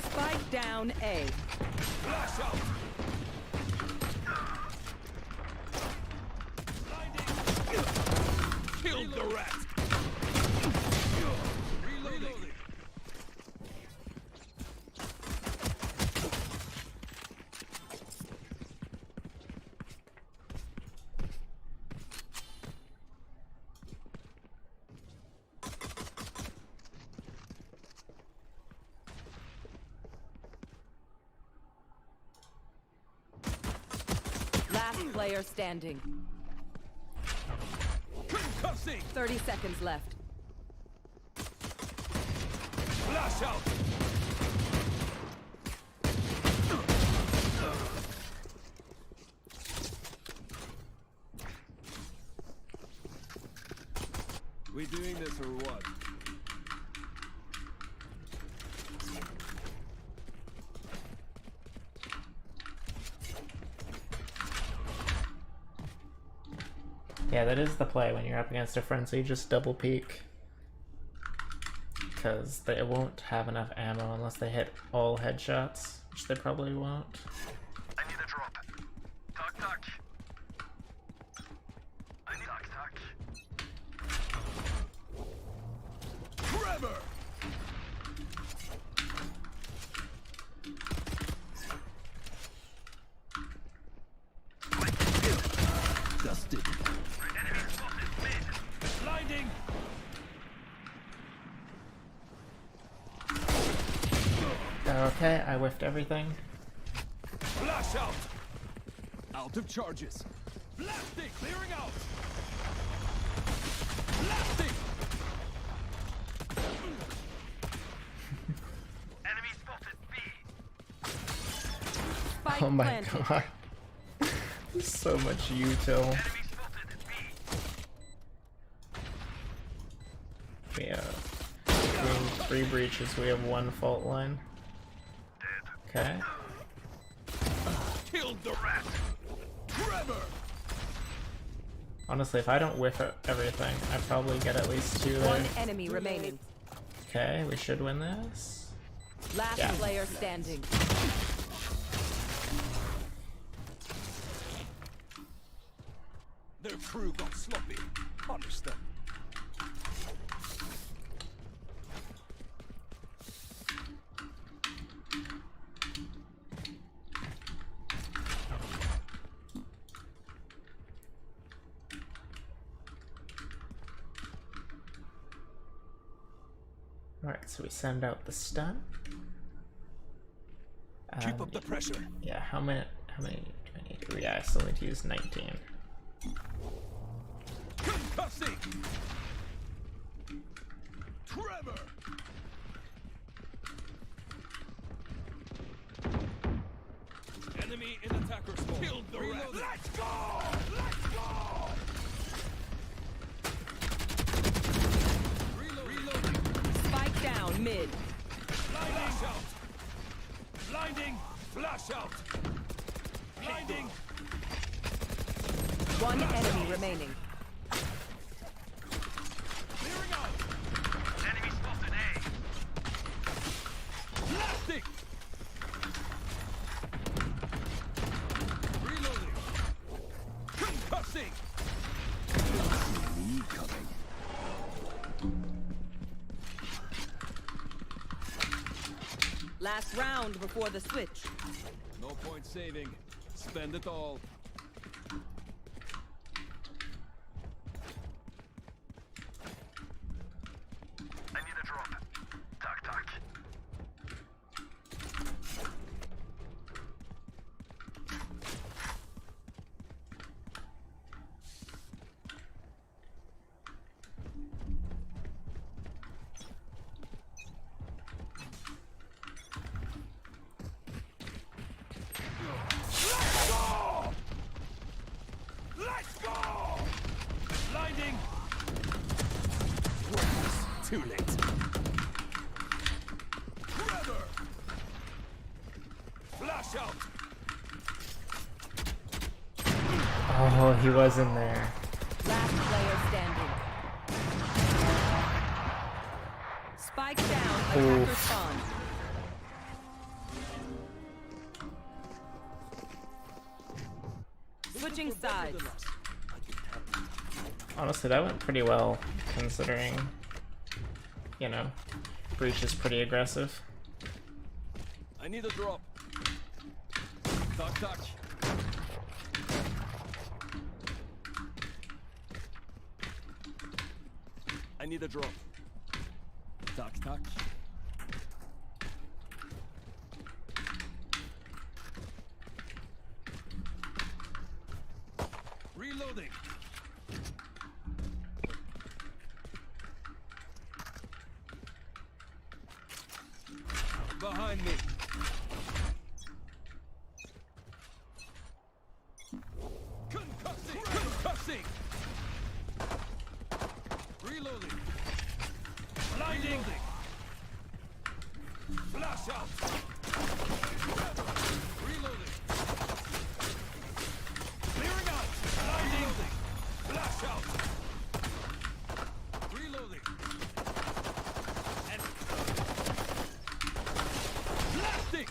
Spike down A. Flash out! Kill the rat! Reloading! player standing. 30 seconds left. Flash out. We doing this or what? Yeah, that is the play when you're up against a friend, so you just double peek. Because they won't have enough ammo unless they hit all headshots, which they probably won't. I need a drop. Talk, talk. I need talk, talk. Trevor! Dusted. Enemy spotted mid. Blinding. Okay, I whiffed everything. Flash out. Out of charges. Blasting. Clearing out. Blasting. Enemy spotted B. Spike Oh my planted. god. So much util. Enemy spotted B. We have between 3 breaches, we have 1 fault line. Okay. Killed the rat. Trevor. Honestly, if I don't whiff everything, I probably get at least 2 there. One enemy remaining. Okay, we should win this. Last Yeah. player standing. Their crew got sloppy. Punish them. Alright, so we send out the stun. Keep up the pressure. Yeah, how many do I need to? Yeah, I still need to use 19. Concussing. Trevor. Enemy in attacker spawn. Killed the rat. Let's go! Let's go! Reloading. Spike down mid. Flash out. Blinding. Flash out. Blinding. One enemy remaining. Clearing out. Enemy spotted A. Blasting. Reloading. Concussing. Me coming. Last round before the switch. No point saving. Spend it all. I need a drop. Talk, talk. Let's go! Blinding. Too late. Trevor. Flash out. Oh, he was in there. Last player standing. Spike down. Attacker spawn. Switching sides. Honestly, that went pretty well, considering, you know, Breach is pretty aggressive. I need a drop. Talk, talk. I need a drop. Talk, talk. Reloading. Behind me. Concussing. Concussing. Reloading. Blinding. Flash out. Reloading. Clearing out. Blinding. Flash out. Reloading. And blasting.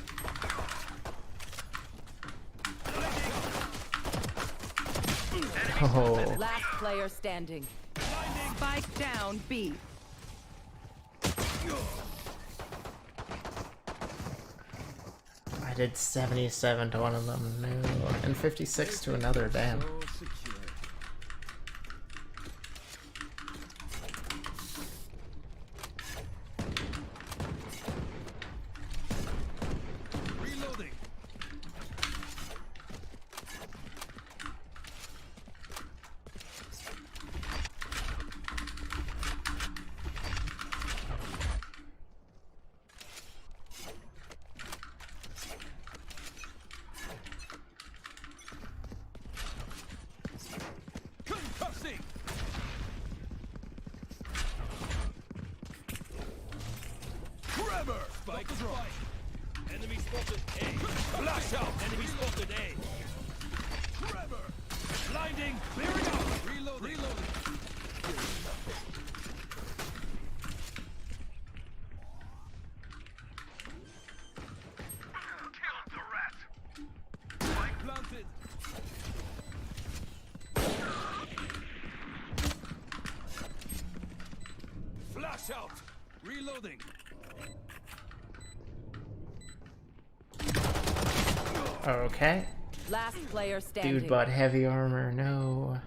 Oh. Last player standing. Spike down B. I did 77 to one of them, no, and 56 to another, damn. So secure. Reloading. Concussing. Trevor. Spike drop. Enemy spotted A. Flash out. Enemy spotted A. Trevor. Blinding. Clearing out. Reloading. Reloading. Killed the rat. Spike planted. Flash out. Reloading. Okay. Last player standing. Dude bought heavy armor, no.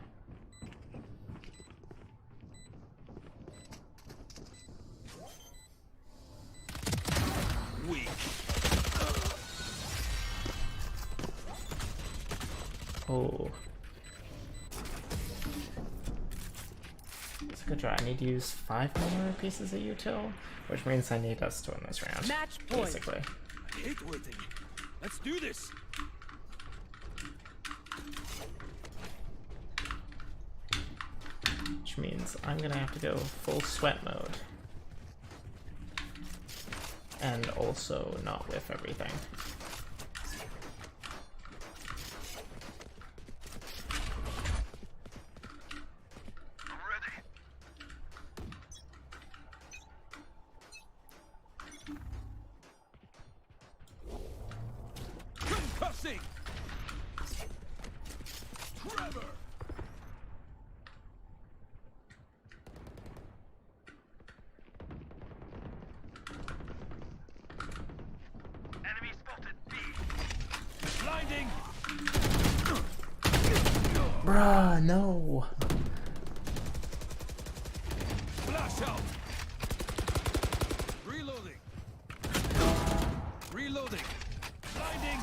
Weak. Oh. It's a good try. I need to use 5 more pieces of util, which means I need us to win this round. Match point. Basically. I hate waiting. Let's do this. Which means I'm gonna have to go full sweat mode. And also not whiff everything. I'm ready. Concussing. Trevor. Enemy spotted B. Blinding. Bruh, no. Flash out. Reloading. Reloading. Blinding.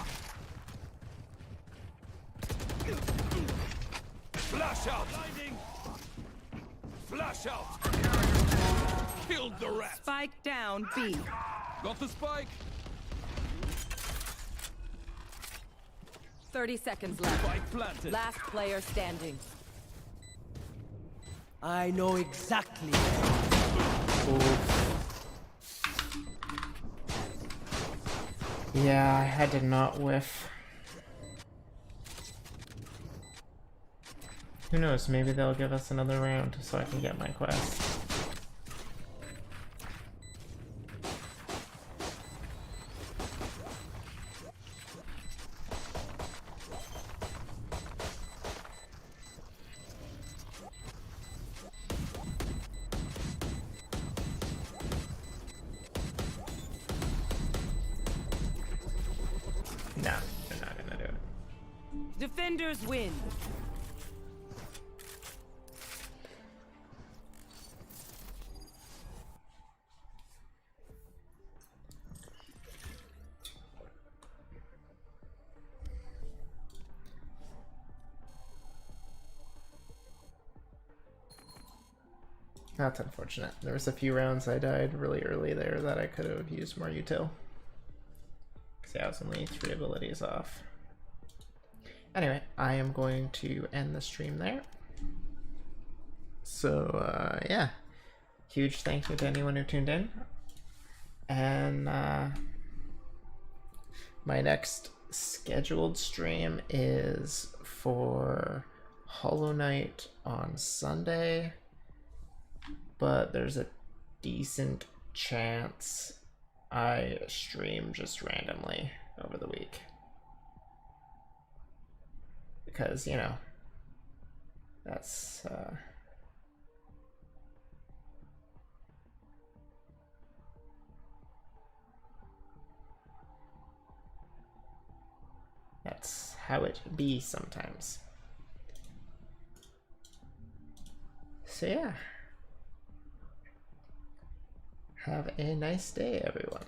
Flash out. Blinding. Flash out. Killed the rat. Spike down B. Got the spike. 30 seconds left. Spike planted. Last player standing. I know exactly. Yeah, I had to not whiff. Who knows, maybe they'll give us another round so I can get my quest. No, they're not gonna do it. Defenders win. That's unfortunate. There was a few rounds I died really early there that I could have used more util. Because yeah, I was only 3 abilities off. Anyway, I am going to end the stream there. So, yeah. Huge thank you to anyone who tuned in. And my next scheduled stream is for Hollow Knight on Sunday. But there's a decent chance I stream just randomly over the week. Because, you know, that's how it be sometimes. So yeah. Have a nice day, everyone.